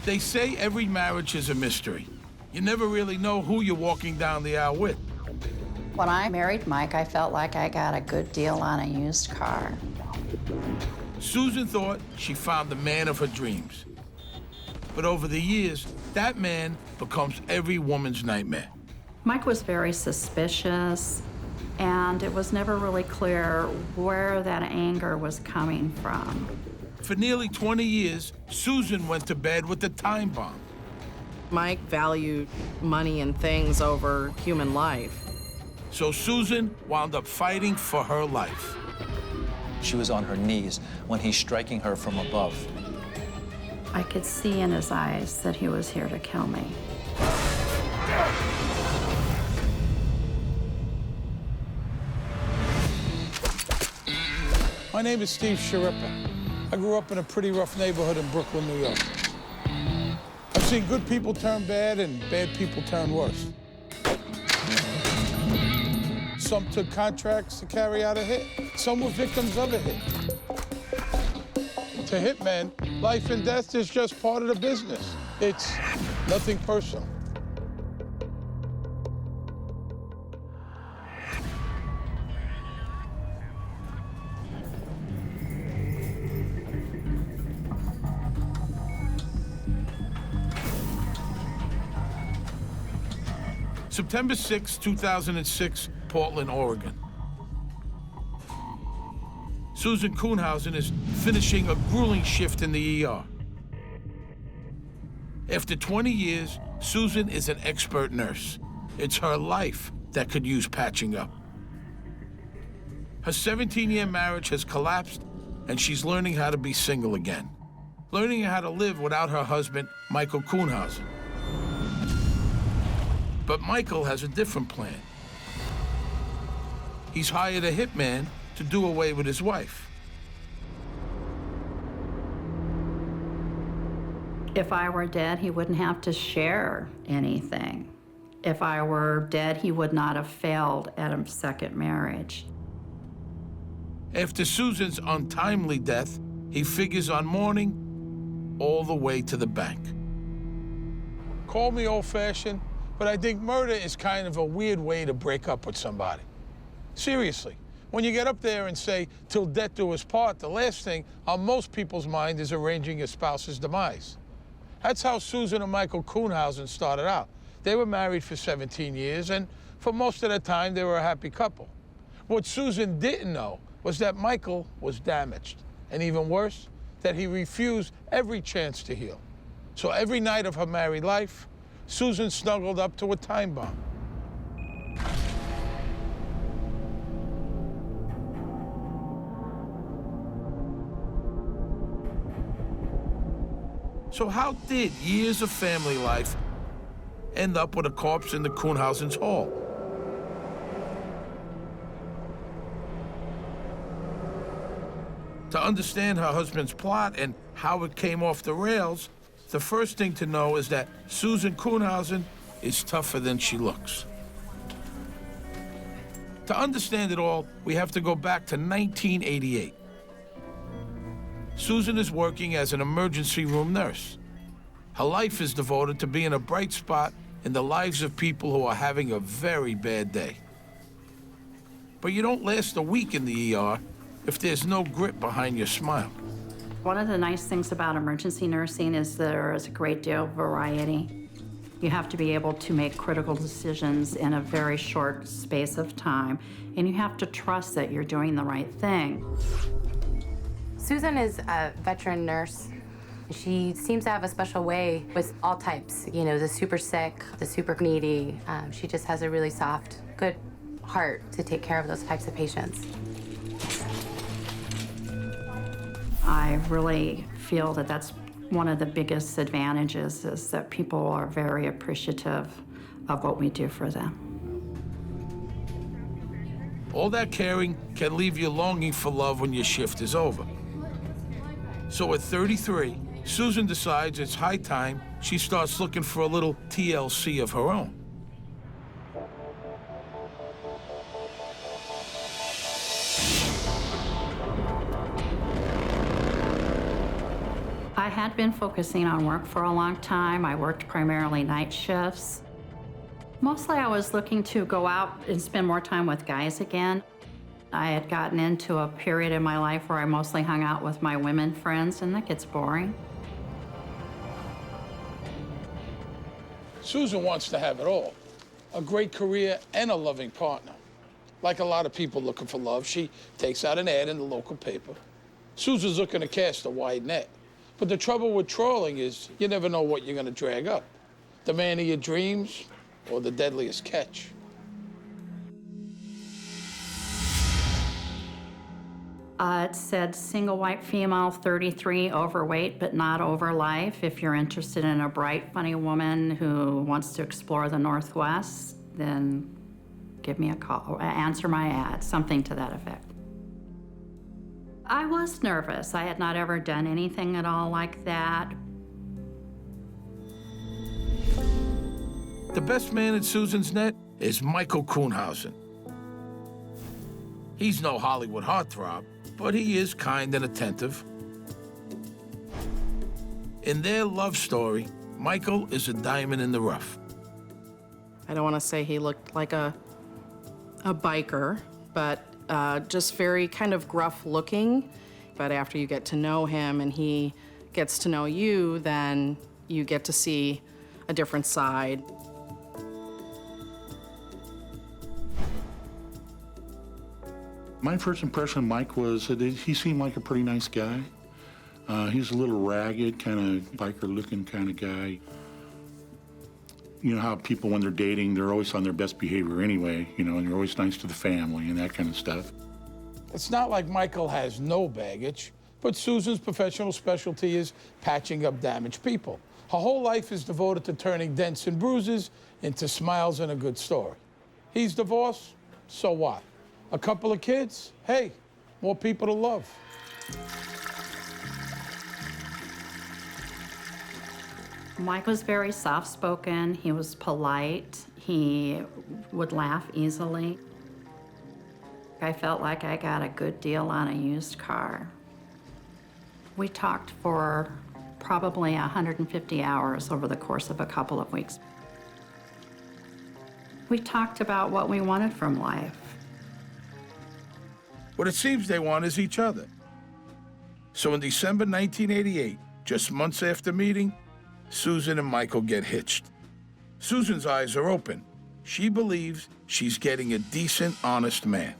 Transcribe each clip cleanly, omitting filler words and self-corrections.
They say every marriage is a mystery. You never really know who you're walking down the aisle with. When I married Mike, I felt like I got a good deal on a used car. Susan thought she found the man of her dreams. But over the years, that man becomes every woman's nightmare. Mike was very suspicious, and it was never really clear where that anger was coming from. For nearly 20 years, Susan went to bed with the time bomb. Mike valued money and things over human life. So Susan wound up fighting for her life. She was on her knees when he's striking her from above. I could see in his eyes that he was here to kill me. My name is Steve Sharippa. I grew up in a pretty rough neighborhood in Brooklyn, New York. I've seen good people turn bad and bad people turn worse. Some took contracts to carry out a hit. Some were victims of a hit. To Hitman, life and death is just part of the business. It's nothing personal. September 6, 2006, Portland, Oregon. Susan Kuhnhausen is finishing a grueling shift in the ER. After 20 years, Susan is an expert nurse. It's her life that could use patching up. Her 17-year marriage has collapsed, and she's learning how to be single again, learning how to live without her husband, Michael Kuhnhausen. But Michael has a different plan. He's hired a hitman to do away with his wife. If I were dead, he wouldn't have to share anything. If I were dead, he would not have failed at a second marriage. After Susan's untimely death, he figures on mourning all the way to the bank. Call me old-fashioned, but I think murder is kind of a weird way to break up with somebody. Seriously, when you get up there and say, till death do us part, the last thing on most people's mind is arranging your spouse's demise. That's how Susan and Michael Kuhnhausen started out. They were married for 17 years, and for most of the time, they were a happy couple. What Susan didn't know was that Michael was damaged, and even worse, that he refused every chance to heal. So every night of her married life, Susan snuggled up to a time bomb. So how did years of family life end up with a corpse in the Kuhnhausen's hall? To understand her husband's plot and how it came off the rails, the first thing to know is that Susan Kuhnhausen is tougher than she looks. To understand it all, we have to go back to 1988. Susan is working as an emergency room nurse. Her life is devoted to being a bright spot in the lives of people who are having a very bad day. But you don't last a week in the ER if there's no grit behind your smile. One of the nice things about emergency nursing is there is a great deal of variety. You have to be able to make critical decisions in a very short space of time, and you have to trust that you're doing the right thing. Susan is a veteran nurse. She seems to have a special way with all types, you know, the super sick, the super needy. She just has a really soft, good heart to take care of those types of patients. I really feel that that's one of the biggest advantages, is that people are very appreciative of what we do for them. All that caring can leave you longing for love when your shift is over. So at 33, Susan decides it's high time she starts looking for a little TLC of her own. I had been focusing on work for a long time. I worked primarily night shifts. Mostly I was looking to go out and spend more time with guys again. I had gotten into a period in my life where I mostly hung out with my women friends, and that gets boring. Susan wants to have it all, a great career and a loving partner. Like a lot of people looking for love, she takes out an ad in the local paper. Susan's looking to cast a wide net. But the trouble with trawling is you never know what you're going to drag up. The man of your dreams or the deadliest catch. It said single white female, 33, overweight but not over life. If you're interested in a bright, funny woman who wants to explore the Northwest, then give me a call or answer my ad, something to that effect. I was nervous. I had not ever done anything at all like that. The best man in Susan's net is Michael Kuhnhausen. He's no Hollywood heartthrob, but he is kind and attentive. In their love story, Michael is a diamond in the rough. I don't want to say he looked like a biker, but just very kind of gruff looking. But after you get to know him and he gets to know you, then you get to see a different side. My first impression of Mike was that he seemed like a pretty nice guy. He's a little ragged, kind of biker-looking kind of guy. You know how people, when they're dating, they're always on their best behavior anyway, you know, and they're always nice to the family and that kind of stuff. It's not like Michael has no baggage, but Susan's professional specialty is patching up damaged people. Her whole life is devoted to turning dents and bruises into smiles and a good story. He's divorced, so what? A couple of kids? Hey, more people to love. Mike was very soft-spoken. He was polite. He would laugh easily. I felt like I got a good deal on a used car. We talked for probably 150 hours over the course of a couple of weeks. We talked about what we wanted from life. What it seems they want is each other. So in December 1988, just months after meeting, Susan and Michael get hitched. Susan's eyes are open. She believes she's getting a decent, honest man.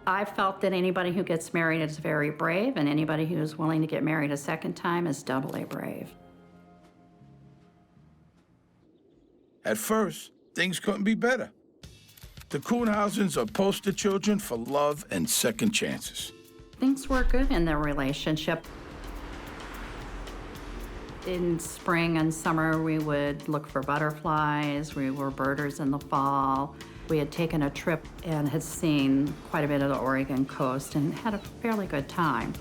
I felt that anybody who gets married is very brave, and anybody who's willing to get married a second time is doubly brave. At first, things couldn't be better. The Kuhnhausens are poster children for love and second chances. Things were good in their relationship. In spring and summer, we would look for butterflies. We were birders in the fall. We had taken a trip and had seen quite a bit of the Oregon coast and had a fairly good time.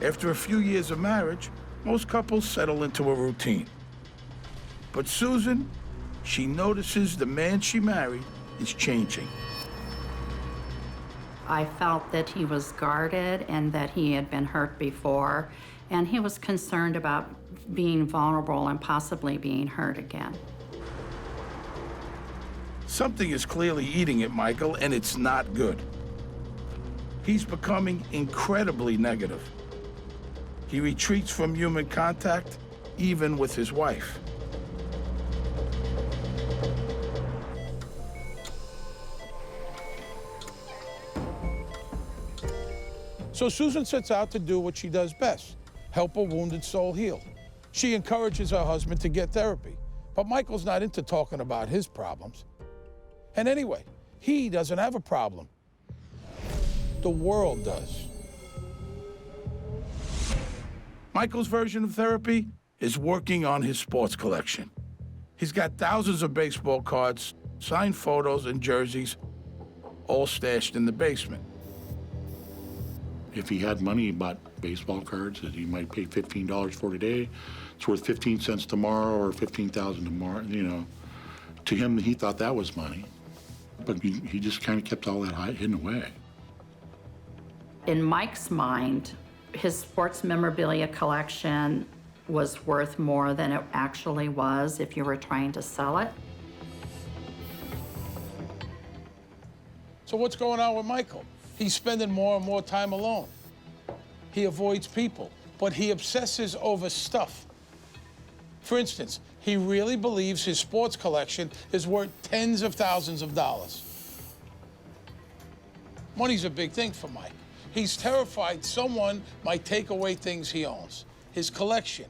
After a few years of marriage, most couples settle into a routine. But Susan, she notices the man she married is changing. I felt that he was guarded and that he had been hurt before, and he was concerned about being vulnerable and possibly being hurt again. Something is clearly eating at Michael, and it's not good. He's becoming incredibly negative. He retreats from human contact, even with his wife. So Susan sets out to do what she does best, help a wounded soul heal. She encourages her husband to get therapy, but Michael's not into talking about his problems. And anyway, he doesn't have a problem. The world does. Michael's version of therapy is working on his sports collection. He's got thousands of baseball cards, signed photos, and jerseys, all stashed in the basement. If he had money, he bought baseball cards that he might pay $15 for today. it's worth 15 cents tomorrow or 15,000 tomorrow, you know. To him, he thought that was money, but he just kind of kept all that hidden away. In Mike's mind, his sports memorabilia collection was worth more than it actually was if you were trying to sell it. So what's going on with Michael? He's spending more and more time alone. He avoids people, but he obsesses over stuff. For instance, he really believes his sports collection is worth tens of thousands of dollars. Money's a big thing for Mike. He's terrified someone might take away things he owns. His collection,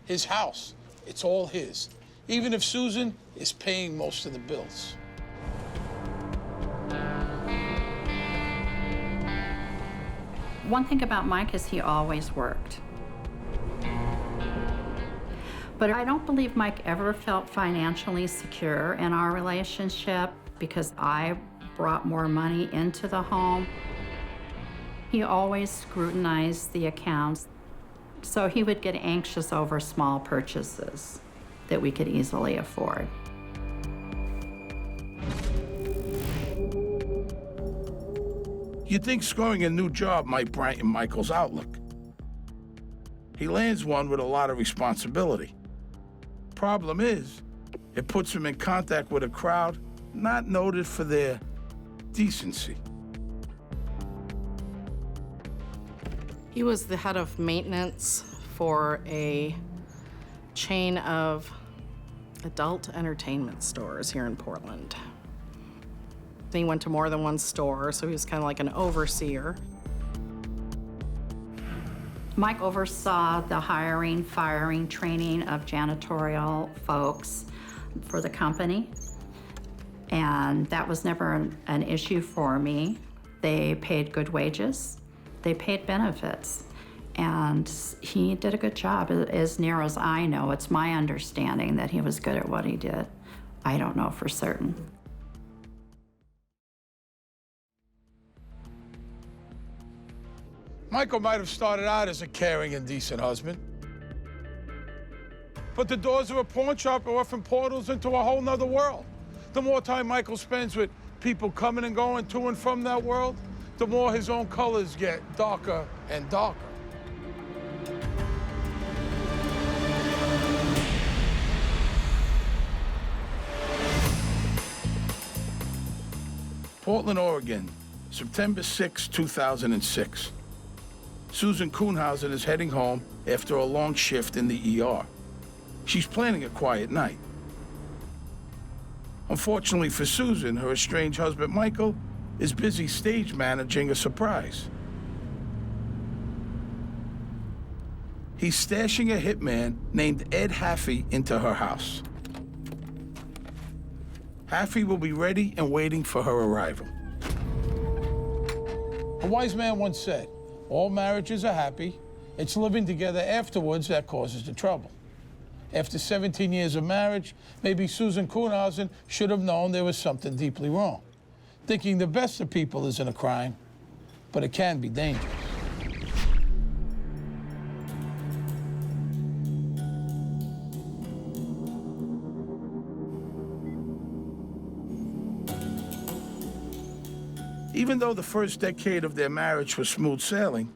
his house, it's all his. Even if Susan is paying most of the bills. One thing about Mike is he always worked. But I don't believe Mike ever felt financially secure in our relationship because I brought more money into the home. He always scrutinized the accounts, so he would get anxious over small purchases that we could easily afford. You'd think scoring a new job might brighten Michael's outlook. He lands one with a lot of responsibility. Problem is, it puts him in contact with a crowd not noted for their decency. He was the head of maintenance for a chain of adult entertainment stores here in Portland. He went to more than one store, so he was kind of like an overseer. Mike oversaw the hiring, firing, training of janitorial folks for the company, and that was never an issue for me. They paid good wages, they paid benefits, and he did a good job. As near as I know, it's my understanding that he was good at what he did. I don't know for certain. Michael might have started out as a caring and decent husband. But the doors of a pawn shop are often portals into a whole nother world. The more time Michael spends with people coming and going to and from that world, the more his own colors get darker and darker. Portland, Oregon, September 6, 2006. Susan Kuhnhausen is heading home after a long shift in the ER. She's planning a quiet night. Unfortunately for Susan, her estranged husband, Michael, is busy stage managing a surprise. He's stashing a hitman named Ed Haffey into her house. Haffey will be ready and waiting for her arrival. A wise man once said, all marriages are happy. It's living together afterwards that causes the trouble. After 17 years of marriage, maybe Susan Kuhnhausen should have known there was something deeply wrong. Thinking the best of people isn't a crime, but it can be dangerous. Even though the first decade of their marriage was smooth sailing,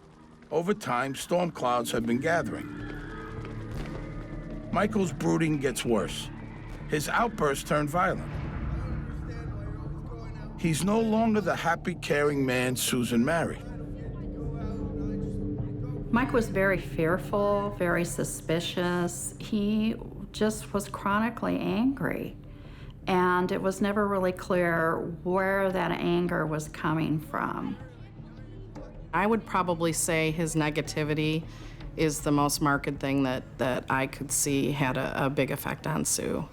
over time, storm clouds have been gathering. Michael's brooding gets worse. His outbursts turn violent. He's no longer the happy, caring man Susan married. Mike was very fearful, very suspicious. He just was chronically angry. And it was never really clear where that anger was coming from. I would probably say his negativity is the most marked thing that I could see had a big effect on Sue.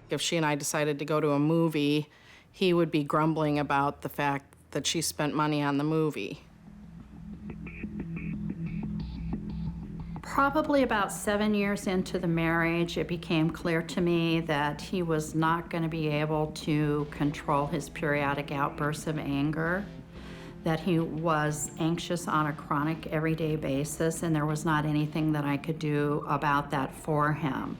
If she and I decided to go to a movie, he would be grumbling about the fact that she spent money on the movie. Probably about 7 years into the marriage, it became clear to me that he was not going to be able to control his periodic outbursts of anger, that he was anxious on a chronic everyday basis, and there was not anything that I could do about that for him.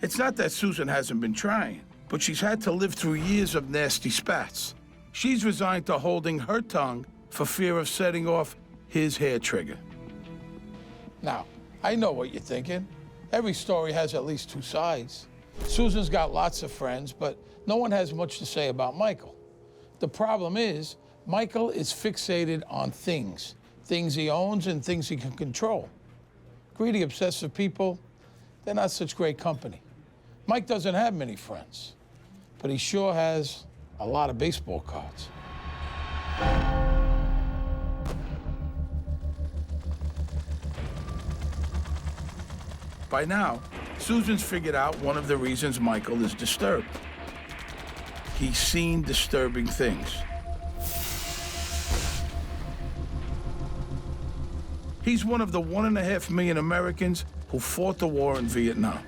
It's not that Susan hasn't been trying, but she's had to live through years of nasty spats. She's resigned to holding her tongue for fear of setting off his hair trigger. Now, I know what you're thinking. Every story has at least two sides. Susan's got lots of friends, but no one has much to say about Michael. The problem is, Michael is fixated on things he owns and things he can control. Greedy, obsessive people, they're not such great company. Mike doesn't have many friends, but he sure has a lot of baseball cards. By now, Susan's figured out one of the reasons Michael is disturbed. He's seen disturbing things. He's one of the 1.5 million Americans who fought the war in Vietnam.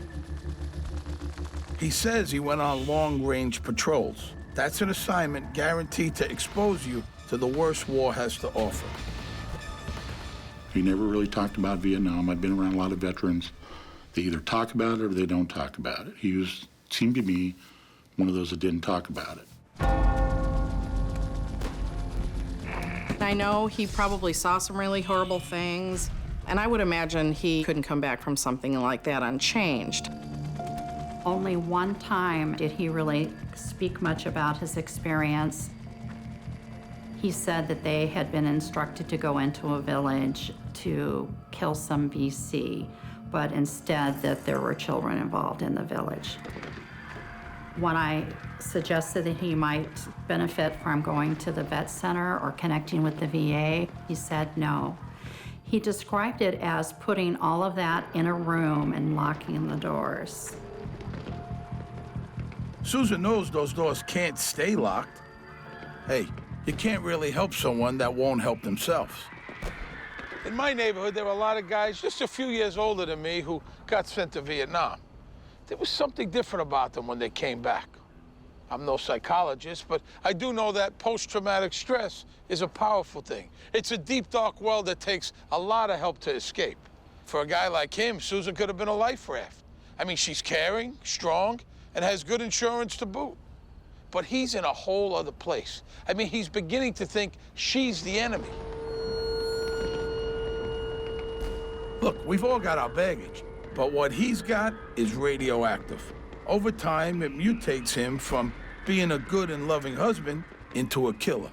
He says he went on long-range patrols. That's an assignment guaranteed to expose you to the worst war has to offer. He never really talked about Vietnam. I've been around a lot of veterans. They either talk about it or they don't talk about it. He seemed to me one of those that didn't talk about it. I know he probably saw some really horrible things, and I would imagine he couldn't come back from something like that unchanged. Only one time did he really speak much about his experience. He said that they had been instructed to go into a village to kill some VC, but instead that there were children involved in the village. When I suggested that he might benefit from going to the vet center or connecting with the VA, he said no. He described it as putting all of that in a room and locking the doors. Susan knows those doors can't stay locked. Hey, you can't really help someone that won't help themselves. In my neighborhood, there were a lot of guys just a few years older than me who got sent to Vietnam. There was something different about them when they came back. I'm no psychologist, but I do know that post-traumatic stress is a powerful thing. It's a deep, dark well that takes a lot of help to escape. For a guy like him, Susan could have been a life raft. I mean, she's caring, strong, and has good insurance to boot. But he's in a whole other place. I mean, he's beginning to think she's the enemy. Look, we've all got our baggage, but what he's got is radioactive. Over time, it mutates him from being a good and loving husband into a killer.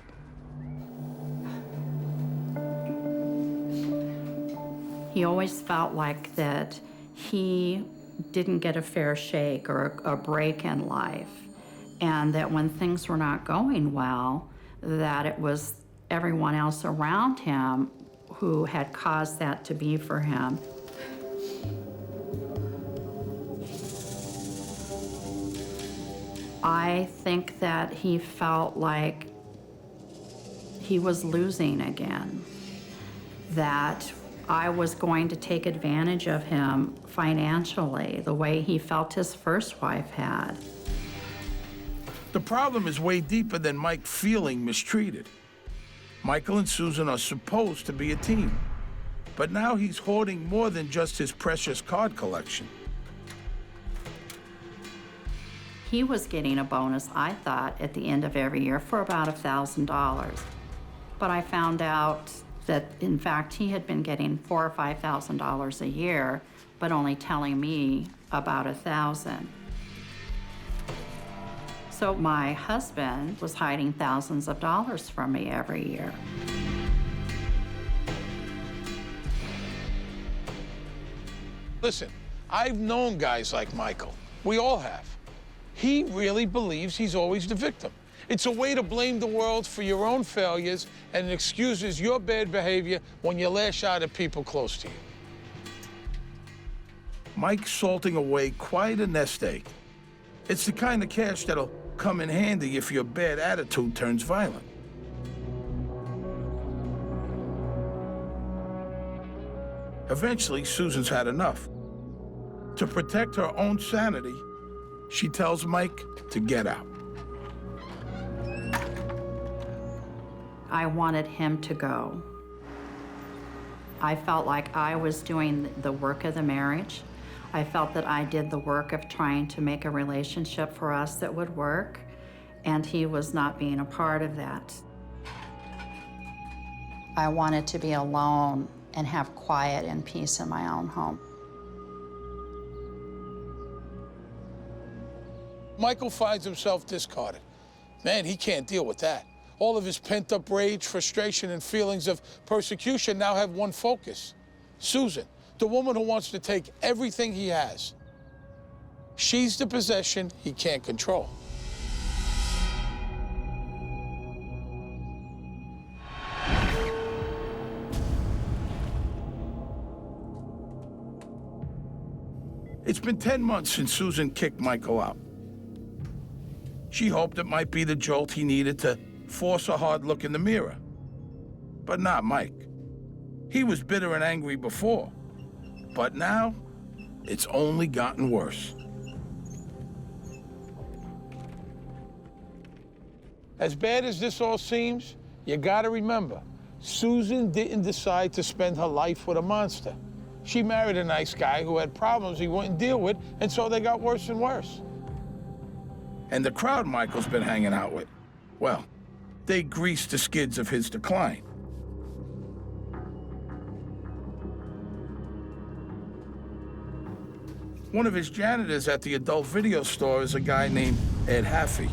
He always felt like that he didn't get a fair shake or a break in life, and that when things were not going well, that it was everyone else around him who had caused that to be for him. I think that he felt like he was losing again, that I was going to take advantage of him financially, the way he felt his first wife had. The problem is way deeper than Mike feeling mistreated. Michael and Susan are supposed to be a team, but now he's hoarding more than just his precious card collection. He was getting a bonus, I thought, at the end of every year for about $1,000. But I found out that, in fact, he had been getting $4,000 or $5,000 a year, but only telling me about $1,000. So my husband was hiding thousands of dollars from me every year. Listen, I've known guys like Michael. We all have. He really believes he's always the victim. It's a way to blame the world for your own failures, and it excuses your bad behavior when you lash out at people close to you. Mike's salting away quite a nest egg. It's the kind of cash that'll come in handy if your bad attitude turns violent. Eventually, Susan's had enough. To protect her own sanity, she tells Mike to get out. I wanted him to go. I felt like I was doing the work of the marriage. I felt that I did the work of trying to make a relationship for us that would work, and he was not being a part of that. I wanted to be alone and have quiet and peace in my own home. Michael finds himself discarded. Man, he can't deal with that. All of his pent-up rage, frustration, and feelings of persecution now have one focus: Susan, the woman who wants to take everything he has. She's the possession he can't control. It's been 10 months since Susan kicked Michael out. She hoped it might be the jolt he needed to force a hard look in the mirror. But not Mike. He was bitter and angry before, but now it's only gotten worse. As bad as this all seems, you gotta remember, Susan didn't decide to spend her life with a monster. She married a nice guy who had problems he wouldn't deal with, and so they got worse and worse. And the crowd Michael's been hanging out with, well, they greased the skids of his decline. One of his janitors at the adult video store is a guy named Ed Haffey.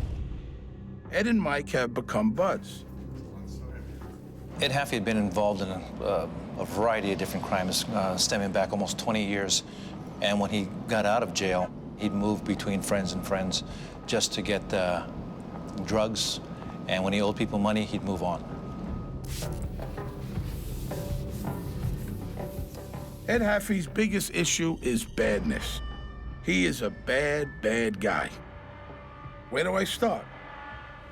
Ed and Mike have become buds. Ed Haffey had been involved in a variety of different crimes stemming back almost 20 years. And when he got out of jail, he'd move between friends and friends just to get drugs. And when he owed people money, he'd move on. Ed Haffey's biggest issue is badness. He is a bad, bad guy. Where do I start?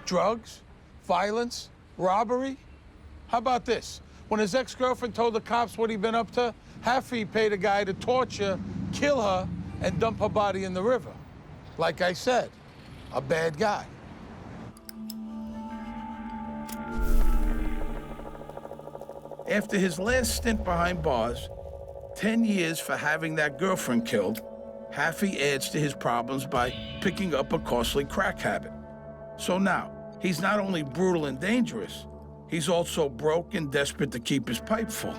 Drugs, violence, robbery. How about this? When his ex-girlfriend told the cops what he'd been up to, Haffey paid a guy to torture, kill her, and dump her body in the river. Like I said, a bad guy. After his last stint behind bars, 10 years for having that girlfriend killed, Haffey adds to his problems by picking up a costly crack habit. So now, he's not only brutal and dangerous, he's also broke and desperate to keep his pipe full.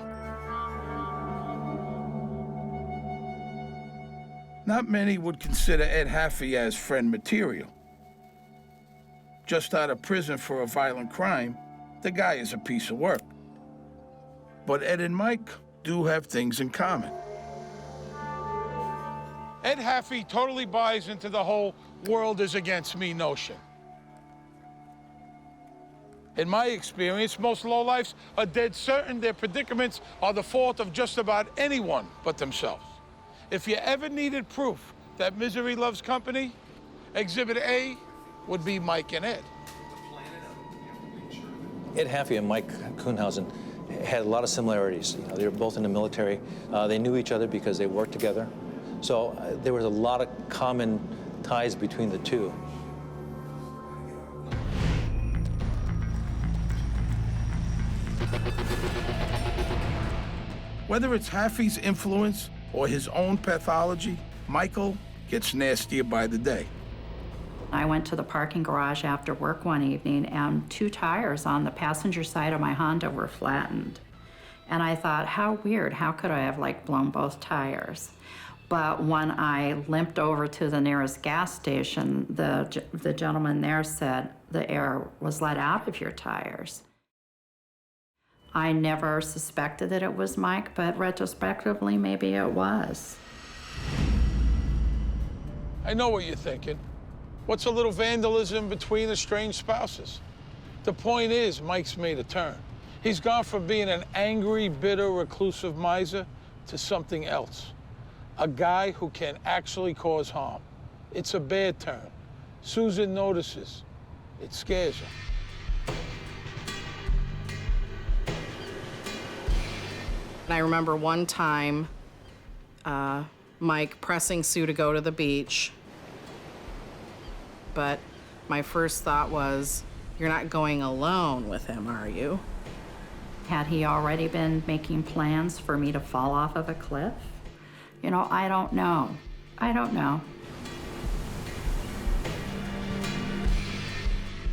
Not many would consider Ed Haffey as friend material. Just out of prison for a violent crime, the guy is a piece of work. But Ed and Mike do have things in common. Ed Haffey totally buys into the whole world is against me notion. In my experience, most lowlifes are dead certain their predicaments are the fault of just about anyone but themselves. If you ever needed proof that misery loves company, Exhibit A would be Mike and Ed. Ed Haffey and Mike Kuhnhausen had a lot of similarities. You know, they were both in the military. They knew each other because they worked together. So there was a lot of common ties between the two. Whether it's Haffey's influence or his own pathology, Michael gets nastier by the day. I went to the parking garage after work one evening, and 2 tires on the passenger side of my Honda were flattened. And I thought, how weird, how could I have blown both tires? But when I limped over to the nearest gas station, the gentleman there said the air was let out of your tires. I never suspected that it was Mike, but retrospectively, maybe it was. I know what you're thinking. What's a little vandalism between estranged spouses? The point is, Mike's made a turn. He's gone from being an angry, bitter, reclusive miser to something else. A guy who can actually cause harm. It's a bad turn. Susan notices. It scares her. And I remember one time, Mike pressing Sue to go to the beach. But my first thought was, You're not going alone with him, are you? Had he already been making plans for me to fall off of a cliff? You know, I don't know. I don't know.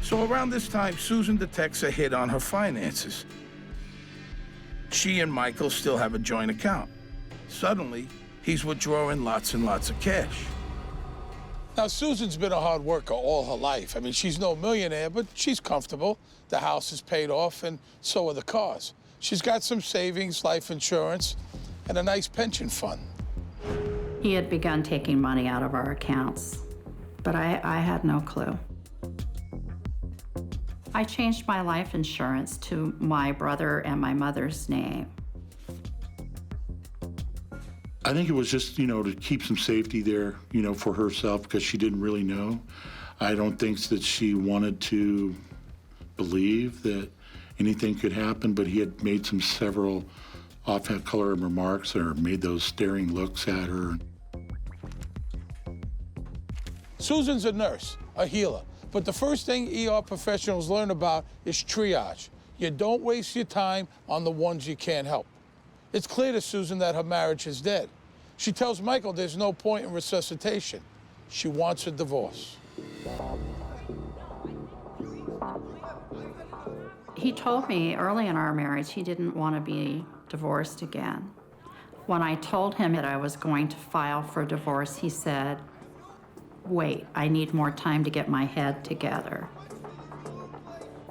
So around this time, Susan detects a hit on her finances. She and Michael still have a joint account. Suddenly, he's withdrawing lots and lots of cash. Now, Susan's been a hard worker all her life. I mean, she's no millionaire, but she's comfortable. The house is paid off, and so are the cars. She's got some savings, life insurance, and a nice pension fund. He had begun taking money out of our accounts, but I had no clue. I changed my life insurance to my brother and my mother's name. I think it was just, to keep some safety there, for herself, because she didn't really know. I don't think that she wanted to believe that anything could happen, but he had made several off-color remarks or made those staring looks at her. Susan's a nurse, a healer, but the first thing ER professionals learn about is triage. You don't waste your time on the ones you can't help. It's clear to Susan that her marriage is dead. She tells Michael there's no point in resuscitation. She wants a divorce. He told me early in our marriage he didn't want to be divorced again. When I told him that I was going to file for divorce, he said, "Wait, I need more time to get my head together."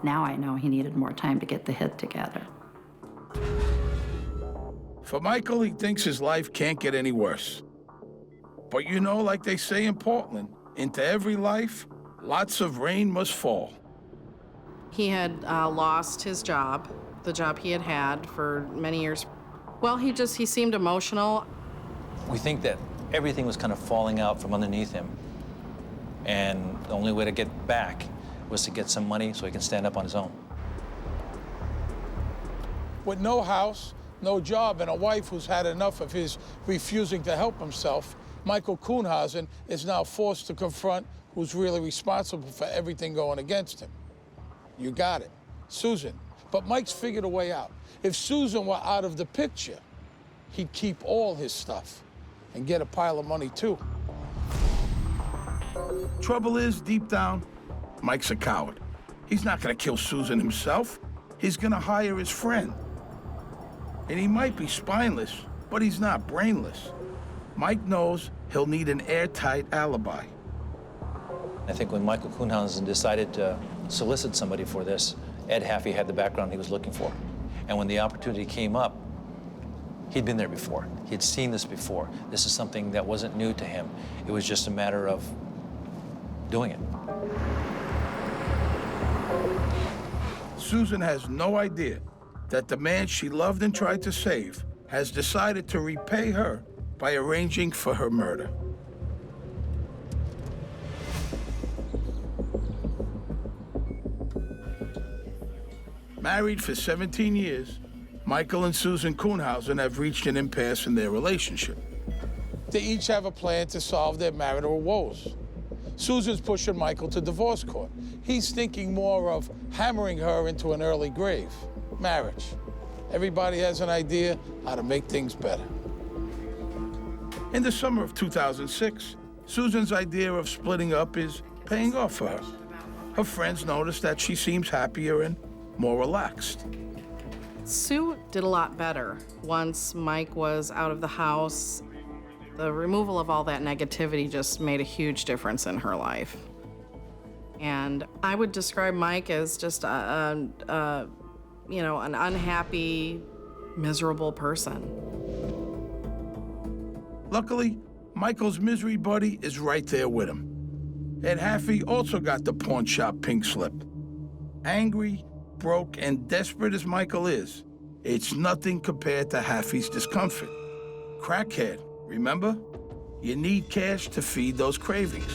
Now I know he needed more time to get the head together. For Michael, he thinks his life can't get any worse. But like they say in Portland, into every life, lots of rain must fall. He had lost his job, the job he had had for many years. Well, he seemed emotional. We think that everything was kind of falling out from underneath him. And the only way to get back was to get some money so he can stand up on his own. With no house, no job, and a wife who's had enough of his refusing to help himself, Michael Kuhnhausen is now forced to confront who's really responsible for everything going against him. You got it, Susan. But Mike's figured a way out. If Susan were out of the picture, he'd keep all his stuff and get a pile of money too. Trouble is, deep down, Mike's a coward. He's not gonna kill Susan himself. He's gonna hire his friend. And he might be spineless, but he's not brainless. Mike knows he'll need an airtight alibi. I think when Michael Kuhnhausen decided to solicit somebody for this, Ed Haffey had the background he was looking for. And when the opportunity came up, he'd been there before. He'd seen this before. This is something that wasn't new to him. It was just a matter of doing it. Susan has no idea that the man she loved and tried to save has decided to repay her by arranging for her murder. Married for 17 years, Michael and Susan Kuhnhausen have reached an impasse in their relationship. They each have a plan to solve their marital woes. Susan's pushing Michael to divorce court. He's thinking more of hammering her into an early grave. Marriage. Everybody has an idea how to make things better. In the summer of 2006, Susan's idea of splitting up is paying off for her. Her friends notice that she seems happier and more relaxed. Sue did a lot better once Mike was out of the house. The removal of all that negativity just made a huge difference in her life. And I would describe Mike as just an unhappy, miserable person. Luckily, Michael's misery buddy is right there with him. Ed Haffey also got the pawn shop pink slip. Angry, broke, and desperate as Michael is, it's nothing compared to Haffey's discomfort. Crackhead, remember? You need cash to feed those cravings.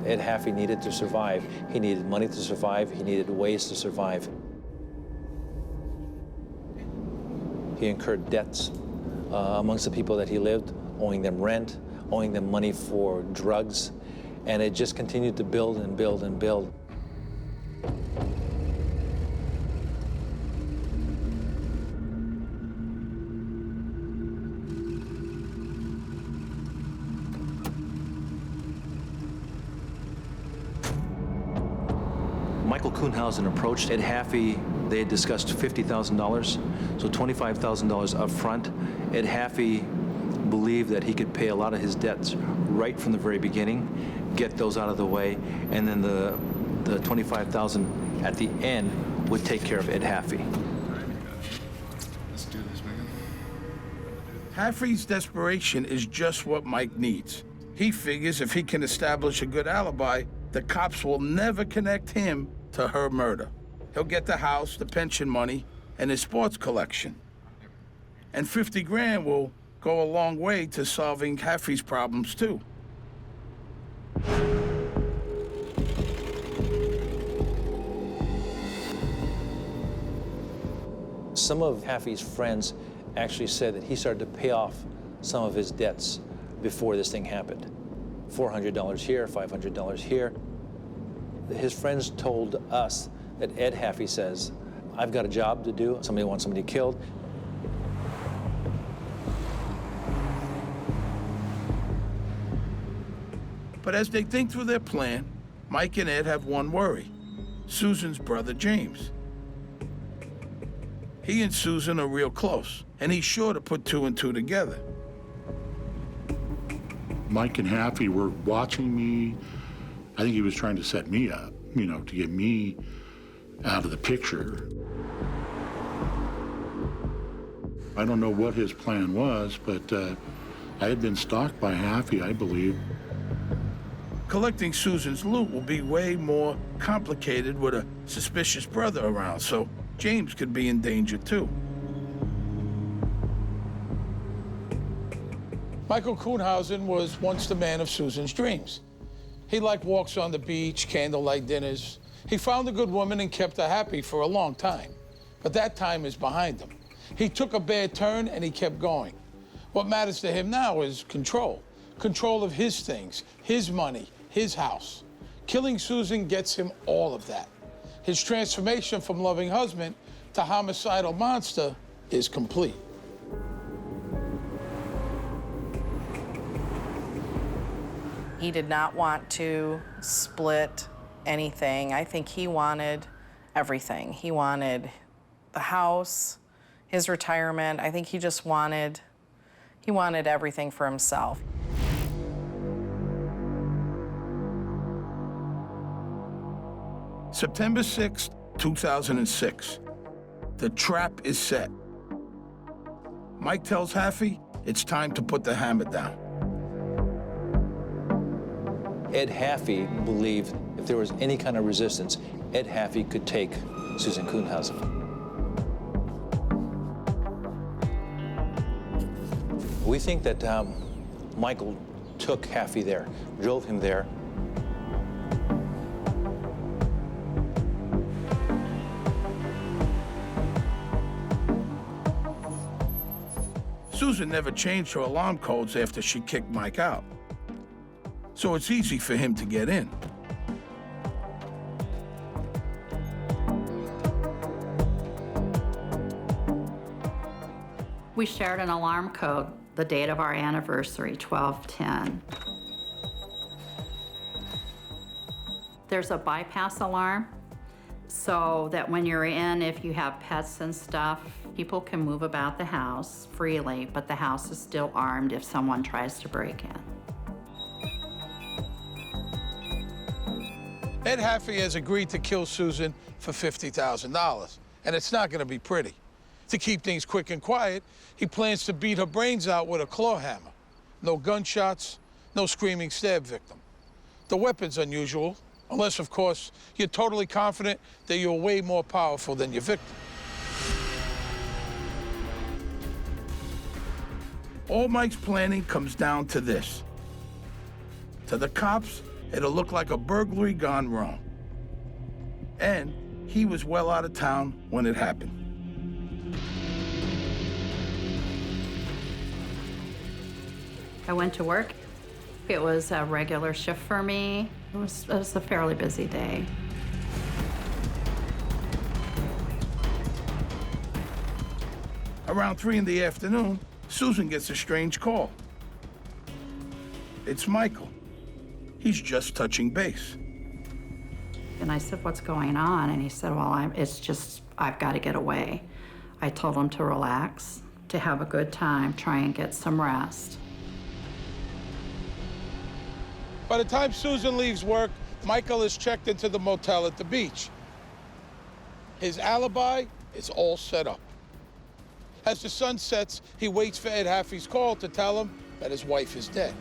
Ed Haffey needed to survive. He needed money to survive. He needed ways to survive. He incurred debts amongst the people that he lived, owing them rent, owing them money for drugs, and it just continued to build and build and build. Michael Kuhnhausen approached Ed Haffey. They had discussed $50,000, so $25,000 up front. Ed Haffey believed that he could pay a lot of his debts right from the very beginning, get those out of the way, and then the $25,000 at the end would take care of Ed Haffey. Let's do this, man. Haffey's desperation is just what Mike needs. He figures if he can establish a good alibi, the cops will never connect him to her murder. He'll get the house, the pension money, and his sports collection. And 50 grand will go a long way to solving Haffey's problems, too. Some of Haffey's friends actually said that he started to pay off some of his debts before this thing happened. $400 here, $500 here. His friends told us that Ed Haffey says, I've got a job to do, somebody wants somebody killed. But as they think through their plan, Mike and Ed have one worry: Susan's brother, James. He and Susan are real close, and he's sure to put two and two together. Mike and Haffey were watching me. I think he was trying to set me up, you know, to get me out of the picture. I don't know what his plan was, but I had been stalked by Haffey, I believe. Collecting Susan's loot will be way more complicated with a suspicious brother around, so James could be in danger too. Michael Kuhnhausen was once the man of Susan's dreams. He liked walks on the beach, candlelight dinners. He found a good woman and kept her happy for a long time. But that time is behind him. He took a bad turn and he kept going. What matters to him now is control. Control of his things, his money, his house. Killing Susan gets him all of that. His transformation from loving husband to homicidal monster is complete. He did not want to split anything. I think he wanted everything. He wanted the house, his retirement. I think he just wanted everything for himself. September 6th, 2006. The trap is set. Mike tells Haffey it's time to put the hammer down. Ed Haffey believed if there was any kind of resistance, Ed Haffey could take Susan Kuhnhausen. We think that Michael took Haffey there, drove him there. Susan never changed her alarm codes after she kicked Mike out, so it's easy for him to get in. We shared an alarm code, the date of our anniversary, 12/10. There's a bypass alarm, so that when you're in, if you have pets and stuff, people can move about the house freely, but the house is still armed if someone tries to break in. Ed Haffey has agreed to kill Susan for $50,000, and it's not going to be pretty. To keep things quick and quiet, he plans to beat her brains out with a claw hammer. No gunshots, no screaming stab victim. The weapon's unusual, unless, of course, you're totally confident that you're way more powerful than your victim. All Mike's planning comes down to this. To the cops, it'll look like a burglary gone wrong. And he was well out of town when it happened. I went to work. It was a regular shift for me. It was a fairly busy day. Around 3 in the afternoon, Susan gets a strange call. It's Michael. He's just touching base. And I said, what's going on? And he said, well, I've got to get away. I told him to relax, to have a good time, try and get some rest. By the time Susan leaves work, Michael is checked into the motel at the beach. His alibi is all set up. As the sun sets, he waits for Ed Haffey's call to tell him that his wife is dead.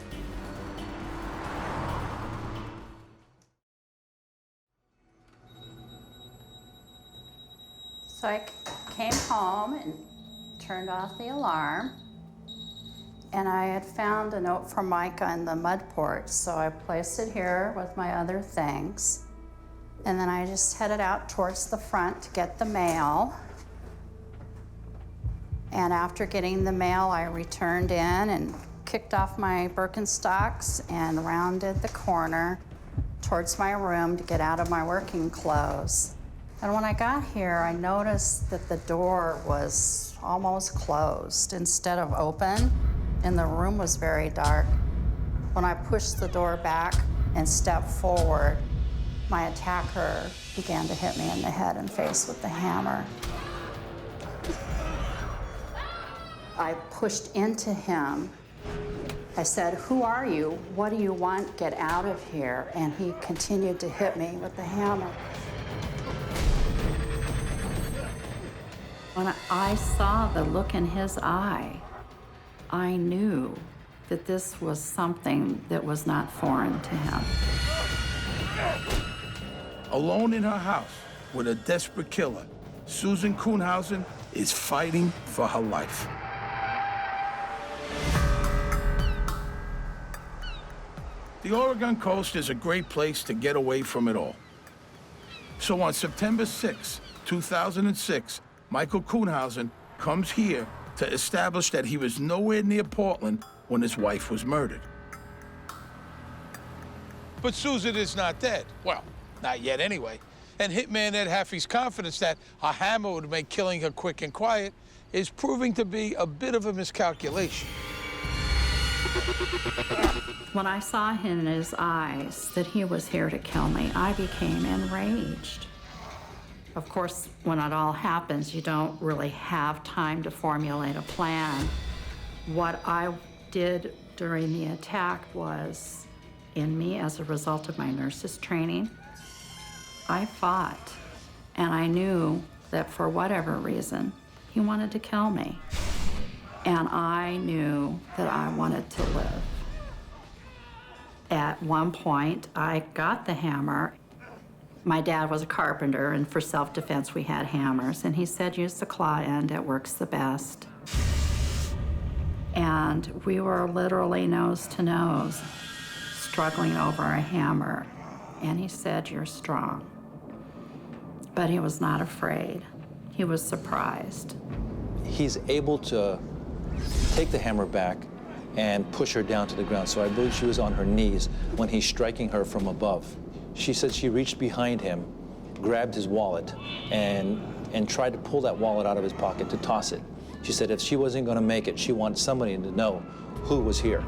So I came home and turned off the alarm. And I had found a note from Micah in the mud porch, so I placed it here with my other things. And then I just headed out towards the front to get the mail. And after getting the mail, I returned in and kicked off my Birkenstocks and rounded the corner towards my room to get out of my working clothes. And when I got here, I noticed that the door was almost closed instead of open, and the room was very dark. When I pushed the door back and stepped forward, my attacker began to hit me in the head and face with the hammer. I pushed into him. I said, "Who are you? What do you want? Get out of here." And he continued to hit me with the hammer. When I saw the look in his eye, I knew that this was something that was not foreign to him. Alone in her house with a desperate killer, Susan Kuhnhausen is fighting for her life. The Oregon coast is a great place to get away from it all. So on September 6, 2006, Michael Kuhnhausen comes here to establish that he was nowhere near Portland when his wife was murdered. But Susan is not dead. Well, not yet anyway. And Hitman Ed Haffey's confidence that a hammer would make killing her quick and quiet is proving to be a bit of a miscalculation. When I saw in his eyes that he was here to kill me, I became enraged. Of course, when it all happens, you don't really have time to formulate a plan. What I did during the attack was, in me as a result of my nurse's training, I fought. And I knew that for whatever reason, he wanted to kill me. And I knew that I wanted to live. At one point, I got the hammer. My dad was a carpenter, and for self-defense, we had hammers. And he said, use the claw end, it works the best. And we were literally nose to nose, struggling over a hammer. And he said, you're strong. But he was not afraid. He was surprised. He's able to take the hammer back and push her down to the ground. So I believe she was on her knees when he's striking her from above. She said she reached behind him, grabbed his wallet, and tried to pull that wallet out of his pocket to toss it. She said if she wasn't going to make it, she wanted somebody to know who was here.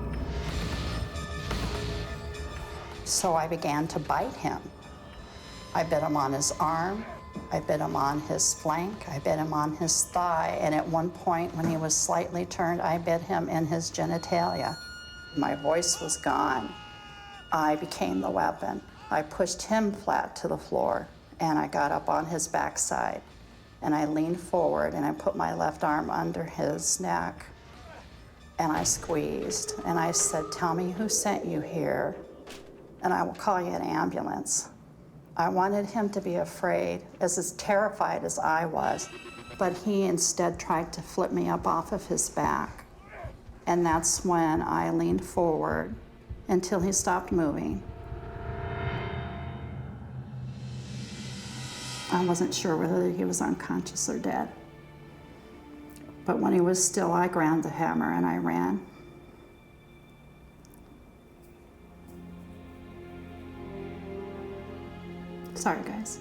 So I began to bite him. I bit him on his arm, I bit him on his flank, I bit him on his thigh, and at one point when he was slightly turned, I bit him in his genitalia. My voice was gone. I became the weapon. I pushed him flat to the floor, and I got up on his backside, and I leaned forward, and I put my left arm under his neck, and I squeezed, and I said, tell me who sent you here, and I will call you an ambulance. I wanted him to be afraid, as terrified as I was, but he instead tried to flip me up off of his back. And that's when I leaned forward until he stopped moving. I wasn't sure whether he was unconscious or dead. But when he was still, I ground the hammer and I ran. Sorry, guys.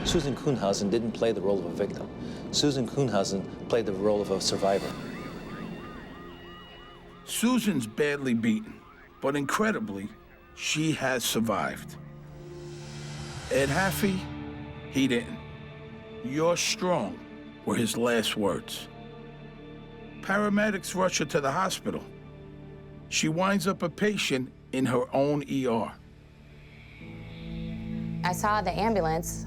Susan Kuhnhausen didn't play the role of a victim. Susan Kuhnhausen played the role of a survivor. Susan's badly beaten, but incredibly, she has survived. Ed Haffey, he didn't. "You're strong," were his last words. Paramedics rush her to the hospital. She winds up a patient in her own ER. I saw the ambulance,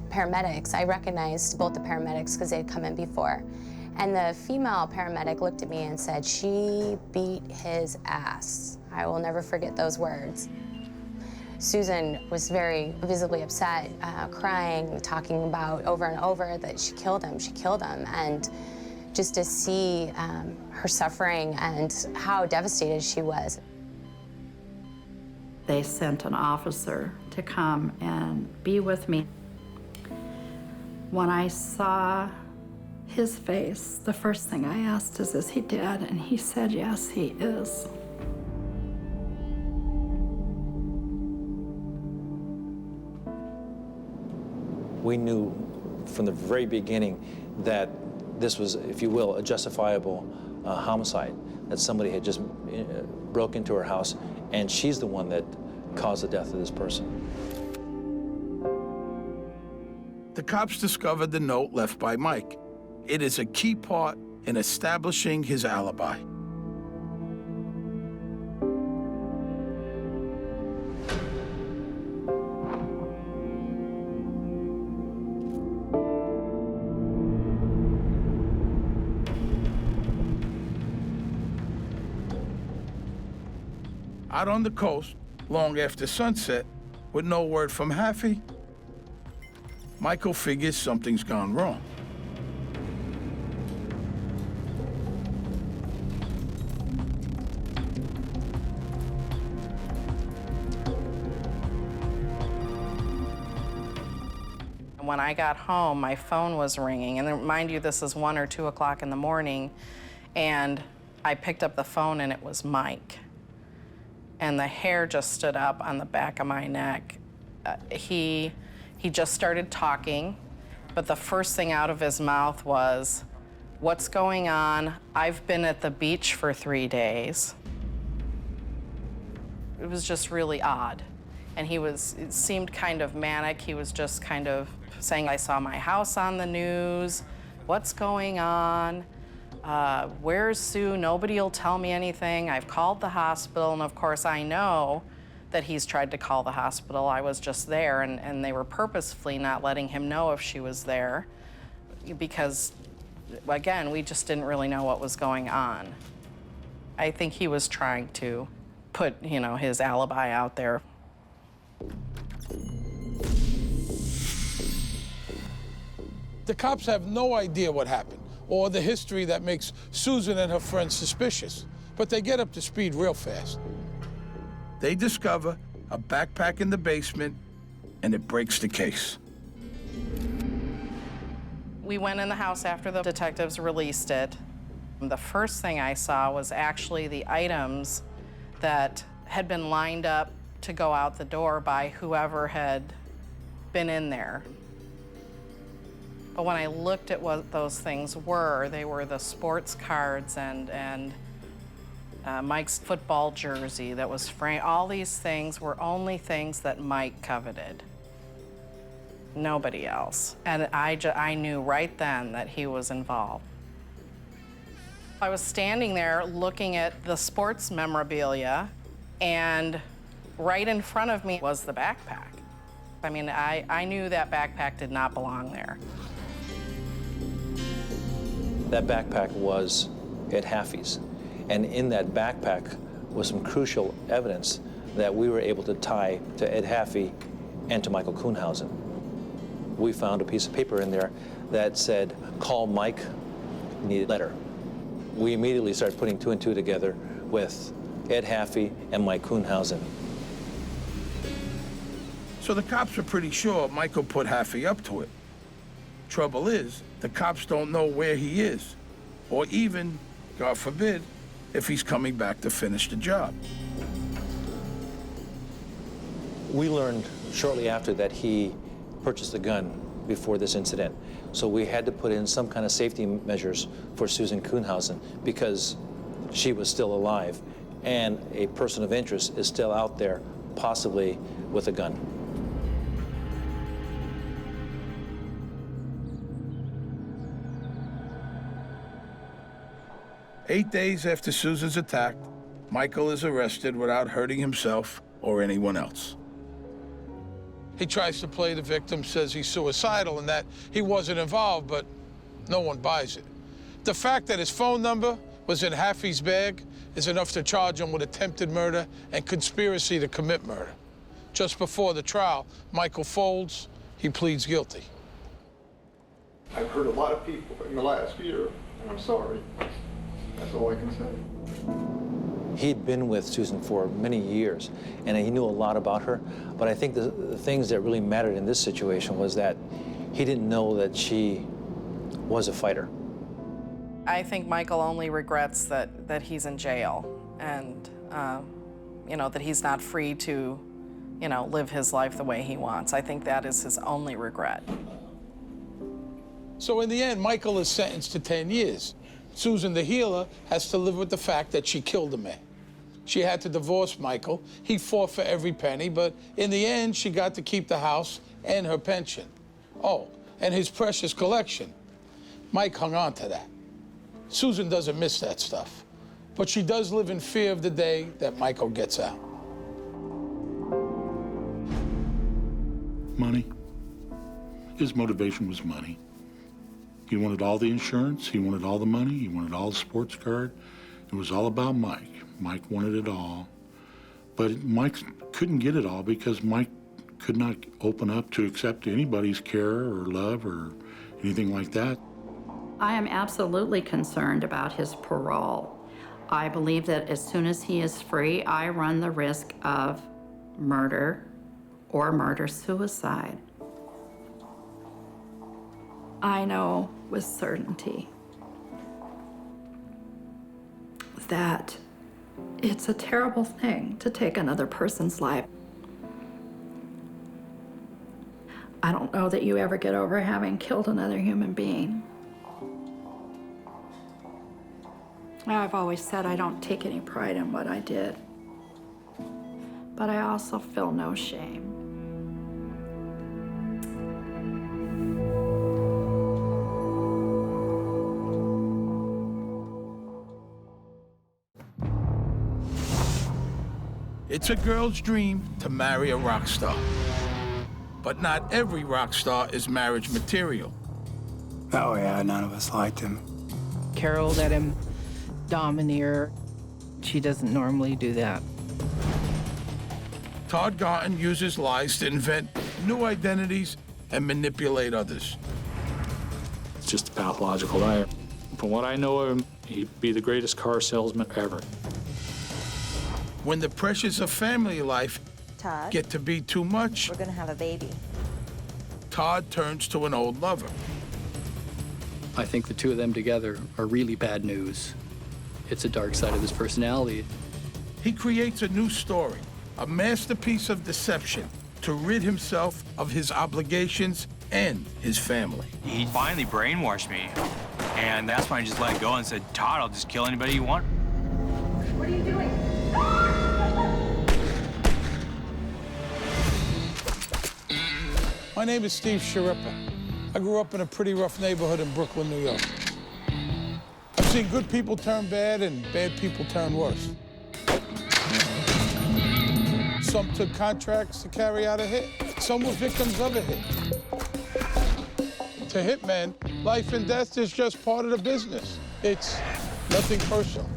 paramedics. I recognized both the paramedics because they'd come in before. And the female paramedic looked at me and said, "She beat his ass." I will never forget those words. Susan was very visibly upset, crying, talking about over and over that she killed him. And just to see her suffering and how devastated she was. They sent an officer to come and be with me. When I saw his face, the first thing I asked is he dead? And he said, yes, he is. We knew from the very beginning that this was, if you will, a justifiable homicide, that somebody had just broke into her house, and she's the one that caused the death of this person. The cops discovered the note left by Mike. It is a key part in establishing his alibi. Out on the coast, long after sunset, with no word from Haffey, Michael figures something's gone wrong. When I got home, my phone was ringing, and mind you, this is 1 or 2 o'clock in the morning, and I picked up the phone and it was Mike. And the hair just stood up on the back of my neck. He just started talking, but the first thing out of his mouth was, "What's going on? I've been at the beach for 3 days." It was just really odd. And it seemed kind of manic. He was just kind of saying, "I saw my house on the news. What's going on? Where's Sue? Nobody will tell me anything. I've called the hospital." And of course, I know that he's tried to call the hospital. I was just there, and they were purposefully not letting him know if she was there because, again, we just didn't really know what was going on. I think he was trying to put, his alibi out there. The cops have no idea what happened or the history that makes Susan and her friends suspicious, but they get up to speed real fast. They discover a backpack in the basement, and it breaks the case. We went in the house after the detectives released it. The first thing I saw was actually the items that had been lined up to go out the door by whoever had been in there. But when I looked at what those things were, they were the sports cards and Mike's football jersey that was framed. All these things were only things that Mike coveted. Nobody else. And I knew right then that he was involved. I was standing there looking at the sports memorabilia, and right in front of me was the backpack. I mean, I knew that backpack did not belong there. That backpack was Ed Haffey's. And in that backpack was some crucial evidence that we were able to tie to Ed Haffey and to Michael Kuhnhausen. We found a piece of paper in there that said, "Call Mike, need a letter." We immediately started putting 2 and 2 together with Ed Haffey and Mike Kuhnhausen. So the cops are pretty sure Michael put Haffey up to it. Trouble is, the cops don't know where he is, or even God forbid, if he's coming back to finish the job. We learned shortly after that he purchased a gun before this incident. So we had to put in some kind of safety measures for Susan Kuhnhausen because she was still alive and a person of interest is still out there, possibly with a gun. "8 days after Susan's attack, Michael is arrested without hurting himself or anyone else. He tries to play the victim, says he's suicidal and that he wasn't involved, but no one buys it. The fact that his phone number was in Haffey's bag is enough to charge him with attempted murder and conspiracy to commit murder. Just before the trial, Michael folds, he pleads guilty. I've hurt a lot of people in the last year, and I'm sorry. That's all I can say. He'd been with Susan for many years, and he knew a lot about her. But I think the things that really mattered in this situation was that he didn't know that she was a fighter. I think Michael only regrets that he's in jail and, you know, that he's not free to, you know, live his life the way he wants. I think that is his only regret. So in the end, Michael is sentenced to 10 years. Susan, the healer, has to live with the fact that she killed a man. She had to divorce Michael. He fought for every penny, but in the end, she got to keep the house and her pension. Oh, and his precious collection. Mike hung on to that. Susan doesn't miss that stuff, but she does live in fear of the day that Michael gets out. Money. His motivation was money. He wanted all the insurance, he wanted all the money, he wanted all the sports card. It was all about Mike. Mike wanted it all. But Mike couldn't get it all because Mike could not open up to accept anybody's care or love or anything like that. I am absolutely concerned about his parole. I believe that as soon as he is free, I run the risk of murder or murder-suicide. I know with certainty that it's a terrible thing to take another person's life. I don't know that you ever get over having killed another human being. I've always said I don't take any pride in what I did, but I also feel no shame. It's a girl's dream to marry a rock star. But not every rock star is marriage material. Oh yeah, none of us liked him. Carol let him domineer. She doesn't normally do that. Todd Garton uses lies to invent new identities and manipulate others. It's just a pathological liar. From what I know of him, he'd be the greatest car salesman ever. When the pressures of family life Todd, get to be too much, we're gonna have a baby. Todd turns to an old lover. I think the two of them together are really bad news. It's a dark side of his personality. He creates a new story, a masterpiece of deception to rid himself of his obligations and his family. He finally brainwashed me, and that's when I just let go and said, Todd, I'll just kill anybody you want. What are you doing? My name is Steve Sharippa. I grew up in a pretty rough neighborhood in Brooklyn, New York. I've seen good people turn bad and bad people turn worse. Some took contracts to carry out a hit. Some were victims of a hit. To Hitman, life and death is just part of the business. It's nothing personal.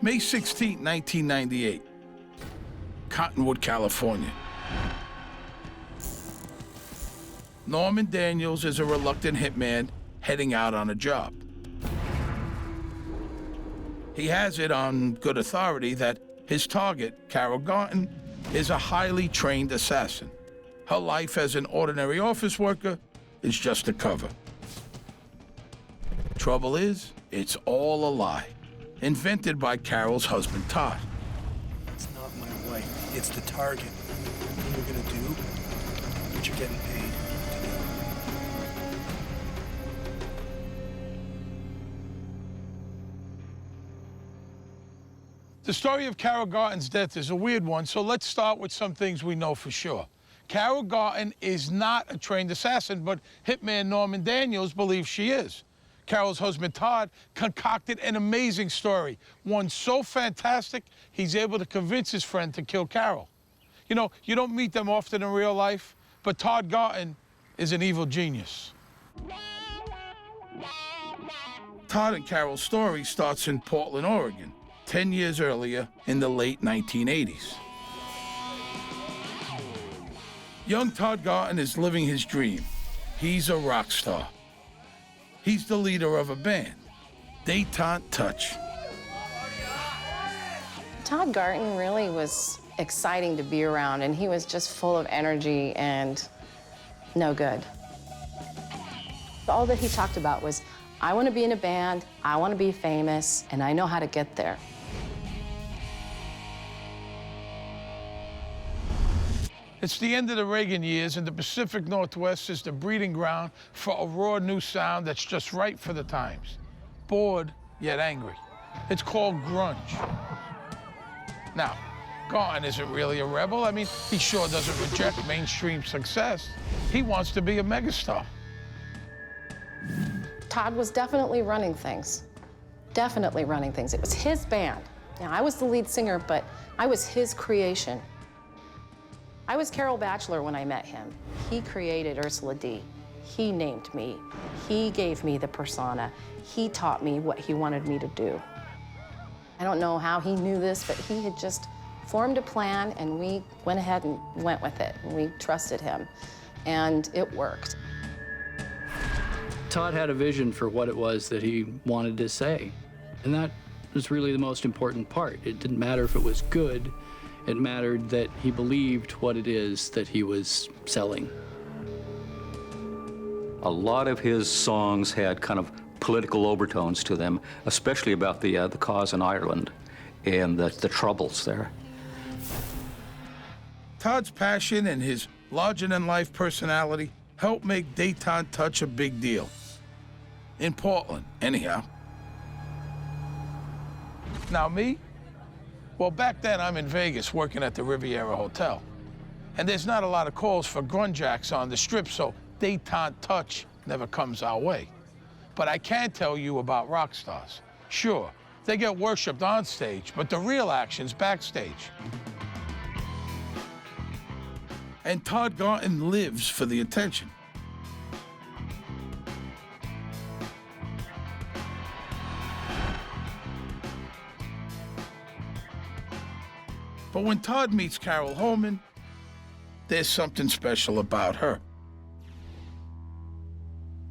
May 16, 1998, Cottonwood, California. Norman Daniels is a reluctant hitman heading out on a job. He has it on good authority that his target, Carol Garton, is a highly trained assassin. Her life as an ordinary office worker is just a cover. Trouble is, it's all a lie, invented by Carol's husband, Todd. It's not my wife, it's the target. What you're gonna do, what you're getting paid to do. The story of Carol Garton's death is a weird one, so let's start with some things we know for sure. Carol Garton is not a trained assassin, but hitman Norman Daniels believes she is. Carol's husband, Todd, concocted an amazing story, one so fantastic, he's able to convince his friend to kill Carol. You know, you don't meet them often in real life, but Todd Garton is an evil genius. Todd and Carol's story starts in Portland, Oregon, 10 years earlier in the late 1980s. Young Todd Garton is living his dream. He's a rock star. He's the leader of a band, Détente Touch. Todd Garton really was exciting to be around, and he was just full of energy and no good. All that he talked about was, I want to be in a band, I want to be famous, and I know how to get there. It's the end of the Reagan years, and the Pacific Northwest is the breeding ground for a raw new sound that's just right for the times. Bored, yet angry. It's called grunge. Now, Garton isn't really a rebel. I mean, he sure doesn't reject mainstream success. He wants to be a megastar. Todd was definitely running things. Definitely running things. It was his band. Now, I was the lead singer, but I was his creation. I was Carol Batchelor when I met him. He created Ursula D. He named me. He gave me the persona. He taught me what he wanted me to do. I don't know how he knew this, but he had just formed a plan, and we went ahead and went with it. And we trusted him, and it worked. Todd had a vision for what it was that he wanted to say, and that was really the most important part. It didn't matter if it was good. It mattered that he believed what it is that he was selling. A lot of his songs had kind of political overtones to them, especially about the cause in Ireland and the troubles there. Todd's passion and his larger-than-life personality helped make Détente Touch a big deal. In Portland, anyhow. Now me? Well, back then I'm in Vegas working at the Riviera Hotel. And there's not a lot of calls for grunge acts on the Strip, so Détente Touch never comes our way. But I can tell you about rock stars. Sure, they get worshipped on stage, but the real action's backstage. And Todd Garton lives for the attention. But when Todd meets Carol Holman, there's something special about her.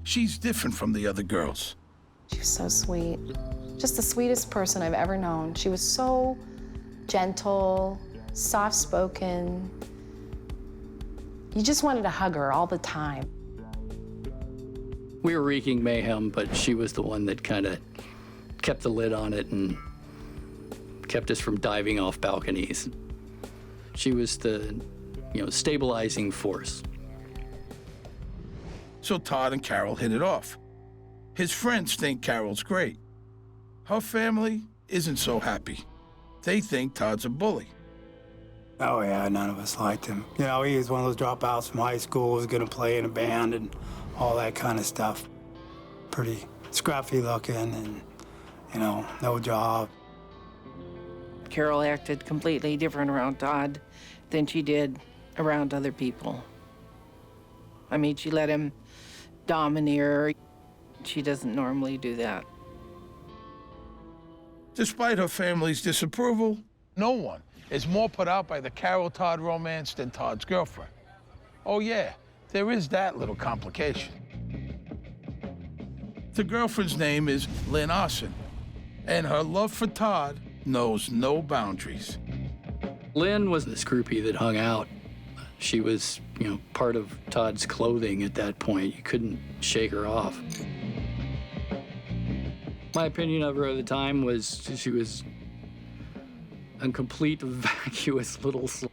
She's different from the other girls. She's so sweet. Just the sweetest person I've ever known. She was so gentle, soft-spoken. You just wanted to hug her all the time. We were wreaking mayhem, but she was the one that kind of kept the lid on it and kept us from diving off balconies. She was the, stabilizing force. So Todd and Carol hit it off. His friends think Carol's great. Her family isn't so happy. They think Todd's a bully. Oh yeah, none of us liked him. He was one of those dropouts from high school, was gonna play in a band and all that kind of stuff. Pretty scruffy looking and, no job. Carol acted completely different around Todd than she did around other people. I mean, she let him domineer. She doesn't normally do that. Despite her family's disapproval, No one is more put out by the Carol-Todd romance than Todd's girlfriend. Oh yeah, there is that little complication. the girlfriend's name is Lynn Arson, and her love for Todd knows no boundaries. Lynn was this groupie that hung out. She was, part of Todd's clothing at that point. You couldn't shake her off. My opinion of her at the time was she was a complete vacuous little slut.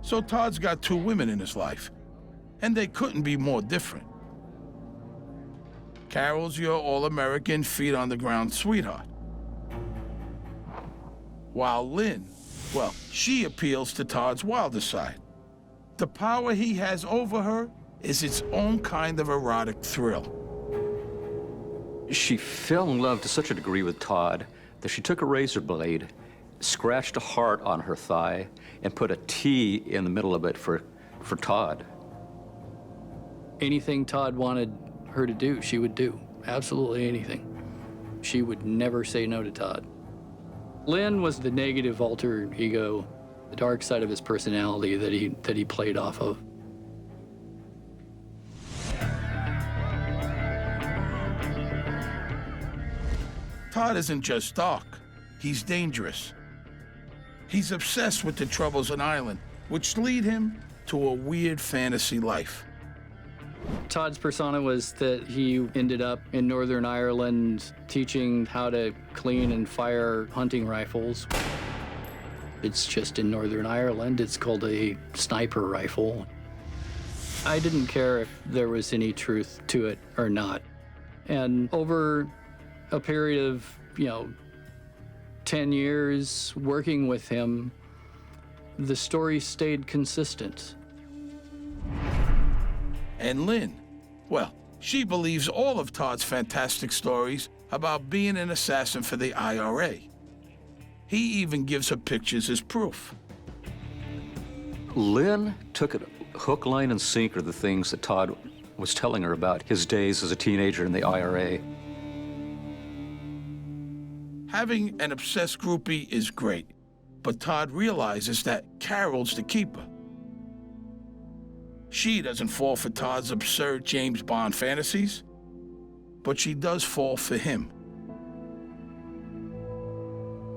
So Todd's got two women in his life, and they couldn't be more different. Carol's your all-American, feet-on-the-ground sweetheart. While Lynn, well, she appeals to Todd's wilder side. The power he has over her is its own kind of erotic thrill. She fell in love to such a degree with Todd that she took a razor blade, scratched a heart on her thigh, and put a T in the middle of it for Todd. Anything Todd wanted her to do, she would do. Absolutely anything. She would never say no to Todd. Lynn was the negative alter ego, the dark side of his personality that he played off of. Todd isn't just dark, he's dangerous. He's obsessed with the troubles on Ireland, which lead him to a weird fantasy life. Todd's persona was that he ended up in Northern Ireland teaching how to clean and fire hunting rifles. It's just in Northern Ireland, it's called a sniper rifle. I didn't care if there was any truth to it or not. And over a period of, 10 years working with him, the story stayed consistent. And Lynn, well, she believes all of Todd's fantastic stories about being an assassin for the IRA. He even gives her pictures as proof. Lynn took it hook, line, and sinker, the things that Todd was telling her about his days as a teenager in the IRA. Having an obsessed groupie is great, but Todd realizes that Carol's the keeper. She doesn't fall for Todd's absurd James Bond fantasies, but she does fall for him.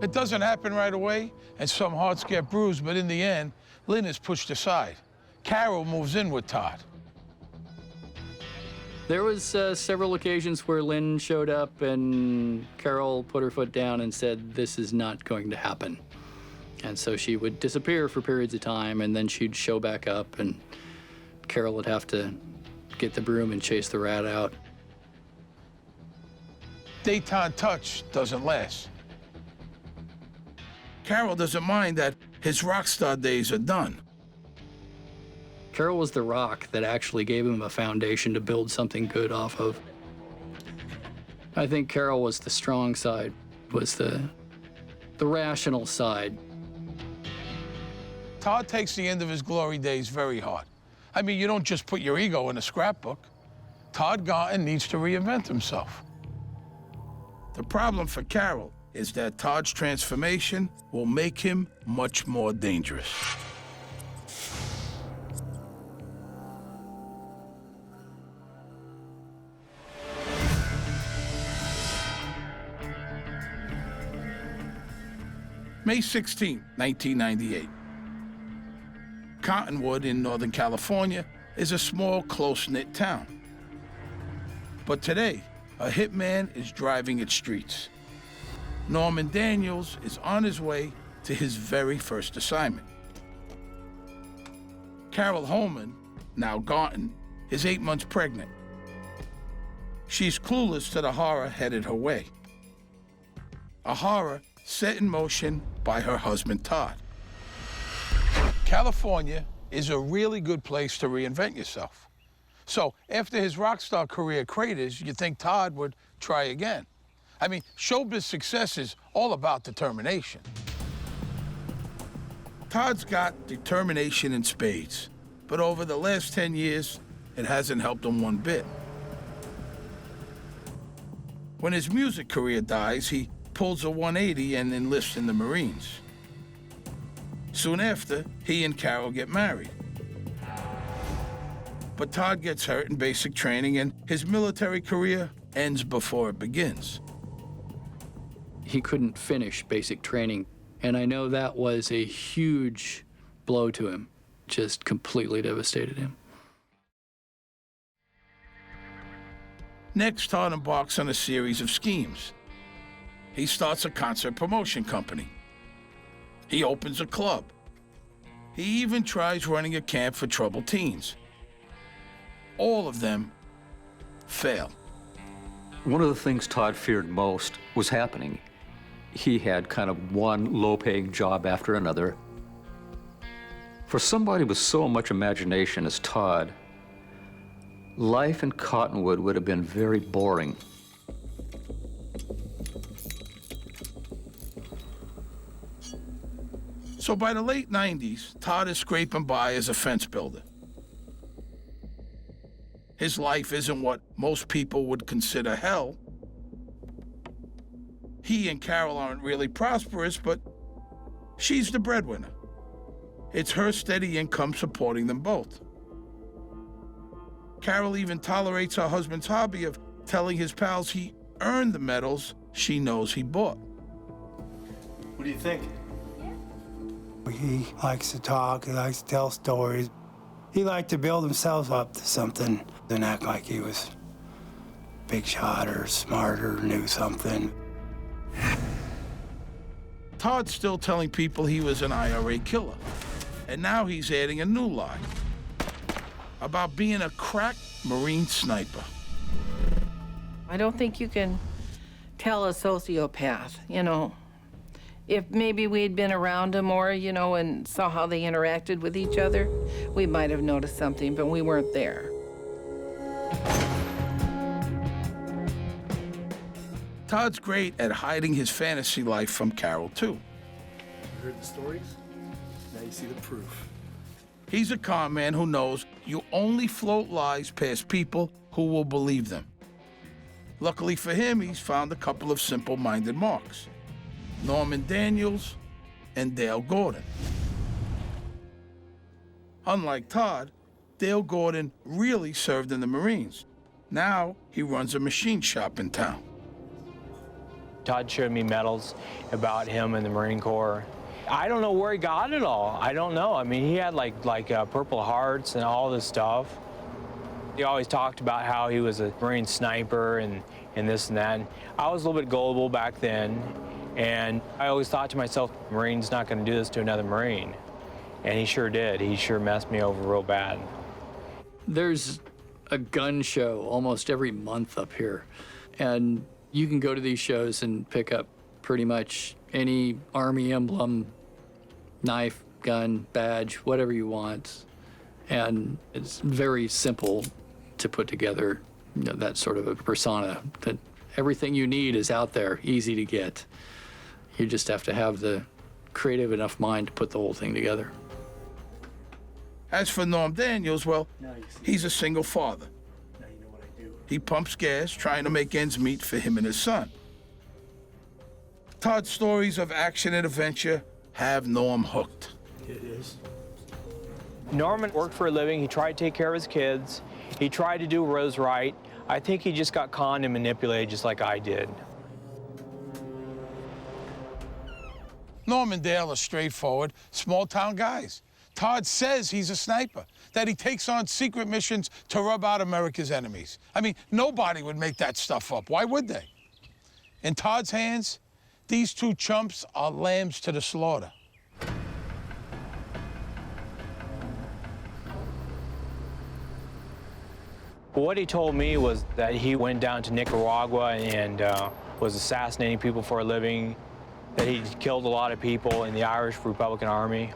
It doesn't happen right away, and some hearts get bruised, but in the end, Lynn is pushed aside. Carol moves in with Todd. There was several occasions where Lynn showed up and Carol put her foot down and said, "This is not going to happen." And so she would disappear for periods of time, and then she'd show back up, and Carol would have to get the broom and chase the rat out. Daytime touch doesn't last. Carol doesn't mind that his rock star days are done. Carol was the rock that actually gave him a foundation to build something good off of. I think Carol was the strong side, was the rational side. Todd takes the end of his glory days very hard. I mean, you don't just put your ego in a scrapbook. Todd Garton needs to reinvent himself. The problem for Carol is that Todd's transformation will make him much more dangerous. May 16, 1998. Cottonwood in Northern California is a small, close-knit town. But today, a hitman is driving its streets. Norman Daniels is on his way to his very first assignment. Carol Holman, now Garton, is 8 months pregnant. She's clueless to the horror headed her way. A horror set in motion by her husband, Todd. California is a really good place to reinvent yourself. So after his rock star career craters, you think Todd would try again. I mean, showbiz success is all about determination. Todd's got determination in spades, but over the last 10 years, it hasn't helped him one bit. When his music career dies, he pulls a 180 and enlists in the Marines. Soon after, he and Carol get married. But Todd gets hurt in basic training, and his military career ends before it begins. He couldn't finish basic training And I know that was a huge blow to him, just completely devastated him. Next, Todd embarks on a series of schemes. He starts a concert promotion company. He opens a club. He even tries running a camp for troubled teens. All of them fail. One of the things Todd feared most was happening. He had kind of one low-paying job after another. For somebody with so much imagination as Todd, life in Cottonwood would have been very boring. So by the late 90s, Todd is scraping by as a fence builder. His life isn't what most people would consider hell. He and Carol aren't really prosperous, but she's the breadwinner. It's her steady income supporting them both. Carol even tolerates her husband's hobby of telling his pals he earned the medals she knows he bought. What do you think? He likes to talk, he likes to tell stories. He liked to build himself up to something and act like he was big shot or smart or knew something. Todd's still telling people he was an IRA killer, and now he's adding a new lie about being a crack Marine sniper. I don't think you can tell a sociopath, you know. If maybe we'd been around them more, you know, and saw how they interacted with each other, we might have noticed something, but we weren't there. Todd's great at hiding his fantasy life from Carol, too. You heard the stories? Now you see the proof. He's a con man who knows you only float lies past people who will believe them. Luckily for him, he's found a couple of simple-minded marks: Norman Daniels and Dale Gordon. Unlike Todd, Dale Gordon really served in the Marines. Now he runs a machine shop in town. Todd showed me medals about him in the Marine Corps. I don't know where he got it all. I don't know. I mean, he had like Purple Hearts and all this stuff. He always talked about how he was a Marine sniper and this and that. And I was a little bit gullible back then, and I always thought to myself, Marine's not going to do this to another Marine. And he sure did. He sure messed me over real bad. There's a gun show almost every month up here, and you can go to these shows and pick up pretty much any Army emblem, knife, gun, badge, whatever you want. And it's very simple to put together, you know, that sort of a persona. That everything you need is out there, easy to get. You just have to have the creative enough mind to put the whole thing together. As for Norm Daniels, well, he's a single father. He pumps gas, trying to make ends meet for him and his son. Todd's stories of action and adventure have Norm hooked. It is. Norman worked for a living. He tried to take care of his kids. He tried to do what was right. I think he just got conned and manipulated just like I did. Norm and Dale are straightforward, small-town guys. Todd says he's a sniper, that he takes on secret missions to rub out America's enemies. I mean, nobody would make that stuff up. Why would they? In Todd's hands, these two chumps are lambs to the slaughter. What he told me was that he went down to Nicaragua and was assassinating people for a living, that he killed a lot of people in the Irish Republican Army.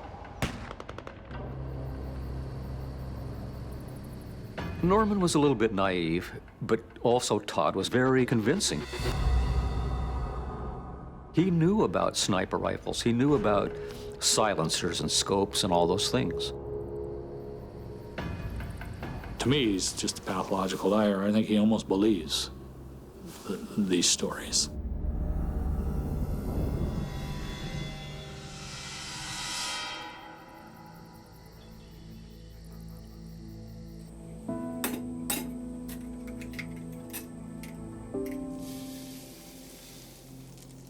Norman was a little bit naive, but also Todd was very convincing. He knew about sniper rifles. He knew about silencers and scopes and all those things. To me, he's just a pathological liar. I think he almost believes these stories.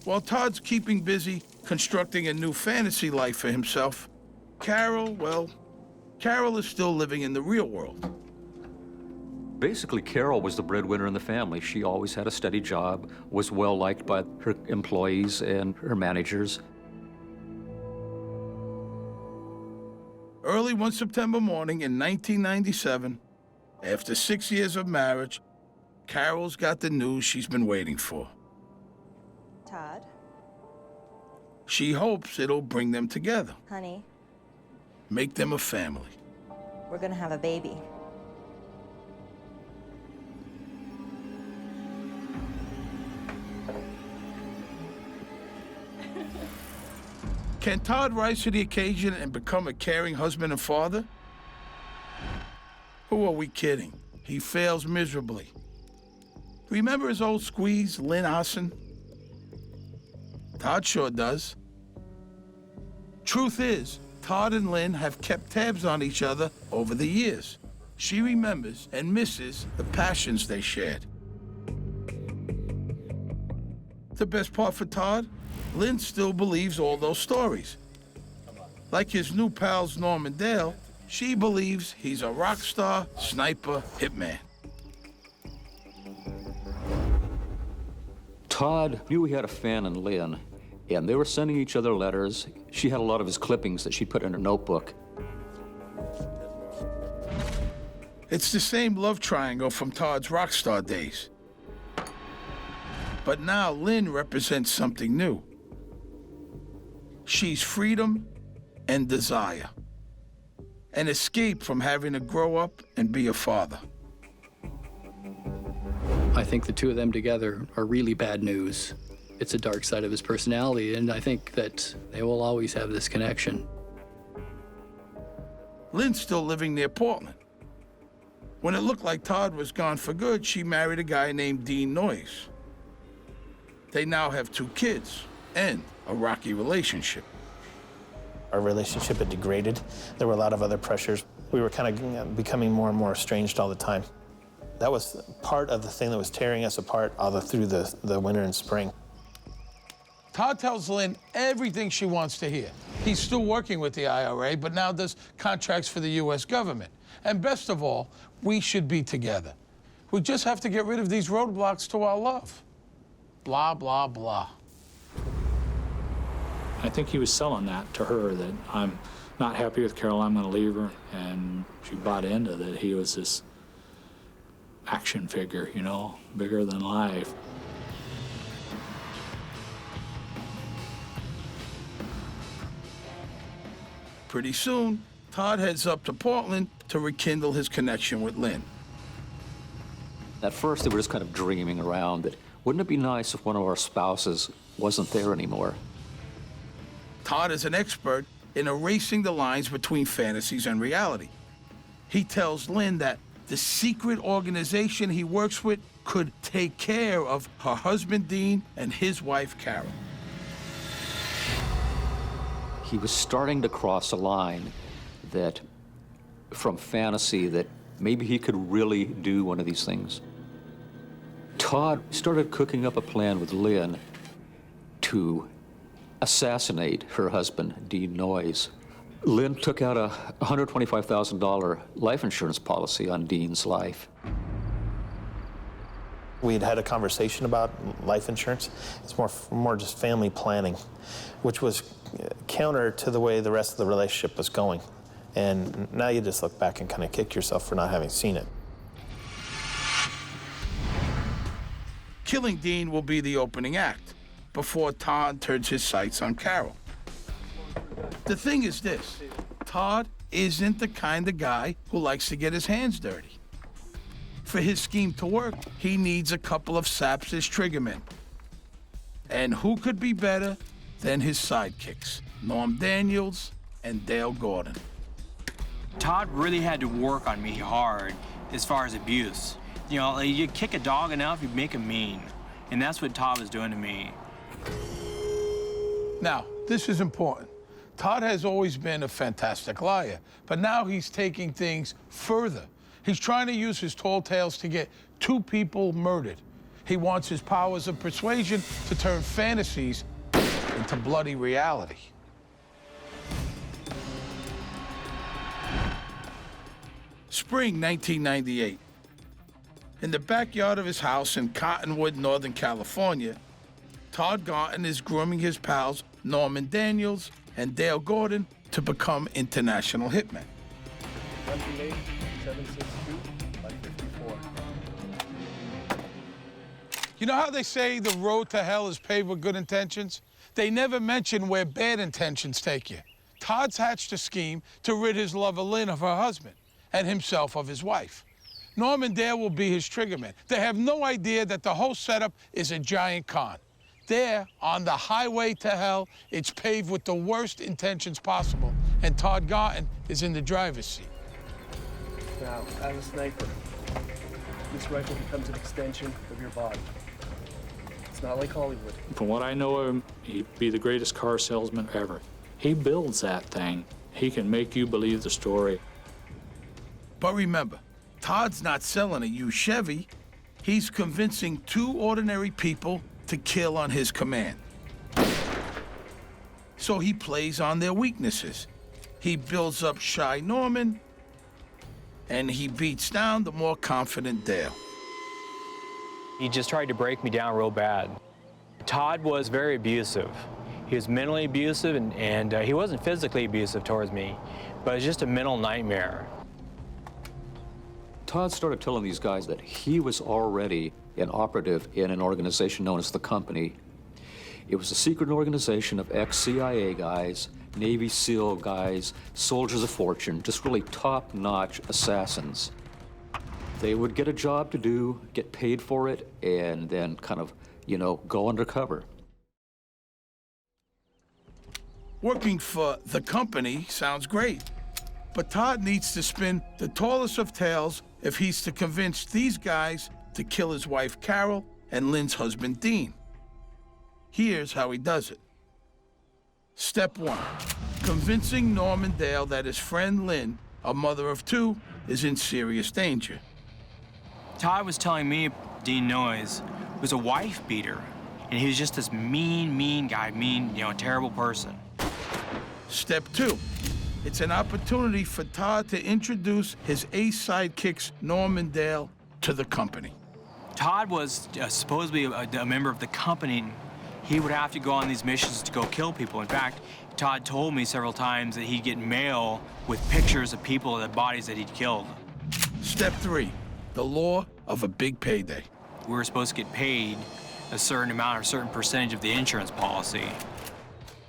While Todd's keeping busy constructing a new fantasy life for himself. Carol, well, Carol is still living in the real world. Basically, Carol was the breadwinner in the family. She always had a steady job, was well-liked by her employees and her managers. Early one September morning in 1997, after 6 years of marriage, Carol's got the news she's been waiting for. Todd, She hopes it'll bring them together, honey, make them a family. we're gonna have a baby. Can Todd rise to the occasion and become a caring husband and father? Who are we kidding? He fails miserably. Remember his old squeeze, Lynn Hassan? Todd sure does. Truth is, Todd and Lynn have kept tabs on each other over the years. She remembers and misses the passions they shared. The best part for Todd? Lynn still believes all those stories. Like his new pals Norm and Dale, she believes he's a rock star, sniper, hitman. Todd knew he had a fan in Lynn, and they were sending each other letters. She had a lot of his clippings that she put in her notebook. It's the same love triangle from Todd's rock star days. But now Lynn represents something new. She's freedom and desire. An escape from having to grow up and be a father. I think the two of them together are really bad news. It's a dark side of his personality, and I think that they will always have this connection. Lynn's still living near Portland. When it looked like Todd was gone for good, she married a guy named Dean Noyes. They now have 2 kids and a rocky relationship. Our relationship had degraded. There were a lot of other pressures. We were kind of becoming more and more estranged all the time. That was part of the thing that was tearing us apart all through the winter and spring. Todd tells Lynn everything she wants to hear. He's still working with the IRA, but now does contracts for the U.S. government. And best of all, we should be together. We just have to get rid of these roadblocks to our love. Blah, blah, blah. I think he was selling that to her, that I'm not happy with Carol, I'm going to leave her. And she bought into that he was this action figure, you know, bigger than life. Pretty soon, Todd heads up to Portland to rekindle his connection with Lynn. At first, they were just kind of dreaming around that, wouldn't it be nice if one of our spouses wasn't there anymore? Todd is an expert in erasing the lines between fantasies and reality. He tells Lynn that the secret organization he works with could take care of her husband, Dean, and his wife, Carol. He was starting to cross a line that, from fantasy, that maybe he could really do one of these things. Todd started cooking up a plan with Lynn to assassinate her husband, Dean Noyes. Lynn took out a $125,000 life insurance policy on Dean's life. We'd had a conversation about life insurance. It's more just family planning, which was counter to the way the rest of the relationship was going. And now you just look back and kind of kick yourself for not having seen it. Killing Dean will be the opening act before Todd turns his sights on Carol. The thing is this, Todd isn't the kind of guy who likes to get his hands dirty. For his scheme to work, he needs a couple of saps as triggermen. And who could be better than his sidekicks, Norm Daniels and Dale Gordon. Todd really had to work on me hard as far as abuse. You know, you kick a dog enough, you make him mean. And that's what Todd was doing to me. Now, this is important. Todd has always been a fantastic liar, but now he's taking things further. He's trying to use his tall tales to get 2 people murdered. He wants his powers of persuasion to turn fantasies into bloody reality. Spring 1998. In the backyard of his house in Cottonwood, Northern California, Todd Garton is grooming his pals Norman Daniels and Dale Gordon to become international hitmen. 762-554. You know how they say the road to hell is paved with good intentions? They never mention where bad intentions take you. Todd's hatched a scheme to rid his lover Lynn of her husband and himself of his wife. Norman Dale will be his triggerman. They have no idea that the whole setup is a giant con. There, on the highway to hell, it's paved with the worst intentions possible, and Todd Garton is in the driver's seat. Now, as a sniper, this rifle becomes an extension of your body. It's not like Hollywood. From what I know of him, he'd be the greatest car salesman ever. He builds that thing. He can make you believe the story. But remember, Todd's not selling a used Chevy. He's convincing two ordinary people to kill on his command. So he plays on their weaknesses. He builds up shy Norman, and he beats down the more confident Dale. He just tried to break me down real bad. Todd was very abusive. He was mentally abusive, and he wasn't physically abusive towards me, but it was just a mental nightmare. Todd started telling these guys that he was already an operative in an organization known as the Company. It was a secret organization of ex-CIA guys, Navy SEAL guys, soldiers of fortune, just really top-notch assassins. They would get a job to do, get paid for it, and then kind of, go undercover. Working for the Company sounds great, but Todd needs to spin the tallest of tales if he's to convince these guys to kill his wife Carol and Lynn's husband Dean. Here's how he does it. Step 1, convincing Norman Dale that his friend Lynn, a mother of two, is in serious danger. Todd was telling me Dean Noyes was a wife beater, and he was just this mean guy, terrible person. Step 2, it's an opportunity for Todd to introduce his ace sidekicks, Norman Dale, to the Company. Todd was supposedly a member of the Company. He would have to go on these missions to go kill people. In fact, Todd told me several times that he'd get mail with pictures of people, the bodies that he'd killed. Step 3, the law of a big payday. We were supposed to get paid a certain amount or a certain percentage of the insurance policy.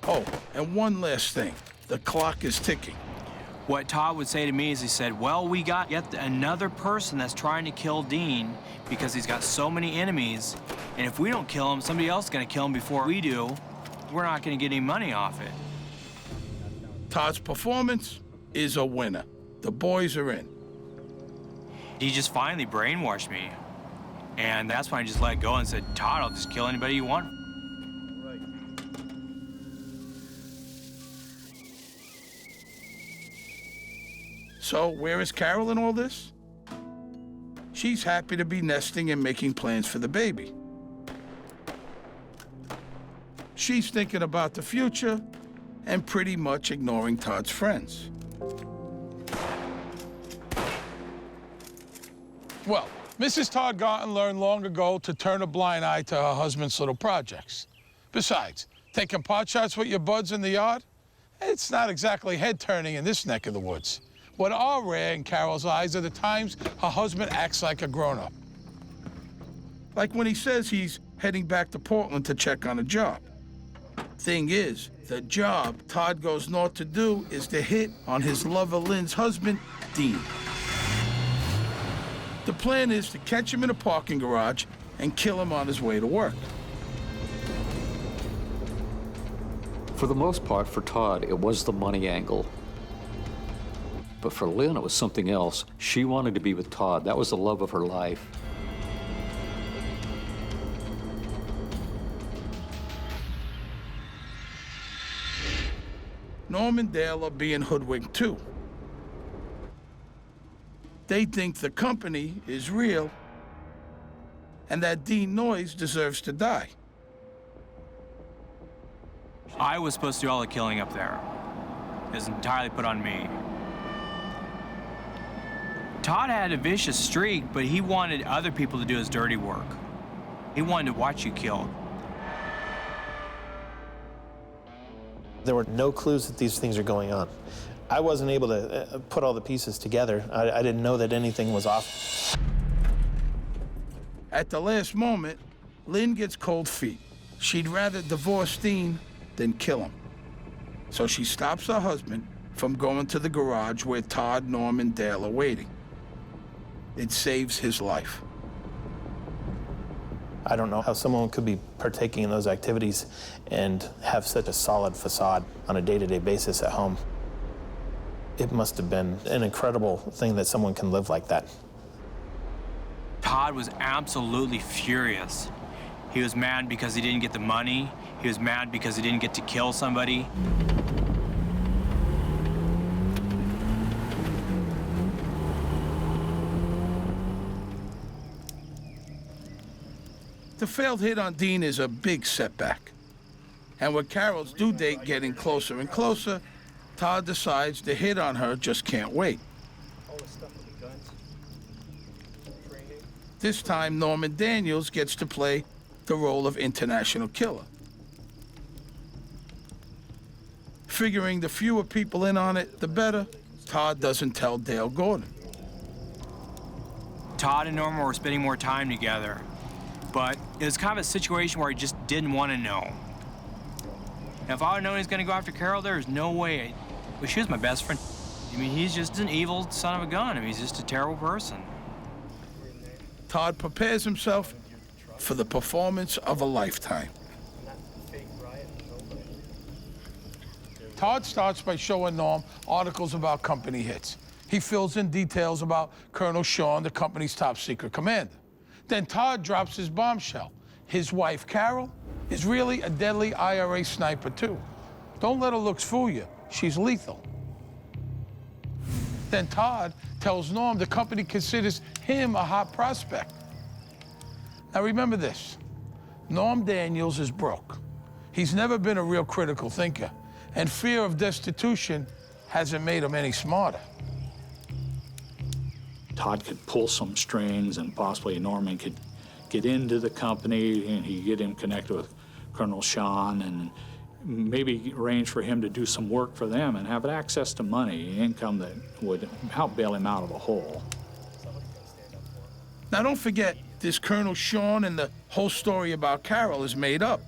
Oh, and one last thing. The clock is ticking. What Todd would say to me is he said, well, we got yet another person that's trying to kill Dean because he's got so many enemies, and if we don't kill him, somebody else is going to kill him before we do. We're not going to get any money off it. Todd's performance is a winner. The boys are in. He just finally brainwashed me, and that's when I just let go and said, Todd, I'll just kill anybody you want. So where is Carol in all this? She's happy to be nesting and making plans for the baby. She's thinking about the future and pretty much ignoring Todd's friends. Well, Mrs. Todd Garton learned long ago to turn a blind eye to her husband's little projects. Besides, taking pot shots with your buds in the yard? It's not exactly head-turning in this neck of the woods. What are rare in Carol's eyes are the times her husband acts like a grown-up. Like when he says he's heading back to Portland to check on a job. Thing is, the job Todd goes north to do is to hit on his lover Lynn's husband, Dean. The plan is to catch him in a parking garage and kill him on his way to work. For the most part, for Todd, it was the money angle. But for Lynn, it was something else. She wanted to be with Todd. That was the love of her life. Norman Dale are being hoodwinked too. They think the Company is real and that Dean Noyes deserves to die. I was supposed to do all the killing up there. It was entirely put on me. Todd had a vicious streak, but he wanted other people to do his dirty work. He wanted to watch you killed. There were no clues that these things are going on. I wasn't able to put all the pieces together. I didn't know that anything was off. At the last moment, Lynn gets cold feet. She'd rather divorce Dean than kill him. So she stops her husband from going to the garage where Todd, Norm, and Dale are waiting. It saves his life. I don't know how someone could be partaking in those activities and have such a solid facade on a day-to-day basis at home. It must have been an incredible thing that someone can live like that. Todd was absolutely furious. He was mad because he didn't get the money. He was mad because he didn't get to kill somebody. The failed hit on Dean is a big setback. And with Carol's due date getting closer and closer, Todd decides the hit on her just can't wait. This time, Norman Daniels gets to play the role of international killer. Figuring the fewer people in on it, the better, Todd doesn't tell Dale Gordon. Todd and Norma were spending more time together, but it was kind of a situation where he just didn't want to know. And if I would known he was going to go after Carol, there's no way. Well, she was my best friend. I mean, he's just an evil son of a gun. I mean, he's just a terrible person. Todd prepares himself for the performance of a lifetime. Todd starts by showing Norm articles about company hits. He fills in details about Colonel Sean, the company's top secret commander. Then Todd drops his bombshell. His wife, Carol, is really a deadly IRA sniper, too. Don't let her looks fool you. She's lethal. Then Todd tells Norm the company considers him a hot prospect. Now remember this, Norm Daniels is broke. He's never been a real critical thinker, and fear of destitution hasn't made him any smarter. Todd could pull some strings, and possibly Norman could get into the company, and he'd get him connected with Colonel Sean, and maybe arrange for him to do some work for them and have access to money, income that would help bail him out of a hole. Now don't forget, this Colonel Sean and the whole story about Carol is made up.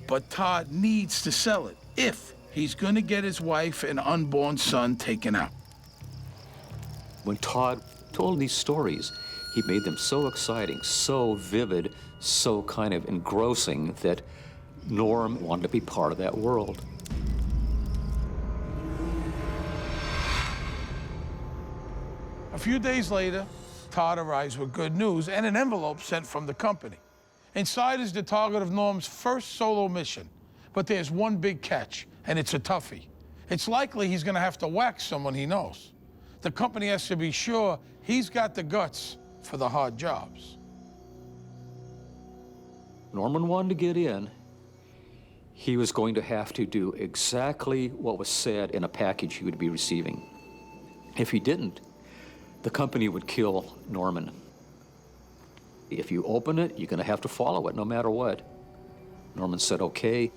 But Todd needs to sell it if he's gonna get his wife and unborn son taken out. When Todd told these stories, he made them so exciting, so vivid, so kind of engrossing that Norm wanted to be part of that world. A few days later, Todd arrives with good news and an envelope sent from the company. Inside is the target of Norm's first solo mission, but there's one big catch, and it's a toughie. It's likely he's gonna have to whack someone he knows. The company has to be sure he's got the guts for the hard jobs. Norman wanted to get in. He was going to have to do exactly what was said in a package he would be receiving. If he didn't, the company would kill Norman. If you open it, you're going to have to follow it no matter what. Norman said, okay.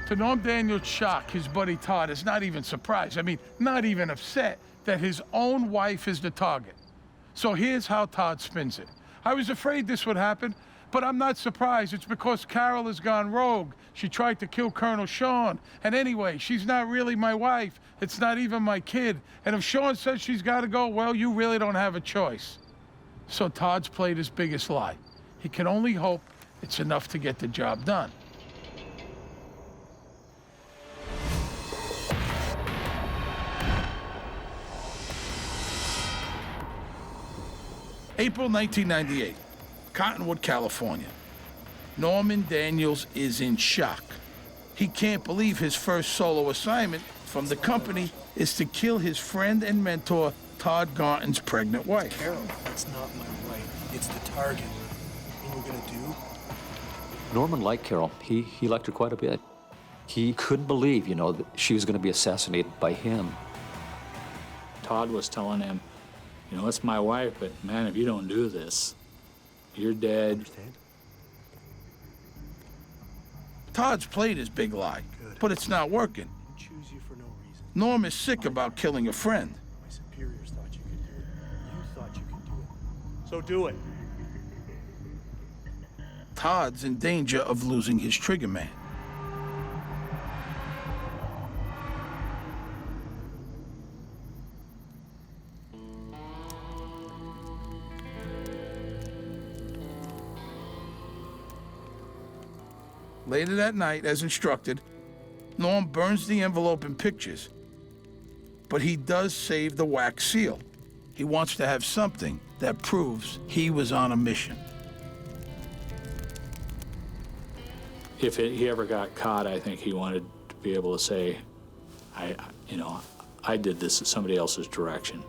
To Norm Daniels' shock, his buddy Todd is not even surprised. I mean, not even upset that his own wife is the target. So here's how Todd spins it. I was afraid this would happen, but I'm not surprised. It's because Carol has gone rogue. She tried to kill Colonel Sean. And anyway, she's not really my wife. It's not even my kid. And if Sean says she's got to go, well, you really don't have a choice. So Todd's played his biggest lie. He can only hope it's enough to get the job done. April 1998, Cottonwood, California. Norman Daniels is in shock. He can't believe his first solo assignment from the company is to kill his friend and mentor, Todd Garton's pregnant wife. Carol, that's not my wife. It's the target. what we're gonna do? Norman liked Carol. He liked her quite a bit. He couldn't believe, you know, that she was going to be assassinated by him. Todd was telling him, you know, it's my wife, but man, if you don't do this, you're dead. Understand? Todd's played his big lie, but it's not working. Choose you for no reason. Norm is sick about killing a friend. My superiors thought you could do it. You thought you could do it. So do it. Todd's in danger of losing his trigger man. Later that night, as instructed, Norm burns the envelope in pictures, but he does save the wax seal. He wants to have something that proves he was on a mission. If he ever got caught, I think he wanted to be able to say, I did this at somebody else's direction.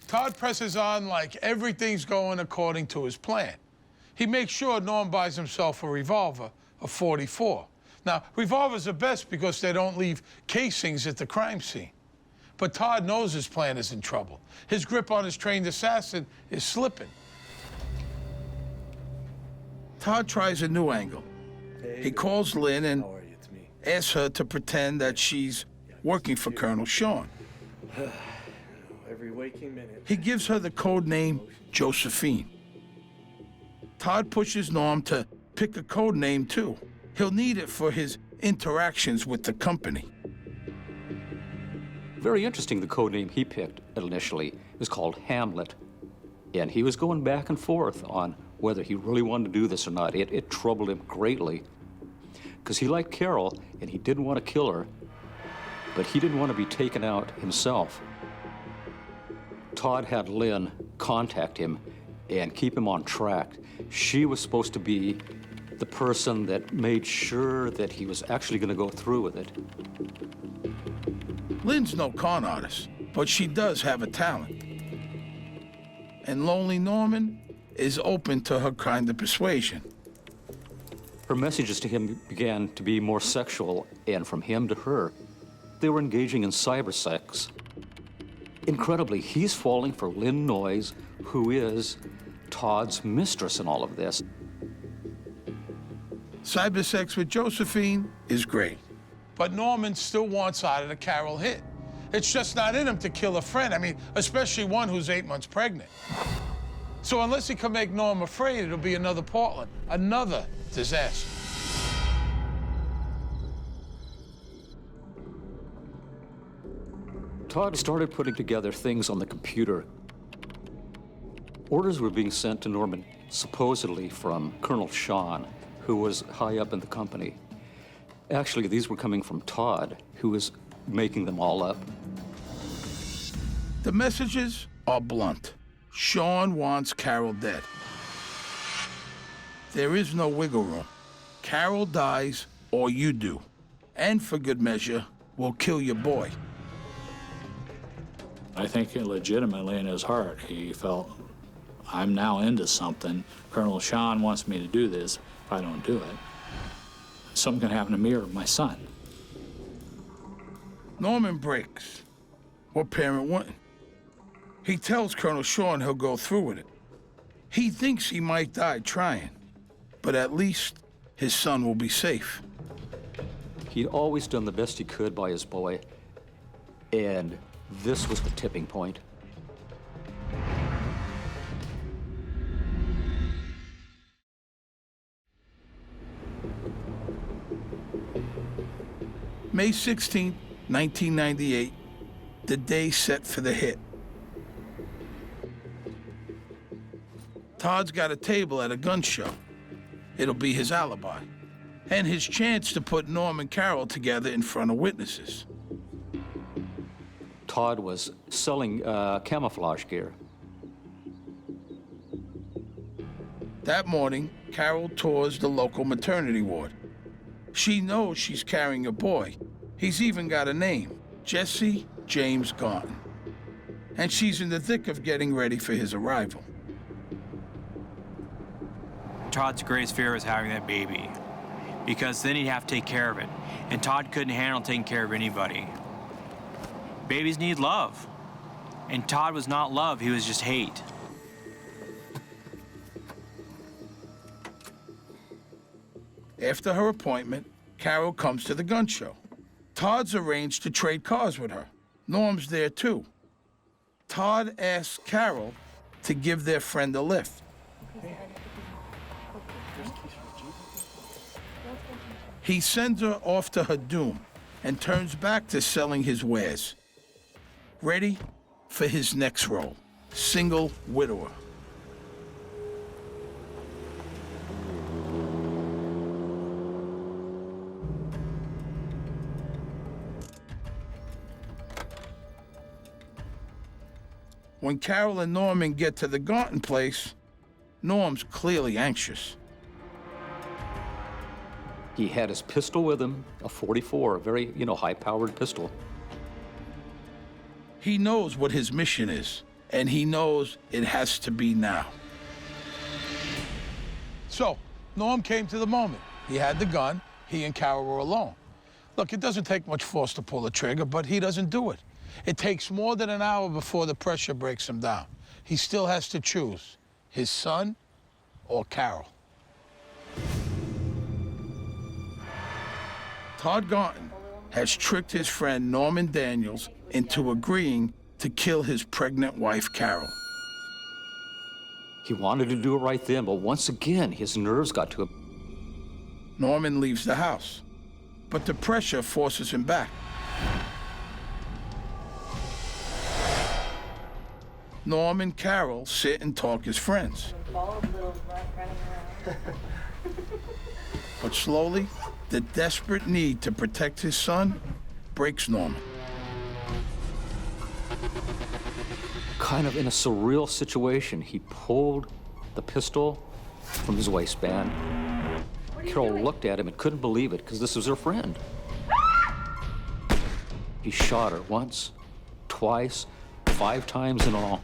Todd presses on like everything's going according to his plan. He makes sure Norm buys himself a revolver, a .44. Now, revolvers are best because they don't leave casings at the crime scene. But Todd knows his plan is in trouble. His grip on his trained assassin is slipping. Todd tries a new angle. He calls Lynn and asks her to pretend that she's working for Colonel Sean. Every waking minute. He gives her the code name Josephine. Todd pushes Norm to pick a code name too. He'll need it for his interactions with the company. Very interesting, the code name he picked initially was called Hamlet. And he was going back and forth on whether he really wanted to do this or not. It troubled him greatly because he liked Carol and he didn't want to kill her, but he didn't want to be taken out himself. Todd had Lynn contact him and keep him on track. She was supposed to be the person that made sure that he was actually going to go through with it. Lynn's no con artist, but she does have a talent. And Lonely Norman is open to her kind of persuasion. Her messages to him began to be more sexual, and from him to her, they were engaging in cyber sex. Incredibly, he's falling for Lynn Noyes, who is Todd's mistress in all of this. Cyber sex with Josephine is great. But Norman still wants out of the Carol hit. It's just not in him to kill a friend. I mean, especially one who's 8 months pregnant. So unless he can make Norm afraid, it'll be another Portland, another disaster. Todd started putting together things on the computer. Orders were being sent to Norman, supposedly from Colonel Sean, who was high up in the company. Actually, these were coming from Todd, who was making them all up. The messages are blunt. Sean wants Carol dead. There is no wiggle room. Carol dies or you do. And for good measure, we'll kill your boy. I think legitimately in his heart, he felt, I'm now into something. Colonel Sean wants me to do this. If I don't do it, something can happen to me or my son. Norman breaks. What parent wouldn't? He tells Colonel Sean he'll go through with it. He thinks he might die trying, but at least his son will be safe. He'd always done the best he could by his boy, and this was the tipping point. May 16, 1998, the day set for the hit. Todd's got a table at a gun show. It'll be his alibi, and his chance to put Norm and Carol together in front of witnesses. Todd was selling camouflage gear. That morning, Carol tours the local maternity ward. She knows she's carrying a boy. He's even got a name, Jesse James Garton. and she's in the thick of getting ready for his arrival. Todd's greatest fear was having that baby, because then he'd have to take care of it, and Todd couldn't handle taking care of anybody. Babies need love, and Todd was not love, he was just hate. After her appointment, Carol comes to the gun show. Todd's arranged to trade cars with her. Norm's there too. Todd asks Carol to give their friend a lift. He sends her off to her doom and turns back to selling his wares. Ready for his next role, single widower. When Carol and Norman get to the Gaunton place, Norm's clearly anxious. He had his pistol with him, a .44, a very, high-powered pistol. He knows what his mission is, and he knows it has to be now. So, Norm came to the moment. He had the gun, he and Carol were alone. Look, it doesn't take much force to pull the trigger, but he doesn't do it. It takes more than an hour before the pressure breaks him down. He still has to choose his son or Carol. Todd Gaunton has tricked his friend Norman Daniels into agreeing to kill his pregnant wife, Carol. He wanted to do it right then, but once again, his nerves got to him. Norman leaves the house, but the pressure forces him back. Norm and Carol sit and talk as friends. But slowly, the desperate need to protect his son breaks Norman. Kind of in a surreal situation, he pulled the pistol from his waistband. Carol looked at him and couldn't believe it because this was her friend. He shot her once, twice, 5 times in all.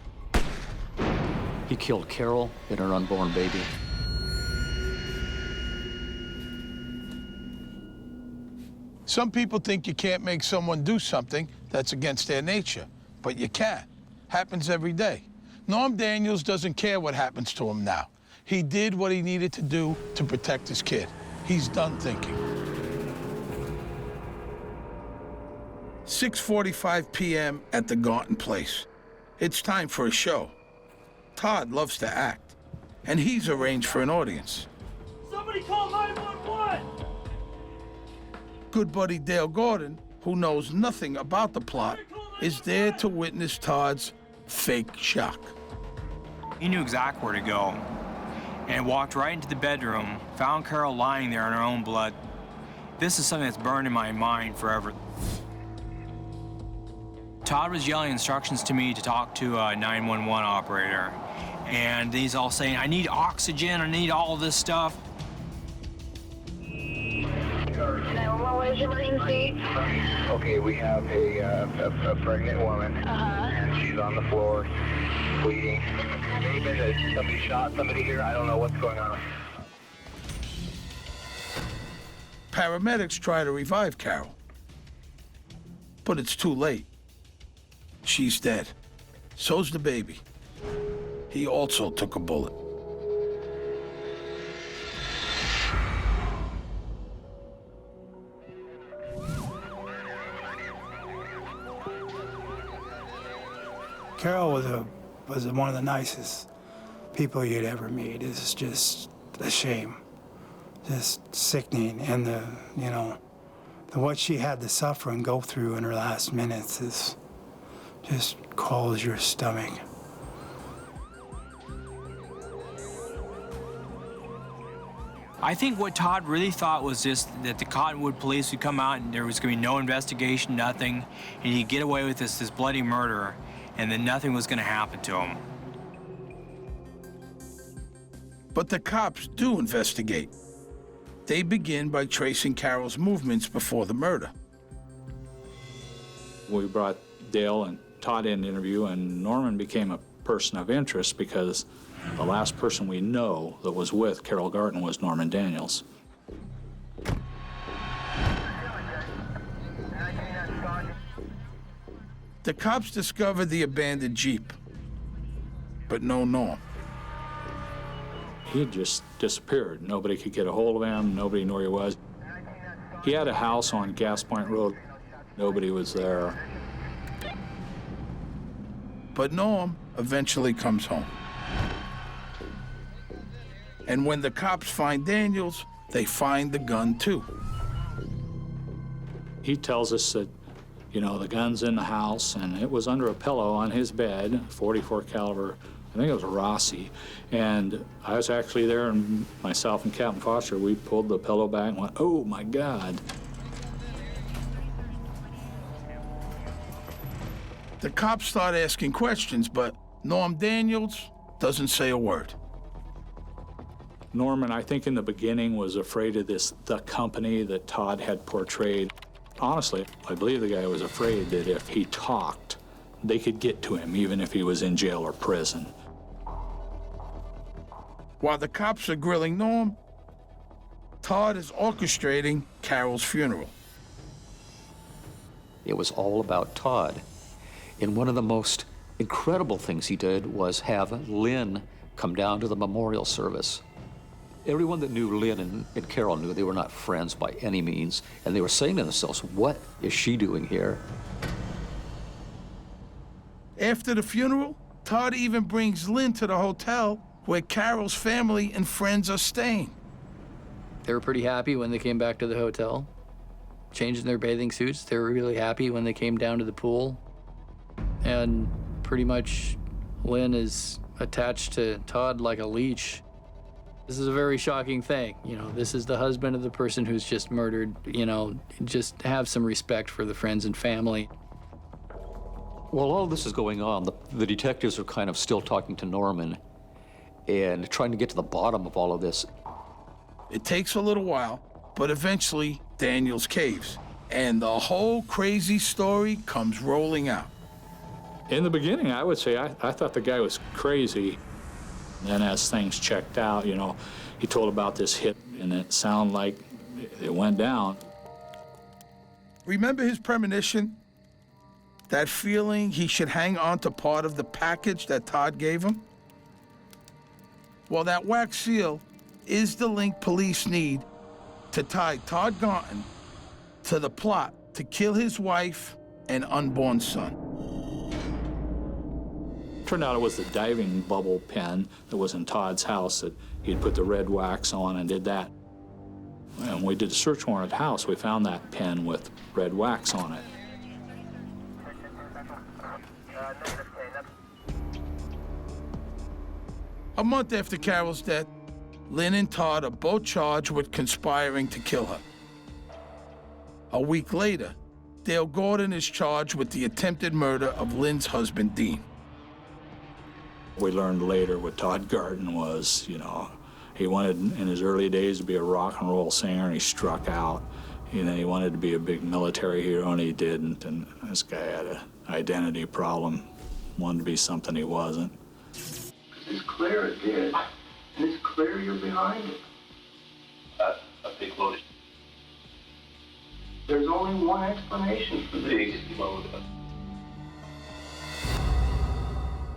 He killed Carol and her unborn baby. Some people think you can't make someone do something that's against their nature, but you can. Happens every day. Norm Daniels doesn't care what happens to him now. He did what he needed to do to protect his kid. He's done thinking. 6:45 p.m. at the Gaunton place. It's time for a show. Todd loves to act, and he's arranged for an audience. Somebody call 911! Good buddy Dale Gordon, who knows nothing about the plot, is there to witness Todd's fake shock. He knew exactly where to go, and walked right into the bedroom, found Carol lying there in her own blood. This is something that's burned in my mind forever. Todd was yelling instructions to me to talk to a 911 operator, and he's all saying, I need oxygen, I need all this stuff. 911, what is your emergency? Okay, we have a pregnant woman, and she's on the floor, bleeding. Maybe somebody shot somebody here, I don't know what's going on. Paramedics try to revive Carol, but it's too late. She's dead. So's the baby. He also took a bullet. Carol was one of the nicest people you'd ever meet. It's just a shame, just sickening, and what she had to suffer and go through in her last minutes is just calls your stomach. I think what Todd really thought was just that the Cottonwood police would come out and there was going to be no investigation, nothing, and he'd get away with this bloody murder, and then nothing was going to happen to him. But the cops do investigate. They begin by tracing Carol's movements before the murder. We brought Dale and Todd in the interview, and Norman became a person of interest because the last person we know that was with Carol Garton was Norman Daniels. The cops discovered the abandoned Jeep, but no Norm. He had just disappeared. Nobody could get a hold of him. Nobody knew where he was. He had a house on Gas Point Road. Nobody was there. But Norm eventually comes home. And when the cops find Daniels, they find the gun too. He tells us that, you know, the gun's in the house, and it was under a pillow on his bed, 44 caliber. I think it was a Rossi. And I was actually there, and myself and Captain Foster, we pulled the pillow back and went, oh my God. The cops start asking questions, but Norm Daniels doesn't say a word. Norman, I think in the beginning, was afraid of the company that Todd had portrayed. Honestly, I believe the guy was afraid that if he talked, they could get to him, even if he was in jail or prison. While the cops are grilling Norm, Todd is orchestrating Carol's funeral. It was all about Todd. And one of the most incredible things he did was have Lynn come down to the memorial service. Everyone that knew Lynn and Carol knew they were not friends by any means, and they were saying to themselves, what is she doing here? After the funeral, Todd even brings Lynn to the hotel where Carol's family and friends are staying. They were pretty happy when they came back to the hotel, changing their bathing suits. They were really happy when they came down to the pool. And pretty much Lynn is attached to Todd like a leech. This is a very shocking thing. You know, this is the husband of the person who's just murdered. You know, just have some respect for the friends and family. While all this is going on, the detectives are kind of still talking to Norman and trying to get to the bottom of all of this. It takes a little while, but eventually Daniels caves, and the whole crazy story comes rolling out. In the beginning, I would say I thought the guy was crazy. Then as things checked out, you know, he told about this hit, and it sounded like it went down. Remember his premonition? That feeling he should hang on to part of the package that Todd gave him? Well, that wax seal is the link police need to tie Todd Garton to the plot to kill his wife and unborn son. Turned out it was the diving bubble pen that was in Todd's house that he'd put the red wax on and did that. And when we did a search warrant at the house, we found that pen with red wax on it. A month after Carol's death, Lynn and Todd are both charged with conspiring to kill her. A week later, Dale Gordon is charged with the attempted murder of Lynn's husband, Dean. We learned later what Todd Garton was, you know. He wanted, in his early days, to be a rock and roll singer, and he struck out. You know, he wanted to be a big military hero, and he didn't. And this guy had an identity problem, wanted to be something he wasn't. It's clear it did, and it's clear you're behind it. A big load. There's only one explanation for this. Big load.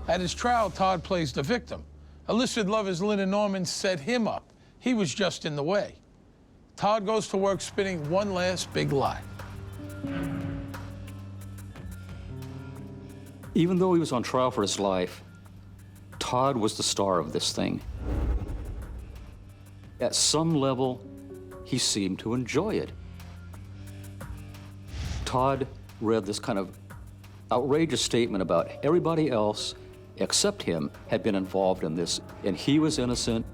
At his trial, Todd plays the victim. Illicit lovers Lynn and Norman set him up. He was just in the way. Todd goes to work spinning one last big lie. Even though he was on trial for his life, Todd was the star of this thing. At some level, he seemed to enjoy it. Todd read this kind of outrageous statement about everybody else except him had been involved in this, and he was innocent.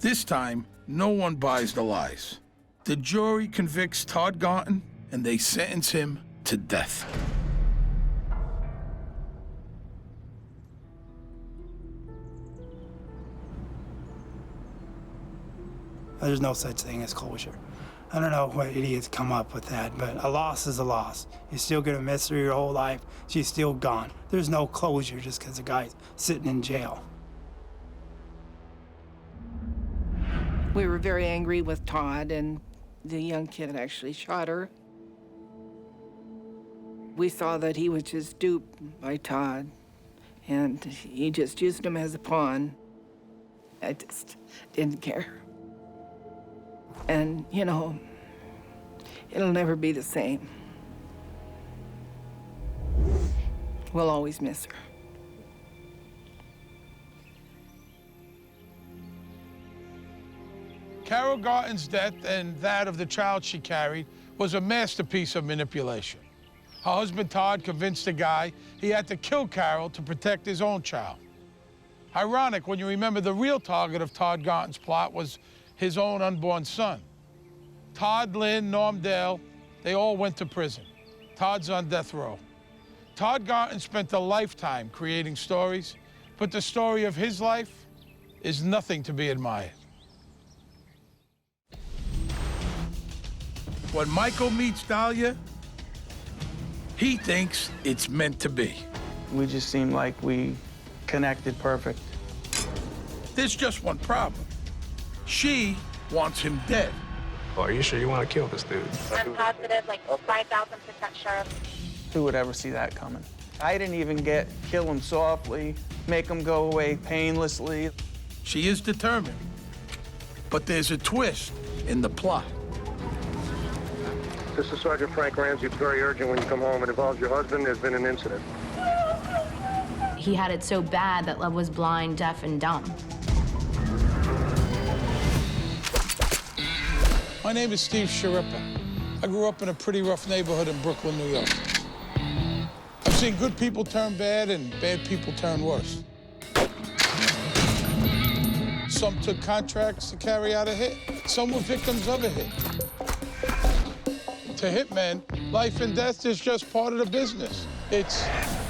This time, no one buys the lies. The jury convicts Todd Garton, and they sentence him to death. There's no such thing as closure. I don't know what idiots come up with that, but a loss is a loss. You're still gonna miss her your whole life. She's still gone. There's no closure just because the guy's sitting in jail. We were very angry with Todd, and the young kid actually shot her. We saw that he was just duped by Todd, and he just used him as a pawn. I just didn't care. And, you know, it'll never be the same. We'll always miss her. Carol Garton's death and that of the child she carried was a masterpiece of manipulation. Her husband Todd convinced the guy he had to kill Carol to protect his own child. Ironic when you remember the real target of Todd Garton's plot was his own unborn son. Todd, Lynn, Norm Dale, they all went to prison. Todd's on death row. Todd Garton spent a lifetime creating stories, but the story of his life is nothing to be admired. When Michael meets Dahlia, he thinks it's meant to be. We just seemed like we connected perfect. There's just one problem. She wants him dead. Oh, are you sure you want to kill this dude? I'm positive, like 5,000% sure. Who would ever see that coming? I didn't even get kill him softly, make him go away painlessly. She is determined. But there's a twist in the plot. This is Sergeant Frank Ramsey. It's very urgent when you come home. It involves your husband. There's been an incident. He had it so bad that Love was blind, deaf, and dumb. My name is Steve Sharippa. I grew up in a pretty rough neighborhood in Brooklyn, New York. I've seen good people turn bad and bad people turn worse. Some took contracts to carry out a hit. Some were victims of a hit. To hitmen, life and death is just part of the business. It's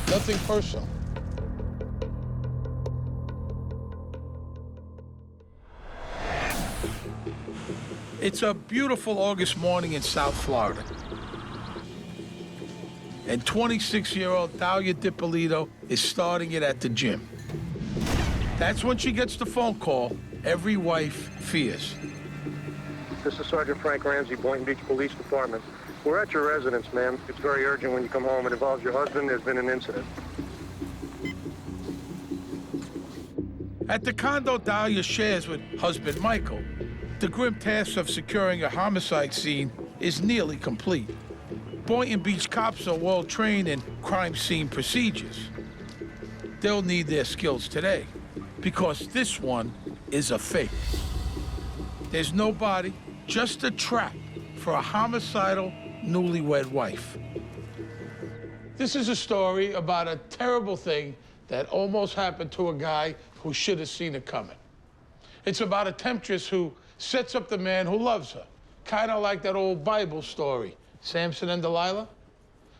nothing personal. It's a beautiful August morning in South Florida. And 26-year-old Dahlia DiPolito is starting it at the gym. That's when she gets the phone call every wife fears. This is Sergeant Frank Ramsey, Boynton Beach Police Department. We're at your residence, ma'am. It's very urgent when you come home. It involves your husband. There's been an incident. At the condo Dahlia shares with husband Michael, the grim task of securing a homicide scene is nearly complete. Boynton Beach cops are well trained in crime scene procedures. They'll need their skills today because this one is a fake. There's no body, just a trap for a homicidal newlywed wife. This is a story about a terrible thing that almost happened to a guy who should have seen it coming. It's about a temptress who sets up the man who loves her, kind of like that old Bible story, Samson and Delilah.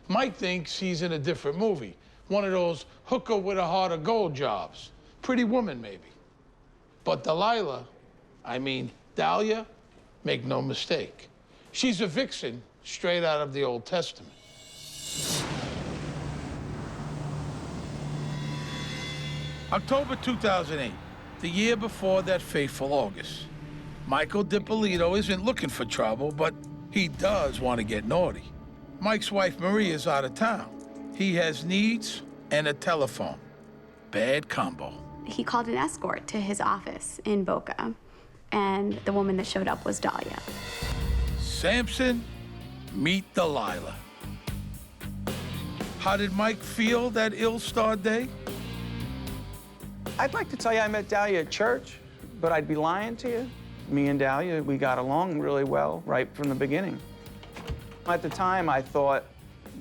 Mike thinks he's in a different movie, one of those hooker with a heart of gold jobs. Pretty Woman, maybe. But Dahlia, make no mistake. She's a vixen straight out of the Old Testament. October 2008, the year before that fateful August. Michael DiPolito isn't looking for trouble, but he does want to get naughty. Mike's wife Maria is out of town. He has needs and a telephone. Bad combo. He called an escort to his office in Boca, and the woman that showed up was Dahlia. Samson, meet Delilah. How did Mike feel that ill-starred day? I'd like to tell you I met Dahlia at church, but I'd be lying to you. Me and Dahlia, we got along really well right from the beginning. At the time, I thought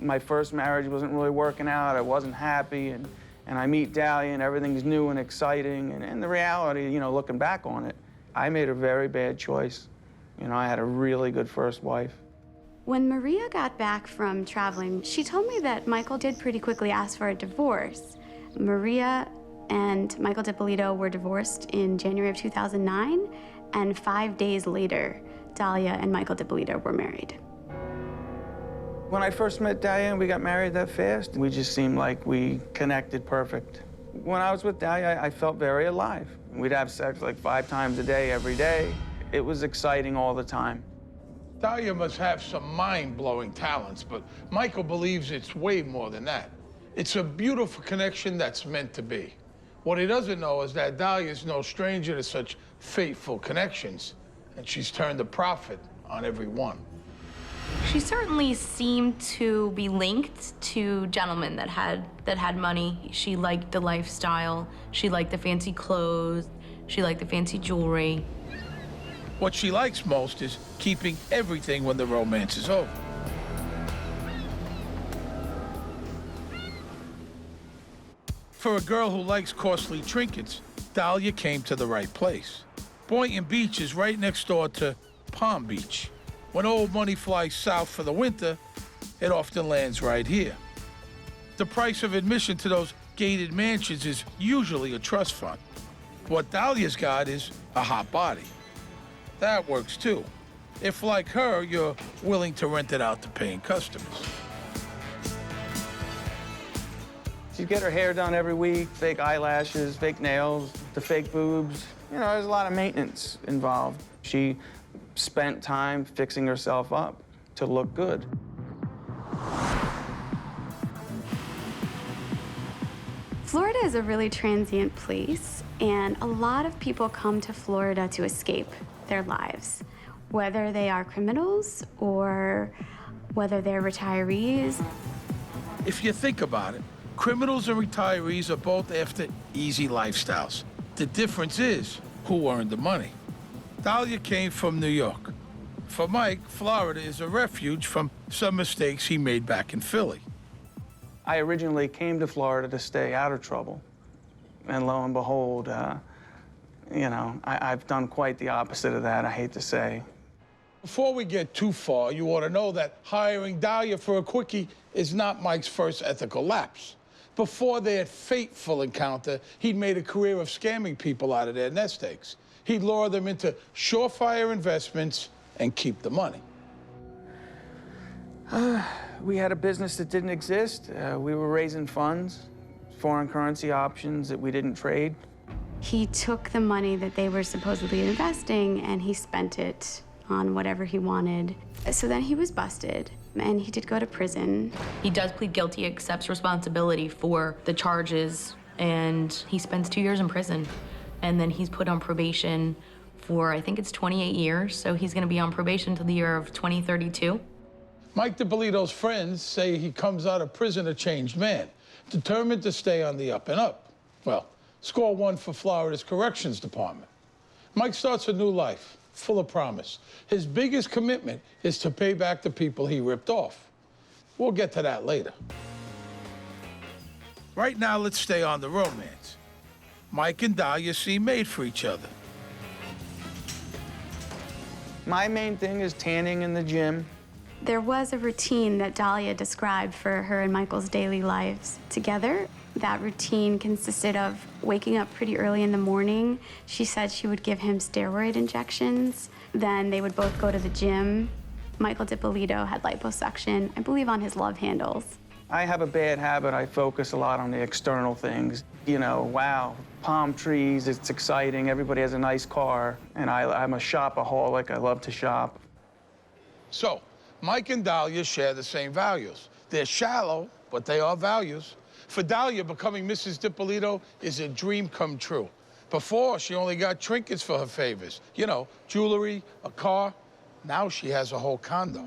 my first marriage wasn't really working out. I wasn't happy, and I meet Dahlia, and everything's new and exciting. And the reality, you know, looking back on it, I made a very bad choice. You know, I had a really good first wife. When Maria got back from traveling, she told me that Michael did pretty quickly ask for a divorce. Maria and Michael DiPolito were divorced in January of 2009, and 5 days later, Dahlia and Michael DiPolito were married. When I first met Dahlia and we got married that fast, we just seemed like we connected perfect. When I was with Dahlia, I felt very alive. We'd have sex like 5 times a day, every day. It was exciting all the time. Dahlia must have some mind-blowing talents, but Michael believes it's way more than that. It's a beautiful connection that's meant to be. What he doesn't know is that Dahlia's no stranger to such fateful connections, and she's turned a profit on every one. She certainly seemed to be linked to gentlemen that had money. She liked the lifestyle. She liked the fancy clothes. She liked the fancy jewelry. What she likes most is keeping everything when the romance is over. For a girl who likes costly trinkets, Dahlia came to the right place. Boynton Beach is right next door to Palm Beach. When old money flies south for the winter, it often lands right here. The price of admission to those gated mansions is usually a trust fund. What Dahlia's got is a hot body. That works too, if, like her, you're willing to rent it out to paying customers. She'd get her hair done every week, fake eyelashes, fake nails, the fake boobs. You know, there's a lot of maintenance involved. She spent time fixing herself up to look good. Florida is a really transient place, and a lot of people come to Florida to escape their lives, whether they are criminals or whether they're retirees. If you think about it, criminals and retirees are both after easy lifestyles. The difference is who earned the money. Dahlia came from New York. For Mike, Florida is a refuge from some mistakes he made back in Philly. I originally came to Florida to stay out of trouble. And lo and behold, you know, I've done quite the opposite of that, I hate to say. Before we get too far, you ought to know that hiring Dahlia for a quickie is not Mike's first ethical lapse. Before their fateful encounter, he'd made a career of scamming people out of their nest eggs. He'd lure them into surefire investments and keep the money. We had a business that didn't exist. We were raising funds, foreign currency options that we didn't trade. He took the money that they were supposedly investing and he spent it on whatever he wanted. So then he was busted and he did go to prison. He does plead guilty, accepts responsibility for the charges, and he spends 2 years in prison. And then he's put on probation for, I think it's 28 years, so he's gonna be on probation till the year of 2032. Mike DiPolito's friends say he comes out of prison a changed man, determined to stay on the up and up. Well, score 1 for Florida's Corrections Department. Mike starts a new life, full of promise. His biggest commitment is to pay back the people he ripped off. We'll get to that later. Right now, let's stay on the romance. Mike and Dahlia seem made for each other. My main thing is tanning in the gym. There was a routine that Dahlia described for her and Michael's daily lives together. That routine consisted of waking up pretty early in the morning. She said she would give him steroid injections. Then they would both go to the gym. Michael DiPolito had liposuction, I believe, on his love handles. I have a bad habit. I focus a lot on the external things. You know, wow, palm trees, it's exciting. Everybody has a nice car. And I'm a shopaholic. I love to shop. So, Mike and Dahlia share the same values. They're shallow, but they are values. For Dahlia, becoming Mrs. DiPolito is a dream come true. Before, she only got trinkets for her favors. You know, jewelry, a car. Now she has a whole condo.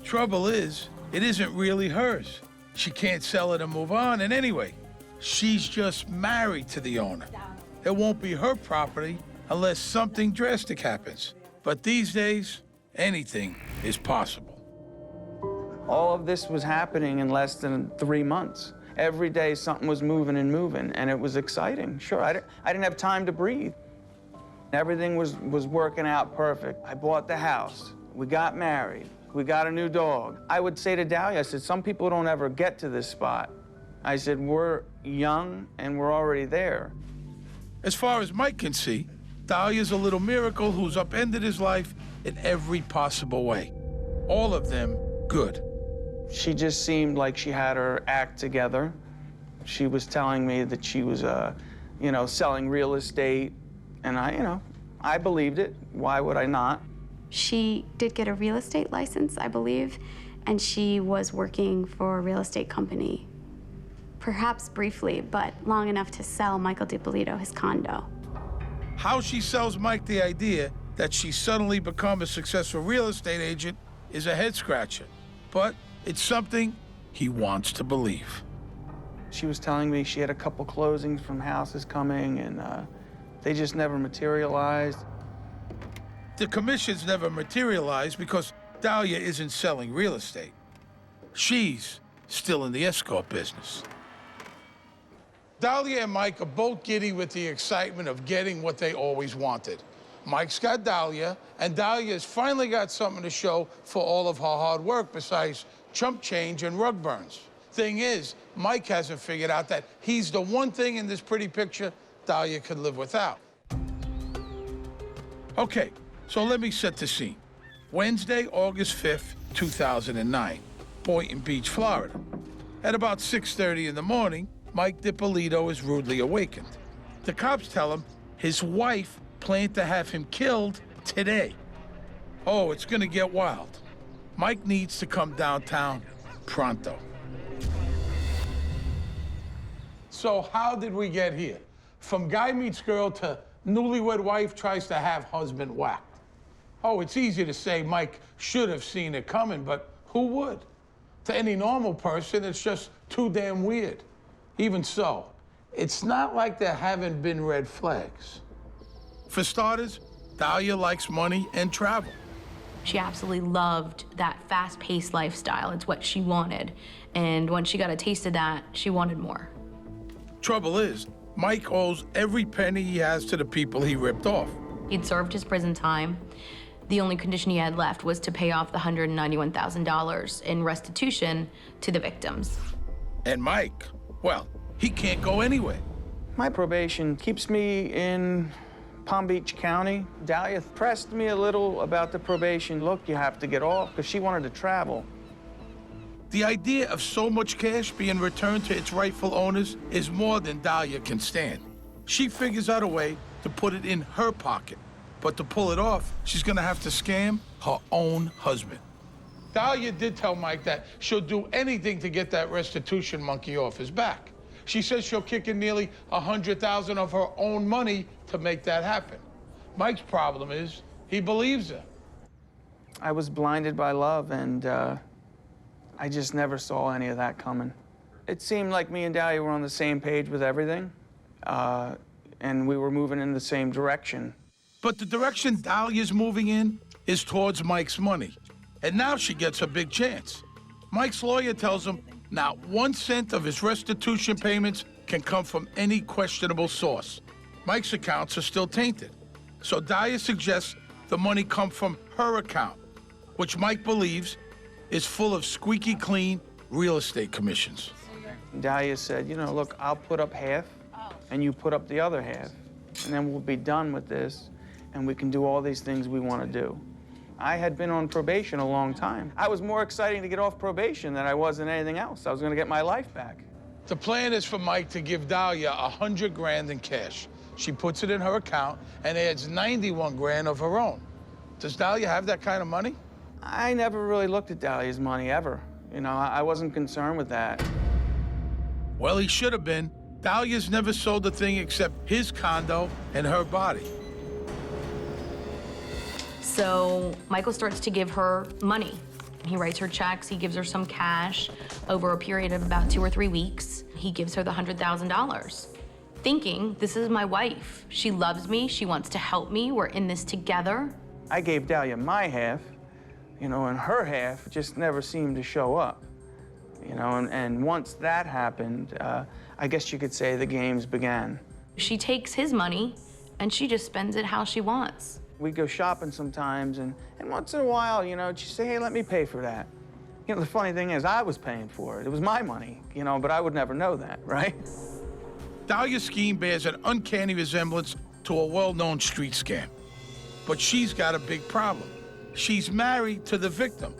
Trouble is, it isn't really hers. She can't sell it and move on, and anyway, she's just married to the owner. It won't be her property unless something drastic happens. But these days, anything is possible. All of this was happening in less than 3 months. Every day something was moving and moving, and it was exciting. Sure, I didn't have time to breathe. Everything was working out perfect. I bought the house. We got married. We got a new dog. I would say to Dahlia, I said, some people don't ever get to this spot. I said, we're young and we're already there. As far as Mike can see, Dahlia's a little miracle who's upended his life in every possible way. All of them good. She just seemed like she had her act together. She was telling me that she was, selling real estate, and I believed it. Why would I not? She did get a real estate license, I believe, and she was working for a real estate company. Perhaps briefly, but long enough to sell Michael DiPolito his condo. How she sells Mike the idea that she's suddenly become a successful real estate agent is a head-scratcher, but it's something he wants to believe. She was telling me she had a couple closings from houses coming, and they just never materialized. The commissions never materialized because Dahlia isn't selling real estate. She's still in the escort business. Dahlia and Mike are both giddy with the excitement of getting what they always wanted. Mike's got Dahlia, and Dahlia's finally got something to show for all of her hard work besides chump change and rug burns. Thing is, Mike hasn't figured out that he's the one thing in this pretty picture Dahlia could live without. Okay, so let me set the scene. Wednesday, August 5th, 2009, Boynton Beach, Florida. At about 6:30 in the morning, Mike DiPolito is rudely awakened. The cops tell him his wife planned to have him killed today. Oh, it's gonna get wild. Mike needs to come downtown pronto. So how did we get here? From guy meets girl to newlywed wife tries to have husband whacked. Oh, it's easy to say Mike should have seen it coming, but who would? To any normal person, it's just too damn weird. Even so, it's not like there haven't been red flags. For starters, Dahlia likes money and travel. She absolutely loved that fast-paced lifestyle. It's what she wanted. And when she got a taste of that, she wanted more. Trouble is, Mike owes every penny he has to the people he ripped off. He'd served his prison time. The only condition he had left was to pay off the $191,000 in restitution to the victims. And Mike, well, he can't go anywhere. My probation keeps me in Palm Beach County. Dahlia pressed me a little about the probation. Look, you have to get off, because she wanted to travel. The idea of so much cash being returned to its rightful owners is more than Dahlia can stand. She figures out a way to put it in her pocket. But to pull it off, she's gonna have to scam her own husband. Dahlia did tell Mike that she'll do anything to get that restitution monkey off his back. She says she'll kick in nearly $100,000 of her own money to make that happen. Mike's problem is he believes her. I was blinded by love, and I just never saw any of that coming. It seemed like me and Dahlia were on the same page with everything, and we were moving in the same direction. But the direction Dahlia's moving in is towards Mike's money. And now she gets a big chance. Mike's lawyer tells him not 1 cent of his restitution payments can come from any questionable source. Mike's accounts are still tainted. So Dahlia suggests the money come from her account, which Mike believes is full of squeaky clean real estate commissions. Dahlia said, look, I'll put up half, and you put up the other half, and then we'll be done with this, and we can do all these things we want to do. I had been on probation a long time. I was more excited to get off probation than I was in anything else. I was going to get my life back. The plan is for Mike to give Dahlia $100 grand in cash. She puts it in her account and adds 91 grand of her own. Does Dahlia have that kind of money? I never really looked at Dahlia's money, ever. I wasn't concerned with that. Well, he should have been. Dahlia's never sold a thing except his condo and her body. So Michael starts to give her money. He writes her checks, he gives her some cash. Over a period of about 2 or 3 weeks, he gives her the $100,000, thinking, this is my wife. She loves me, she wants to help me, we're in this together. I gave Dahlia my half, and her half just never seemed to show up. And once that happened, I guess you could say the games began. She takes his money and she just spends it how she wants. We'd go shopping sometimes, and once in a while, she'd say, hey, let me pay for that. The funny thing is, I was paying for it. It was my money, but I would never know that, right? Dahlia's scheme bears an uncanny resemblance to a well-known street scam. But she's got a big problem. She's married to the victim.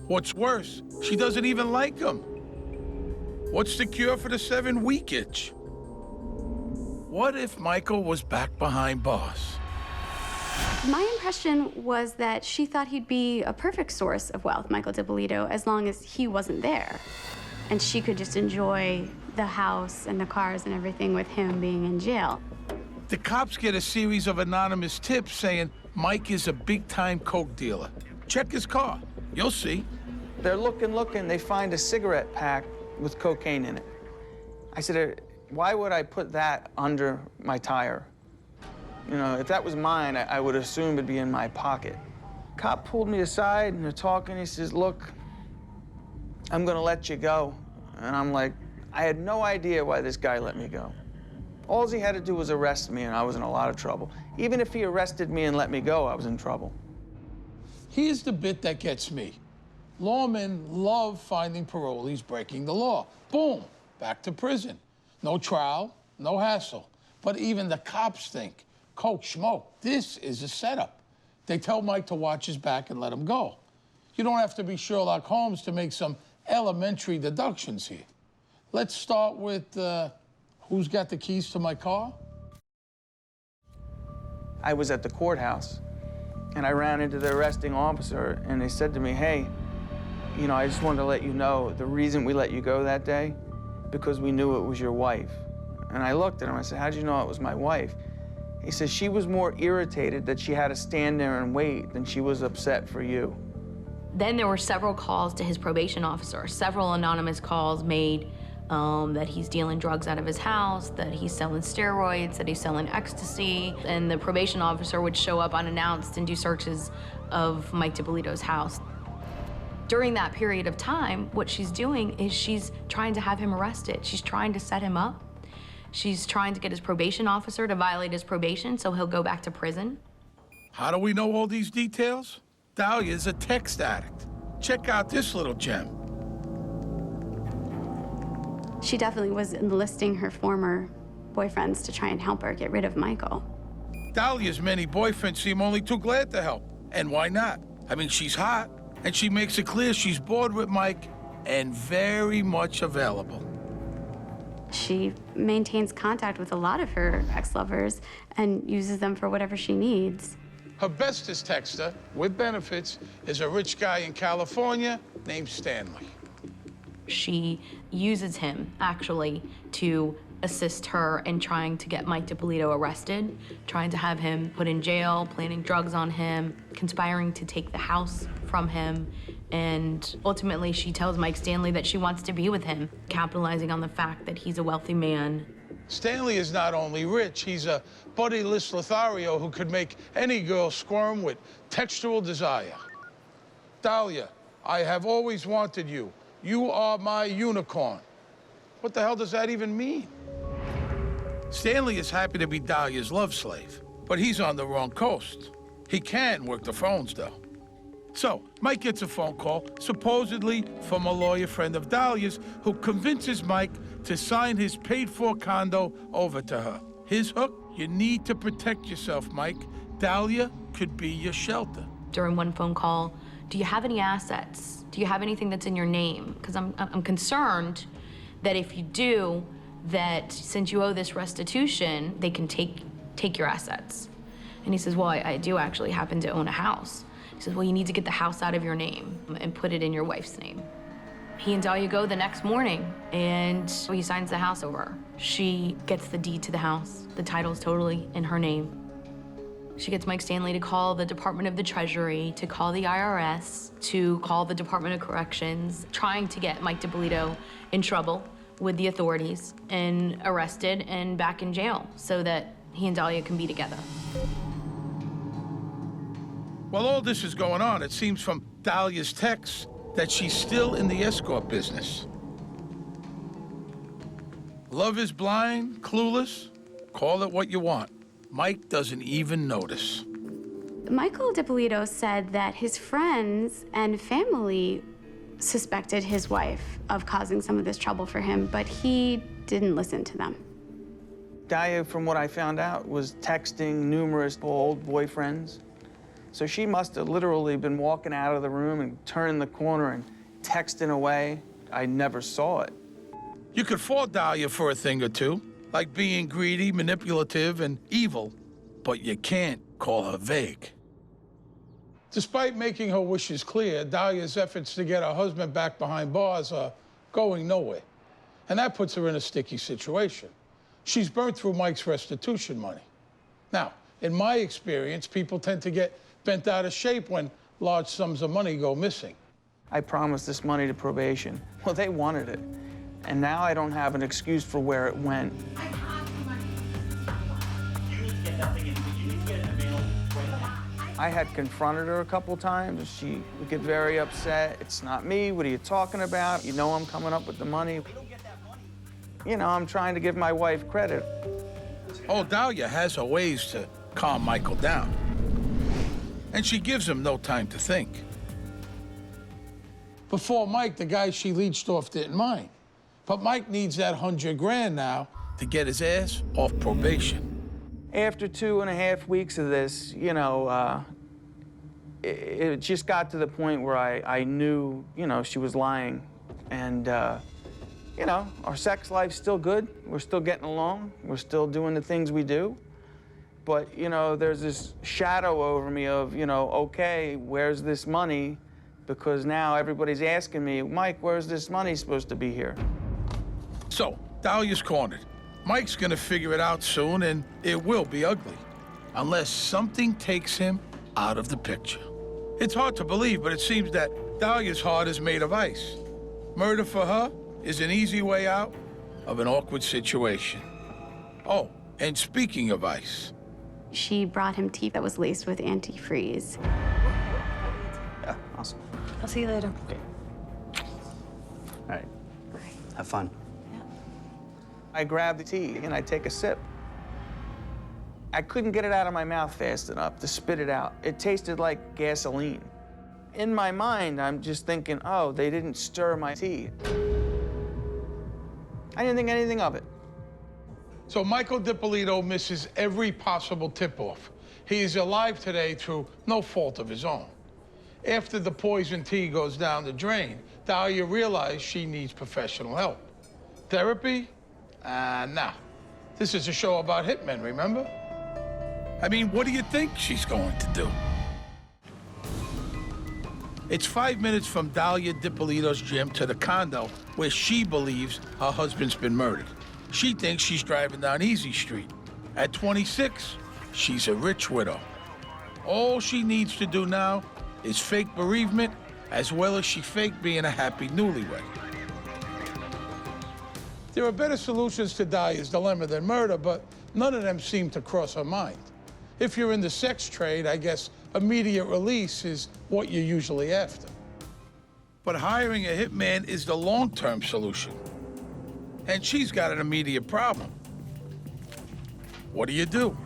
What's worse, she doesn't even like him. What's the cure for the 7-week itch? What if Michael was back behind bars? My impression was that she thought he'd be a perfect source of wealth, Michael DiPolito, as long as he wasn't there. And she could just enjoy the house and the cars and everything with him being in jail. The cops get a series of anonymous tips saying Mike is a big-time coke dealer. Check his car. You'll see. They're looking, they find a cigarette pack with cocaine in it. I said, why would I put that under my tire? You know, if that was mine, I would assume it'd be in my pocket. Cop pulled me aside and they're talking. He says, look, I'm gonna let you go. And I'm like, I had no idea why this guy let me go. All he had to do was arrest me and I was in a lot of trouble. Even if he arrested me and let me go, I was in trouble. Here's the bit that gets me. Lawmen love finding parolees breaking the law. Boom, back to prison. No trial, no hassle. But even the cops think, coke, smoke, this is a setup. They tell Mike to watch his back and let him go. You don't have to be Sherlock Holmes to make some elementary deductions here. Let's start with who's got the keys to my car? I was at the courthouse and I ran into the arresting officer and they said to me, hey, you know, I just wanted to let you know the reason we let you go that day, because we knew it was your wife. And I looked at him, I said, how'd you know it was my wife? He says, she was more irritated that she had to stand there and wait than she was upset for you. Then there were several calls to his probation officer, several anonymous calls made that he's dealing drugs out of his house, that he's selling steroids, that he's selling ecstasy, and the probation officer would show up unannounced and do searches of Mike DiPolito's house. During that period of time, what she's doing is she's trying to have him arrested. She's trying to set him up. She's trying to get his probation officer to violate his probation so he'll go back to prison. How do we know all these details? Dahlia's a text addict. Check out this little gem. She definitely was enlisting her former boyfriends to try and help her get rid of Michael. Dahlia's many boyfriends seem only too glad to help. And why not? I mean, she's hot, and she makes it clear she's bored with Mike and very much available. She maintains contact with a lot of her ex-lovers and uses them for whatever she needs. Her bestest texter, with benefits, is a rich guy in California named Stanley. She uses him, actually, to assist her in trying to get Mike DiPolito arrested, trying to have him put in jail, planning drugs on him, conspiring to take the house from him, and ultimately she tells Mike Stanley that she wants to be with him, capitalizing on the fact that he's a wealthy man. Stanley is not only rich, he's a buttyless Lothario who could make any girl squirm with textual desire. Dahlia, I have always wanted you. You are my unicorn. What the hell does that even mean? Stanley is happy to be Dahlia's love slave, but he's on the wrong coast. He can work the phones, though. So, Mike gets a phone call, supposedly from a lawyer friend of Dahlia's, who convinces Mike to sign his paid-for condo over to her. His hook? You need to protect yourself, Mike. Dahlia could be your shelter. During one phone call, do you have any assets? Do you have anything that's in your name? Because I'm concerned that if you do, that since you owe this restitution, they can take your assets. And he says, well, I do actually happen to own a house. He says, well, you need to get the house out of your name and put it in your wife's name. He and Dahlia go the next morning, and he signs the house over. She gets the deed to the house. The title's totally in her name. She gets Mike Stanley to call the Department of the Treasury, to call the IRS, to call the Department of Corrections, trying to get Mike DiPolito in trouble with the authorities and arrested and back in jail so that he and Dahlia can be together. While all this is going on, it seems from Dahlia's texts that she's still in the escort business. Love is blind, clueless, call it what you want. Mike doesn't even notice. Michael DiPolito said that his friends and family suspected his wife of causing some of this trouble for him, but he didn't listen to them. Dahlia, from what I found out, was texting numerous old boyfriends So she must have literally been walking out of the room and turning the corner and texting away. I never saw it. You could fault Dahlia for a thing or two, like being greedy, manipulative, and evil, but you can't call her vague. Despite making her wishes clear, Dahlia's efforts to get her husband back behind bars are going nowhere. And that puts her in a sticky situation. She's burnt through Mike's restitution money. Now, in my experience, people tend to get bent out of shape when large sums of money go missing. I promised this money to probation. Well, they wanted it. And now I don't have an excuse for where it went. I had confronted her a couple times. She would get very upset. It's not me. What are you talking about? You know I'm coming up with the money. You know, I'm trying to give my wife credit. Oh, Dahlia has her ways to calm Michael down. And she gives him no time to think. Before Mike, the guy she leached off didn't mind. But Mike needs that 100 grand now to get his ass off probation. After 2.5 weeks of this, you know, it just got to the point where I knew, you know, she was lying. And, you know, our sex life's still good. We're still getting along. We're still doing the things we do. But, you know, there's this shadow over me of, you know, okay, where's this money? Because now everybody's asking me, Mike, where's this money supposed to be here? So, Dahlia's cornered. Mike's gonna figure it out soon, and it will be ugly, unless something takes him out of the picture. It's hard to believe, but it seems that Dahlia's heart is made of ice. Murder for her is an easy way out of an awkward situation. Oh, and speaking of ice. She brought him tea that was laced with antifreeze. Yeah, awesome. I'll see you later. Okay. All right. Have fun. I grab the tea and I take a sip. I couldn't get it out of my mouth fast enough to spit it out. It tasted like gasoline. In my mind, I'm just thinking, oh, they didn't stir my tea. I didn't think anything of it. So Michael DiPolito misses every possible tip-off. He is alive today through no fault of his own. After the poison tea goes down the drain, Dahlia realized she needs professional help. Therapy? Nah. This is a show about hitmen, remember? I mean, what do you think she's going to do? It's 5 minutes from Dahlia DiPolito's gym to the condo where she believes her husband's been murdered. She thinks she's driving down Easy Street. At 26, she's a rich widow. All she needs to do now is fake bereavement as well as she faked being a happy newlywed. There are better solutions to Dahlia's dilemma than murder, but none of them seem to cross her mind. If you're in the sex trade, I guess immediate release is what you're usually after. But hiring a hitman is the long-term solution. And she's got an immediate problem. What do?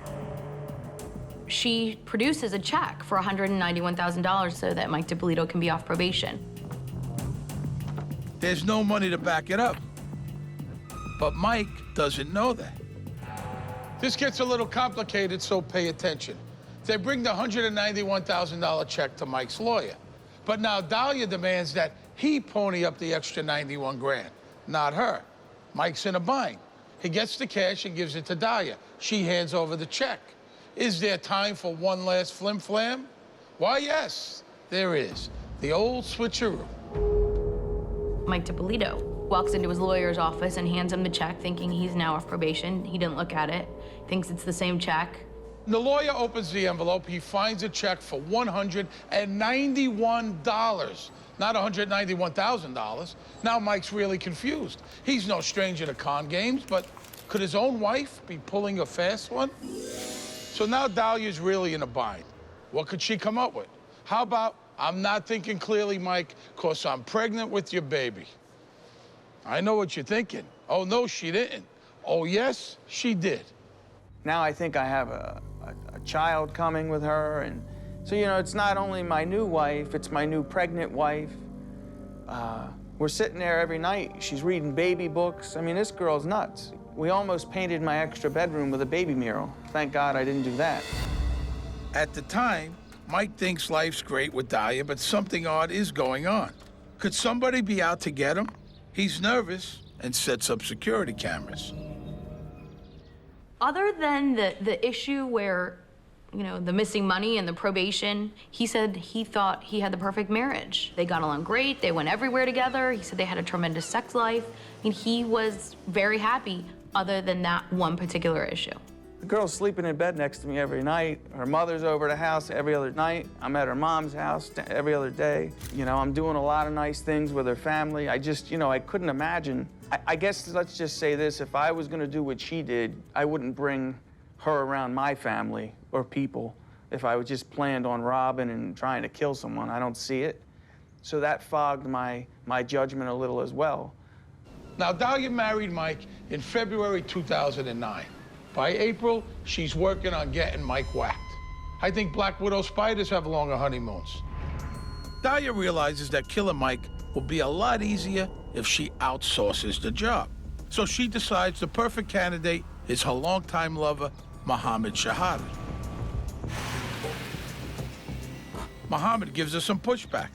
She produces a check for $191,000 so that Mike DiPolito can be off probation. There's no money to back it up. But Mike doesn't know that. This gets a little complicated, so pay attention. They bring the $191,000 check to Mike's lawyer. But now Dahlia demands that he pony up the extra 91 grand, not her. Mike's in a bind. He gets the cash and gives it to Dahlia. She hands over the check. Is there time for one last flim-flam? Why, yes, there is. The old switcheroo. Mike DiPolito walks into his lawyer's office and hands him the check, thinking he's now off probation. He didn't look at it, thinks it's the same check. The lawyer opens the envelope. He finds a check for $191, not $191,000. Now Mike's really confused. He's no stranger to con games, but could his own wife be pulling a fast one? So now Dahlia's really in a bind. What could she come up with? How about, I'm not thinking clearly, Mike, 'cause I'm pregnant with your baby. I know what you're thinking. Oh, no, she didn't. Oh, yes, she did. Now I think I have a child coming with her, and so, you know, it's not only my new wife, it's my new pregnant wife. We're sitting there every night. She's reading baby books. I mean, this girl's nuts. We almost painted my extra bedroom with a baby mural. Thank God I didn't do that. At the time, Mike thinks life's great with Dahlia, but something odd is going on. Could somebody be out to get him? He's nervous and sets up security cameras. Other than the issue where, you know, the missing money and the probation, he said he thought he had the perfect marriage. They got along great, they went everywhere together. He said they had a tremendous sex life, and he was very happy other than that one particular issue. The girl's sleeping in bed next to me every night. Her mother's over the house every other night. I'm at her mom's house every other day. You know, I'm doing a lot of nice things with her family. I just, you know, I couldn't imagine. I guess let's just say this, if I was gonna do what she did, I wouldn't bring her around my family or people if I was just planned on robbing and trying to kill someone. I don't see it. So that fogged my judgment a little as well. Now, Dahlia married Mike in February 2009. By April, she's working on getting Mike whacked. I think Black Widow spiders have longer honeymoons. Dahlia realizes that killing Mike will be a lot easier if she outsources the job. So she decides the perfect candidate is her longtime lover, Mohammed Shahada. Mohammed gives her some pushback.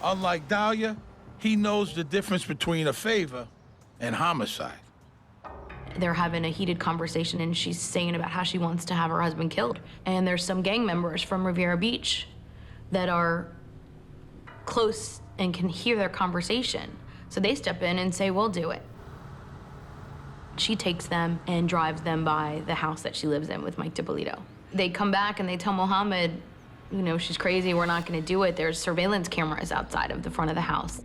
Unlike Dahlia, he knows the difference between a favor and homicide. They're having a heated conversation, and she's saying about how she wants to have her husband killed. And there's some gang members from Riviera Beach that are close and can hear their conversation. So they step in and say, we'll do it. She takes them and drives them by the house that she lives in with Mike DiPolito. They come back and they tell Mohammed, you know, she's crazy, we're not gonna do it. There's surveillance cameras outside of the front of the house.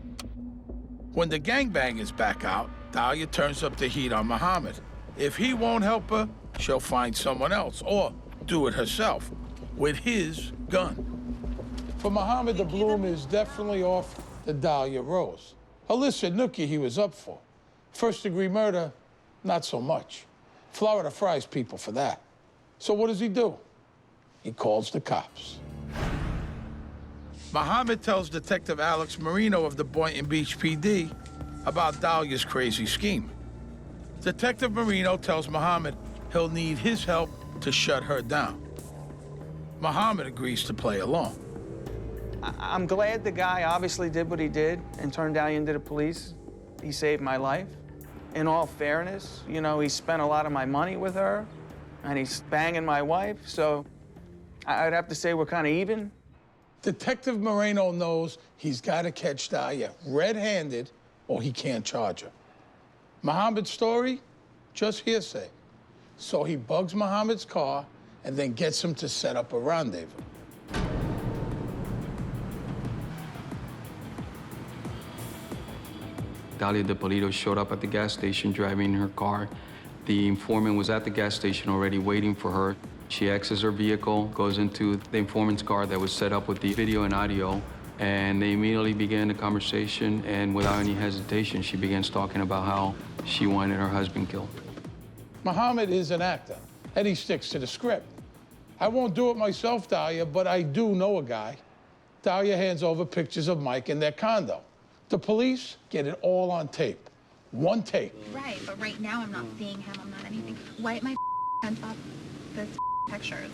When the gangbang is back out, Dahlia turns up the heat on Mohammed. If he won't help her, she'll find someone else or do it herself with his gun. For Mohammed, the bloom is definitely off the Dahlia rose. Illicit nookie he was up for. First-degree murder, not so much. Florida fries people for that. So what does he do? He calls the cops. Mohammed tells Detective Alex Marino of the Boynton Beach PD about Dahlia's crazy scheme. Detective Marino tells Mohammed he'll need his help to shut her down. Mohammed agrees to play along. I'm glad the guy obviously did what he did and turned Dahlia into the police. He saved my life. In all fairness, you know, he spent a lot of my money with her, and he's banging my wife, so I'd have to say we're kind of even. Detective Moreno knows he's got to catch Dahlia red-handed or he can't charge her. Mohammed's story, just hearsay. So he bugs Mohammed's car and then gets him to set up a rendezvous. Dahlia DiPolito showed up at the gas station driving her car. The informant was at the gas station already waiting for her. She exits her vehicle, goes into the informant's car that was set up with the video and audio, and they immediately began the conversation, and without any hesitation, she begins talking about how she wanted her husband killed. Mohammed is an actor, and he sticks to the script. I won't do it myself, Dahlia, but I do know a guy. Dahlia hands over pictures of Mike in their condo. The police get it all on tape. One take. Right, but right now I'm not seeing him. I'm not anything. Wipe my hands off this pictures.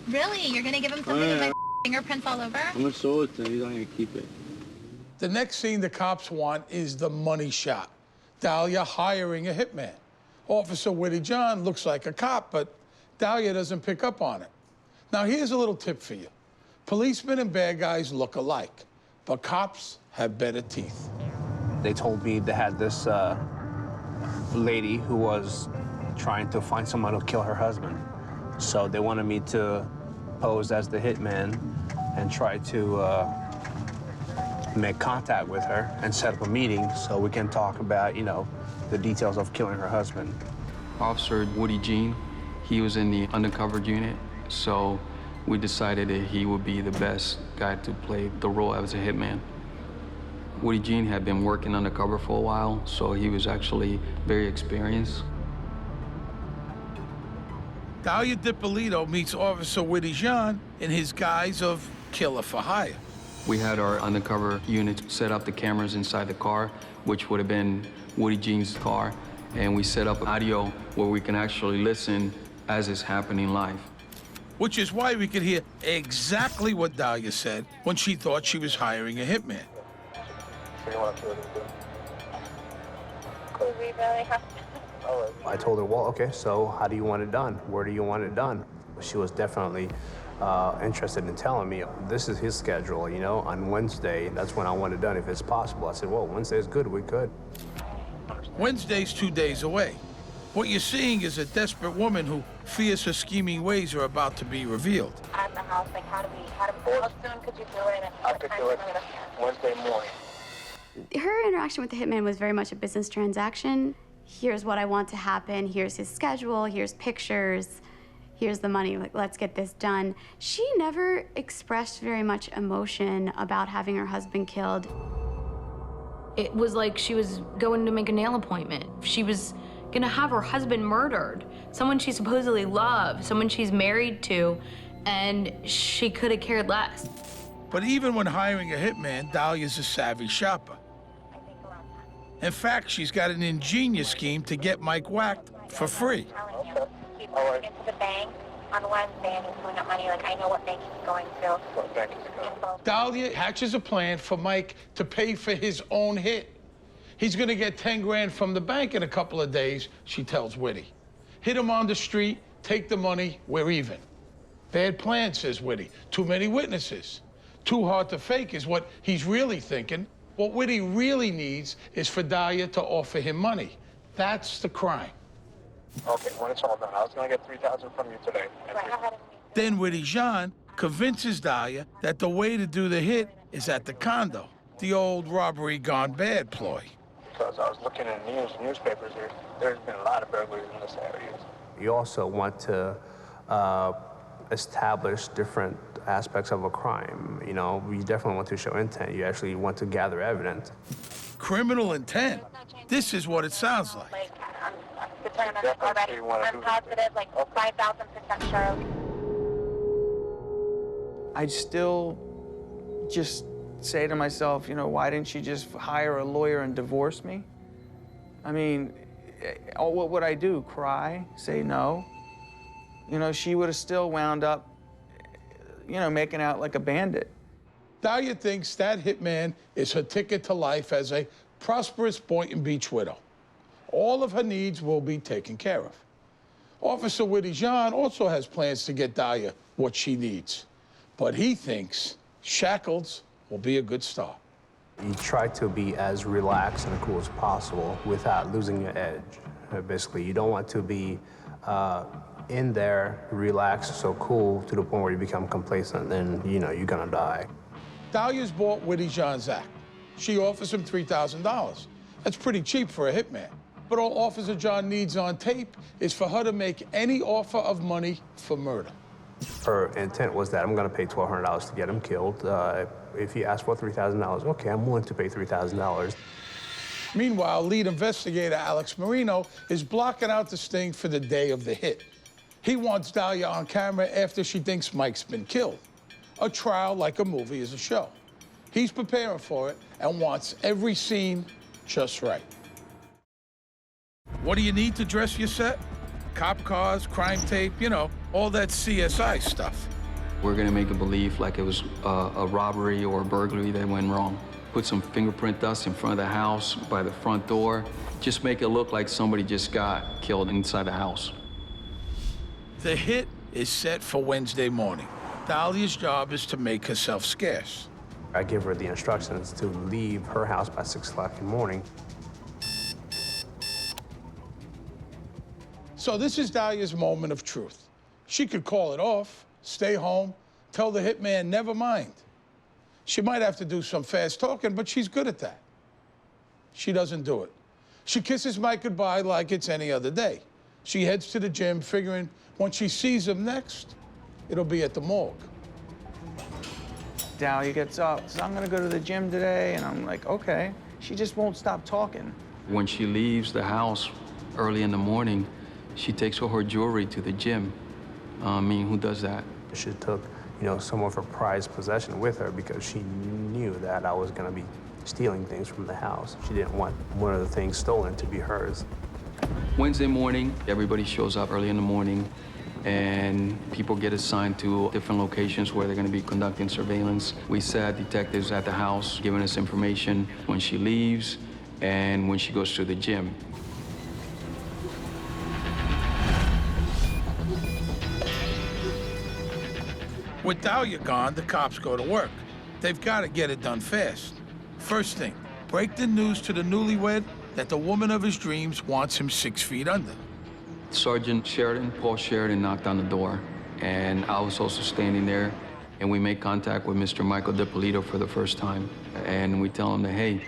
Really? You're gonna give him something with my fingerprints all over? I'm gonna show it to him. He's not gonna keep it. The next scene the cops want is the money shot. Dahlia hiring a hitman. Officer Whitty John looks like a cop, but Dahlia doesn't pick up on it. Now, here's a little tip for you. Policemen and bad guys look alike, but cops have better teeth. They told me they had this lady who was trying to find someone to kill her husband. So they wanted me to pose as the hitman and try to make contact with her and set up a meeting so we can talk about, you know, the details of killing her husband. Officer Woody Jean, he was in the undercover unit, so we decided that he would be the best guy to play the role as a hitman. Woody Jean had been working undercover for a while, so he was actually very experienced. Dahlia DiPolito meets Officer Whitty John in his guise of killer for hire. We had our undercover unit set up the cameras inside the car, which would have been Woody Jean's car, and we set up audio where we can actually listen as it's happening live. which is why we could hear exactly what Dahlia said when she thought she was hiring a hitman. I told her, well, okay, so how do you want it done? Where do you want it done? She was definitely interested in telling me, this is his schedule, you know, on Wednesday, that's when I want it done if it's possible. I said, well, Wednesday is good, we could. Wednesday's 2 days away. What you're seeing is a desperate woman who fears her scheming ways are about to be revealed. At the house, like how soon could you do it? I could do it Wednesday morning. Her interaction with the hitman was very much a business transaction. Here's what I want to happen, here's his schedule, here's pictures, here's the money, like, let's get this done. She never expressed very much emotion about having her husband killed. It was like she was going to make a nail appointment. She was gonna have her husband murdered, someone she supposedly loved, someone she's married to, and she could have cared less. But even when hiring a hitman, Dahlia's a savvy shopper. In fact, she's got an ingenious scheme to get Mike whacked for free. He's going into the bank on Wednesday and he's pulling up money, like I know what bank he's going to. What bank is it going? Dahlia hatches a plan for Mike to pay for his own hit. He's gonna get 10 grand from the bank in a couple of days, she tells Whitty. Hit him on the street, take the money, we're even. Bad plan, says Whitty. Too many witnesses. Too hard to fake is what he's really thinking. What Whitty really needs is for Dahlia to offer him money. That's the crime. Okay, when it's all done, I was gonna get $3,000 from you today. Then Whitty Jean convinces Dahlia that the way to do the hit is at the condo, the old robbery gone bad ploy. Because I was looking in newspapers here, there's been a lot of burglaries in this area. You also want to establish different aspects of a crime. You know, you definitely want to show intent. You actually want to gather evidence. Criminal intent? This is what it sounds like. I'm determined already. I'm positive, like 5,000% sure. I still just say to myself, you know, why didn't she just hire a lawyer and divorce me? I mean, what would I do? Cry? Say no? You know, she would have still wound up, you know, making out like a bandit. Dahlia thinks that hitman is her ticket to life as a prosperous Boynton Beach widow. All of her needs will be taken care of. Officer Whitty Jean also has plans to get Dahlia what she needs, but he thinks shackles will be a good start. You try to be as relaxed and cool as possible without losing your edge. Basically, you don't want to be in there, relaxed, so cool to the point where you become complacent, then, you know, you're gonna die. Dahlia's bought Whitty Jean's act. She offers him $3,000. That's pretty cheap for a hitman. But all Officer John needs on tape is for her to make any offer of money for murder. Her intent was that I'm gonna pay $1,200 to get him killed. If he asked for $3,000, okay, I'm willing to pay $3,000. Meanwhile, lead investigator Alex Marino is blocking out the sting for the day of the hit. He wants Dahlia on camera after she thinks Mike's been killed. A trial, like a movie, is a show. He's preparing for it and wants every scene just right. What do you need to dress your set? Cop cars, crime tape, you know, all that CSI stuff. We're gonna make it believe like it was a robbery or a burglary that went wrong. Put some fingerprint dust in front of the house, by the front door. Just make it look like somebody just got killed inside the house. The hit is set for Wednesday morning. Dahlia's job is to make herself scarce. I give her the instructions to leave her house by 6 o'clock in the morning. So this is Dahlia's moment of truth. She could call it off, stay home, tell the hitman never mind. She might have to do some fast talking, but she's good at that. She doesn't do it. She kisses Mike goodbye like it's any other day. She heads to the gym, figuring when she sees him next, it'll be at the morgue. Dahlia gets up, says, I'm gonna go to the gym today, and I'm like, okay. She just won't stop talking. When she leaves the house early in the morning, she takes all her jewelry to the gym. I mean, who does that? She took, you know, some of her prized possession with her because she knew that I was gonna be stealing things from the house. She didn't want one of the things stolen to be hers. Wednesday morning, everybody shows up early in the morning, and people get assigned to different locations where they're going to be conducting surveillance. We set detectives at the house giving us information when she leaves and when she goes to the gym. With Dahlia gone, the cops go to work. They've got to get it done fast. First thing, break the news to the newlywed that the woman of his dreams wants him 6 feet under. Sergeant Sheridan, Paul Sheridan, knocked on the door, and I was also standing there, and we make contact with Mr. Michael DiPolito for the first time. And we tell him that, hey,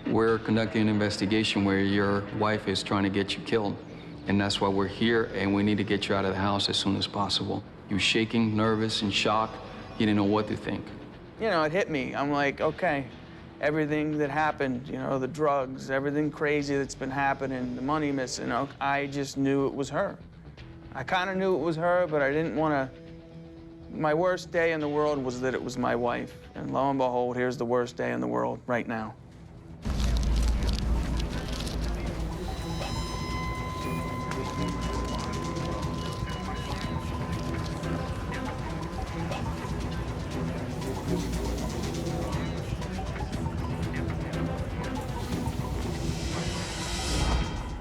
we're conducting an investigation where your wife is trying to get you killed, and that's why we're here, and we need to get you out of the house as soon as possible. He was shaking, nervous, and shocked. He didn't know what to think. You know, it hit me. I'm like, okay, everything that happened, you know, the drugs, everything crazy that's been happening, the money missing, I just knew it was her. I kind of knew it was her, but I didn't want to. My worst day in the world was that it was my wife. And lo and behold, here's the worst day in the world right now.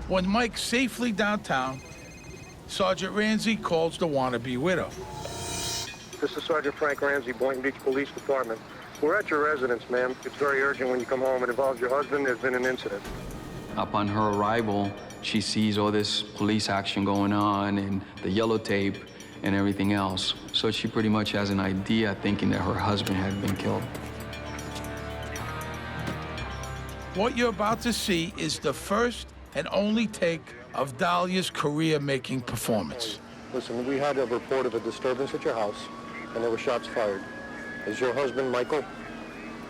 When Mike's safely downtown, Sergeant Ramsey calls the wannabe widow. This is Sergeant Frank Ramsey, Boynton Beach Police Department. We're at your residence, ma'am. It's very urgent when you come home. It involves your husband. There's been an incident. Upon her arrival, she sees all this police action going on and the yellow tape and everything else. So she pretty much has an idea thinking that her husband had been killed. What you're about to see is the first and only take of Dahlia's career-making performance. Listen, we had a report of a disturbance at your house, and there were shots fired. Is your husband Michael?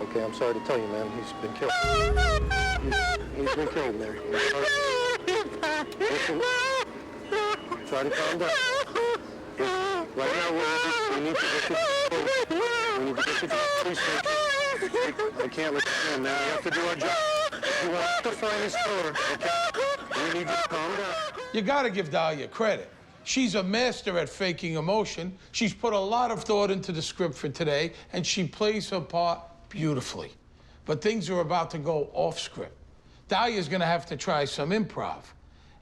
Okay, I'm sorry to tell you, man, he's been killed. He's been killed, Mary. Listen, try to calm down. Right now, we need to get you. We need to get you to the police station. I can't let you in now. We have to do our job. You want to find his killer, okay? We need you to calm down. You gotta give Dahlia credit. She's a master at faking emotion. She's put a lot of thought into the script for today, and she plays her part beautifully. But things are about to go off script. Dahlia's gonna have to try some improv,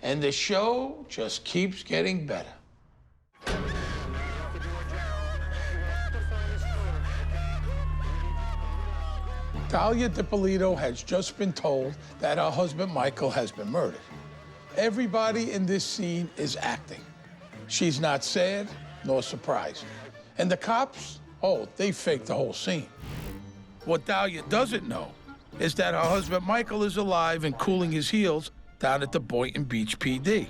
and the show just keeps getting better. Dahlia DiPolito has just been told that her husband Michael has been murdered. Everybody in this scene is acting. She's not sad nor surprised. And the cops, oh, they faked the whole scene. What Dahlia doesn't know is that her husband Michael is alive and cooling his heels down at the Boynton Beach PD.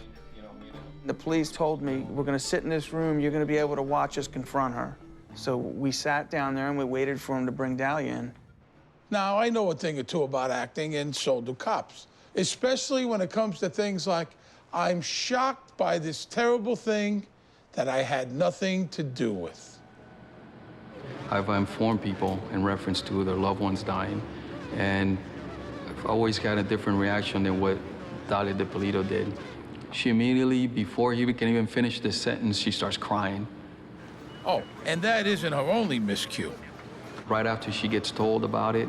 The police told me, we're gonna sit in this room, you're gonna be able to watch us confront her. So we sat down there and we waited for him to bring Dahlia in. Now, I know a thing or two about acting, and so do cops, especially when it comes to things like, I'm shocked by this terrible thing that I had nothing to do with. I've informed people in reference to their loved ones dying, and I've always got a different reaction than what Dahlia DiPolito did. She immediately, before he can even finish the sentence, she starts crying. Oh, and that isn't her only miscue. Right after she gets told about it,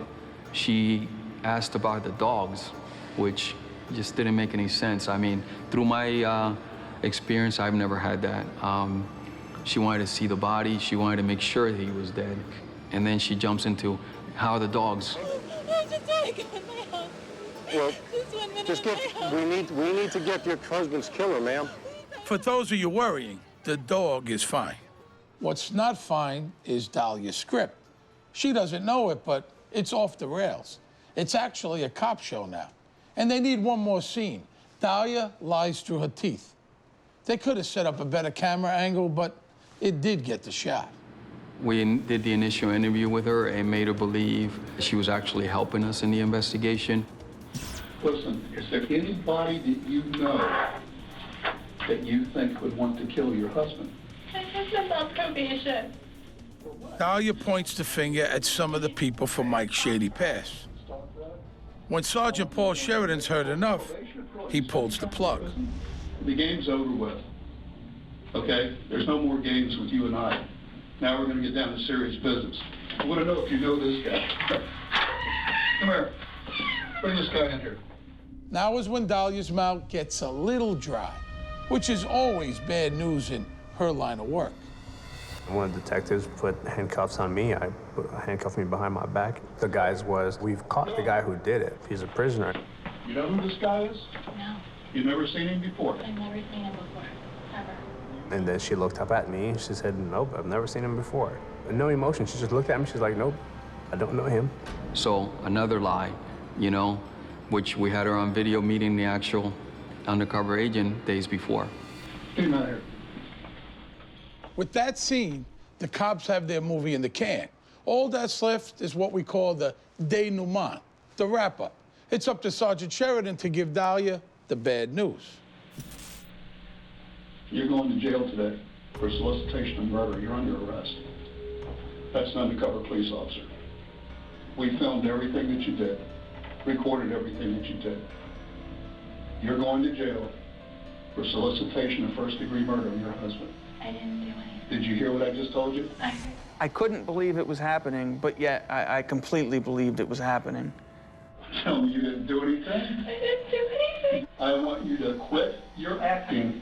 she asked about the dogs, which just didn't make any sense. I mean, through my experience, I've never had that. She wanted to see the body. She wanted to make sure that he was dead. And then she jumps into, how are the dogs? Well, we need to get your husband's killer, ma'am. For those of you worrying, the dog is fine. What's not fine is Dahlia's script. She doesn't know it, but it's off the rails. It's actually a cop show now. And they need one more scene. Dahlia lies through her teeth. They could have set up a better camera angle, but it did get the shot. We did the initial interview with her and made her believe she was actually helping us in the investigation. Listen, is there anybody that you know that you think would want to kill your husband? My husband's on probation. Dahlia points the finger at some of the people from Mike's shady past. When Sergeant Paul Sheridan's heard enough, he pulls the plug. The game's over with. okay? There's no more games with you and I. Now we're going to get down to serious business. I want to know if you know this guy. Come here. Bring this guy in here. Now is when Dahlia's mouth gets a little dry, which is always bad news in her line of work. When the detectives put handcuffs on me, handcuffed me behind my back. The guys was, we've caught the guy who did it. He's a prisoner. You know who this guy is? No. You've never seen him before? I've never seen him before, ever. And then she looked up at me and she said, nope, I've never seen him before. And no emotion, she just looked at me, she's like, nope, I don't know him. So another lie, you know, which we had her on video meeting the actual undercover agent days before. Get him out of here. With that scene, the cops have their movie in the can. All that's left is what we call the denouement, the wrap-up. It's up to Sergeant Sheridan to give Dahlia the bad news. You're going to jail today for solicitation of murder. You're under arrest. That's an undercover police officer. We filmed everything that you did, recorded everything that you did. You're going to jail for solicitation of first-degree murder of your husband. I didn't do anything. Did you hear what I just told you? I couldn't believe it was happening, but yet I completely believed it was happening. Tell me you didn't do anything? I didn't do anything. I want you to quit your acting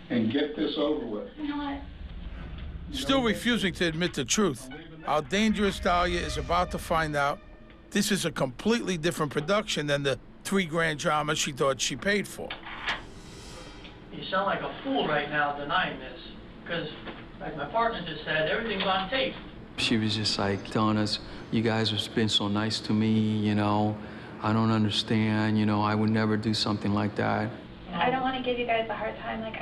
and get this over with. You know what? Still refusing to admit the truth, our dangerous Dahlia is about to find out this is a completely different production than the $3 drama she thought she paid for. You sound like a fool right now denying this, because, like my partner just said, everything's on tape. She was just like telling us, you guys have been so nice to me, you know, I don't understand, you know, I would never do something like that. I don't want to give you guys a hard time, like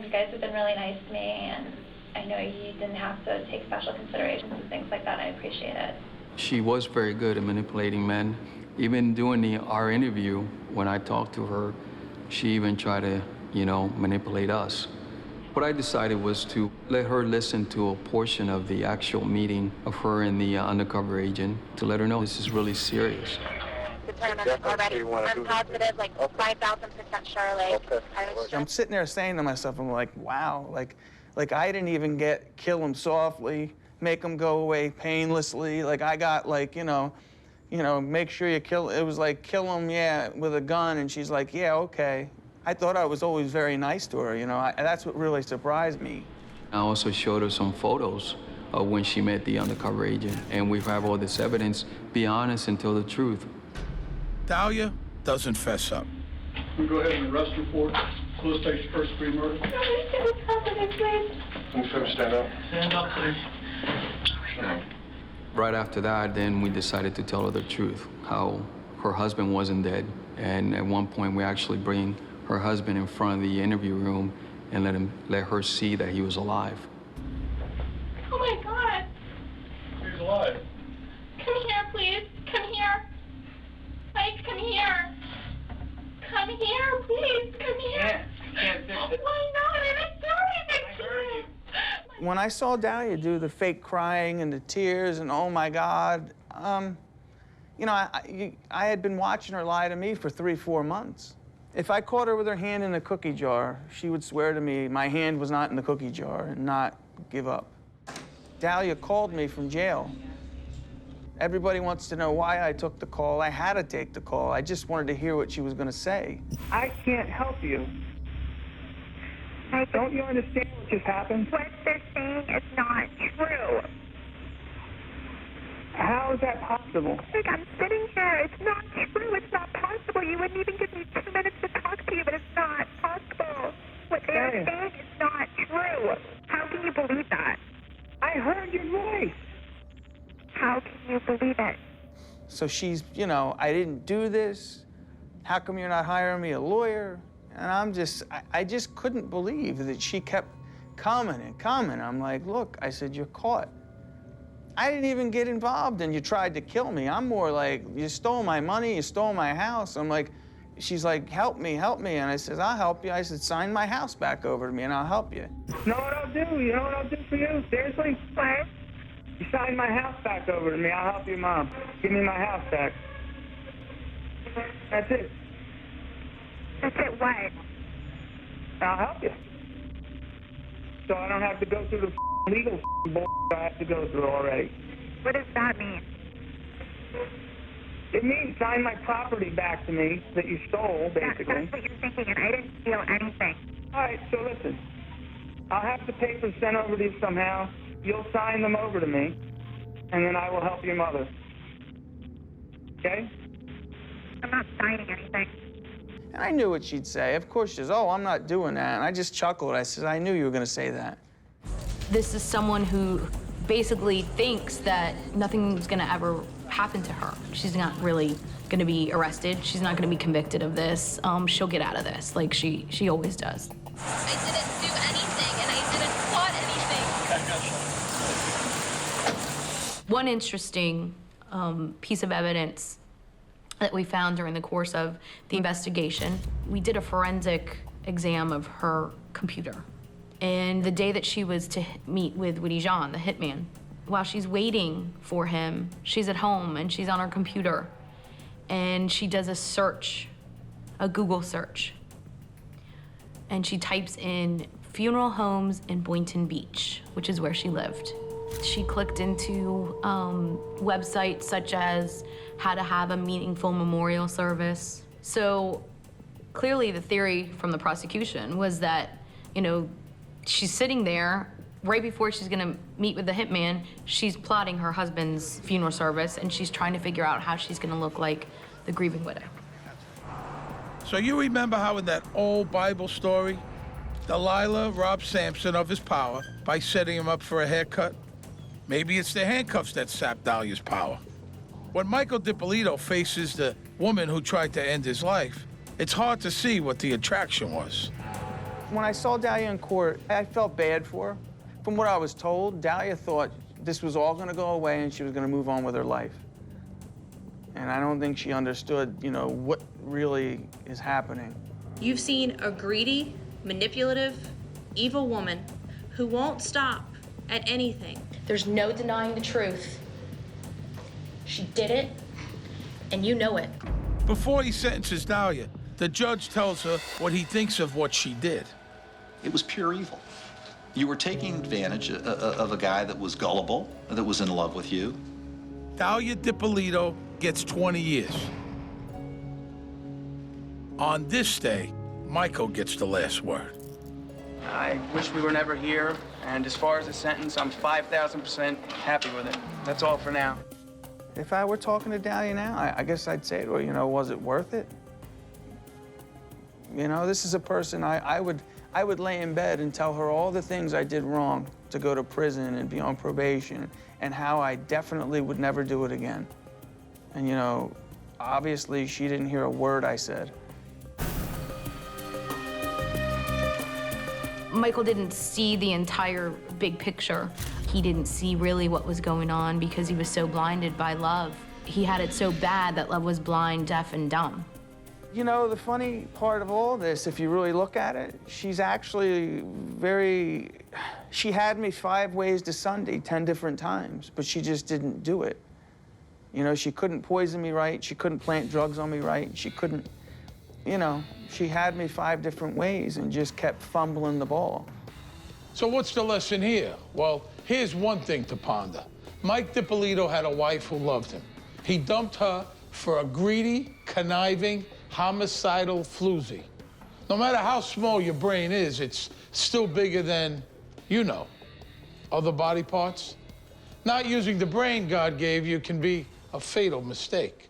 you guys have been really nice to me, and I know you didn't have to take special considerations and things like that, and I appreciate it. She was very good at manipulating men. Even during our interview, when I talked to her, she even tried to, you know, manipulate us. What I decided was to let her listen to a portion of the actual meeting of her and the undercover agent to let her know this is really serious. Determined already. I'm positive, like 5,000% Charlotte. I'm sitting there saying to myself, I'm like, wow, like I didn't even kill him softly, make him go away painlessly. Like I got like, you know, make sure you kill. It was like kill him, yeah, with a gun, and she's like, yeah, okay. I thought I was always very nice to her, you know. That's what really surprised me. I also showed her some photos of when she met the undercover agent, and we have all this evidence. Be honest and tell the truth. Dahlia doesn't fess up. We go ahead and arrest her for solicitation of first-degree murder. No, please. Can you stand up? Stand up, please. Right after that, then we decided to tell her the truth, how her husband wasn't dead. And at one point, we actually bring her husband in front of the interview room and let her see that he was alive. Oh my God. He's alive. Come here, please. Come here. Mike, come here. Come here, please. Come here. Can't fix it. Why not? I'm sorry. I heard you. When I saw Dahlia do the fake crying and the tears and oh my God, you know, I had been watching her lie to me for 3-4 months. If I caught her with her hand in a cookie jar, she would swear to me my hand was not in the cookie jar and not give up. Dahlia called me from jail. Everybody wants to know why I took the call. I had to take the call. I just wanted to hear what she was going to say. I can't help you. Don't you understand what just happened? What they're saying is not true. How is that possible? Like, I'm sitting here. It's not true. It's not possible. You wouldn't even give me 2 minutes to talk to you, but it's not possible. What they are saying is not true. How can you believe that? I heard your voice. How can you believe it? So she's, you know, I didn't do this. How come you're not hiring me a lawyer? And I just couldn't believe that she kept coming and coming. I'm like, look, I said, you're caught. I didn't even get involved and you tried to kill me. I'm more like, you stole my money, you stole my house. I'm like, she's like, help me. And I said, I'll help you. I said, sign my house back over to me and I'll help you. You know what I'll do? You know what I'll do for you? Seriously? What? You sign my house back over to me. I'll help you, Mom. Give me my house back. That's it. That's it, what? I'll help you. So I don't have to go through the legal bullshit I have to go through already. What does that mean? It means sign my property back to me that you stole, basically. That's what you're thinking, and I didn't steal anything. All right, so listen. I'll have the papers sent over to you somehow. You'll sign them over to me, and then I will help your mother. Okay? I'm not signing anything. And I knew what she'd say. Of course she says, oh, I'm not doing that. And I just chuckled. I said, I knew you were going to say that. This is someone who basically thinks that nothing's gonna ever happen to her. She's not really gonna be arrested. She's not gonna be convicted of this. She'll get out of this, like she always does. I didn't do anything, and I didn't plot anything. One interesting piece of evidence that we found during the course of the investigation, we did a forensic exam of her computer. And the day that she was to meet with Woody Jean, the hitman, while she's waiting for him, she's at home and she's on her computer and she does a search, a Google search. And she types in funeral homes in Boynton Beach, which is where she lived. She clicked into websites such as how to have a meaningful memorial service. So clearly the theory from the prosecution was that, you know, she's sitting there right before she's gonna meet with the hitman. She's plotting her husband's funeral service and she's trying to figure out how she's gonna look like the grieving widow. So you remember how in that old Bible story, Delilah robbed Samson of his power by setting him up for a haircut? Maybe it's the handcuffs that sapped Dahlia's power. When Michael DiPolito faces the woman who tried to end his life, it's hard to see what the attraction was. When I saw Dahlia in court, I felt bad for her. From what I was told, Dahlia thought this was all going to go away and she was going to move on with her life. And I don't think she understood, you know, what really is happening. You've seen a greedy, manipulative, evil woman who won't stop at anything. There's no denying the truth. She did it, and you know it. Before he sentences Dahlia, the judge tells her what he thinks of what she did. It was pure evil. You were taking advantage of a guy that was gullible, that was in love with you. Dahlia DiPolito gets 20 years. On this day, Michael gets the last word. I wish we were never here, and as far as the sentence, I'm 5,000% happy with it. That's all for now. If I were talking to Dahlia now, I guess I'd say to her, you know, was it worth it? You know, this is a person I would lay in bed and tell her all the things I did wrong to go to prison and be on probation and how I definitely would never do it again. And, you know, obviously she didn't hear a word I said. Michael didn't see the entire big picture. He didn't see really what was going on because he was so blinded by love. He had it so bad that love was blind, deaf, and dumb. You know, the funny part of all this, if you really look at it, she's actually she had me 5 ways to Sunday 10 different times, but she just didn't do it. You know, she couldn't poison me right, she couldn't plant drugs on me right, she couldn't, you know, she had me 5 different ways and just kept fumbling the ball. So what's the lesson here? Well, here's one thing to ponder. Mike DiPolito had a wife who loved him. He dumped her for a greedy, conniving, homicidal floozy. No matter how small your brain is, it's still bigger than, you know, other body parts. Not using the brain God gave you can be a fatal mistake.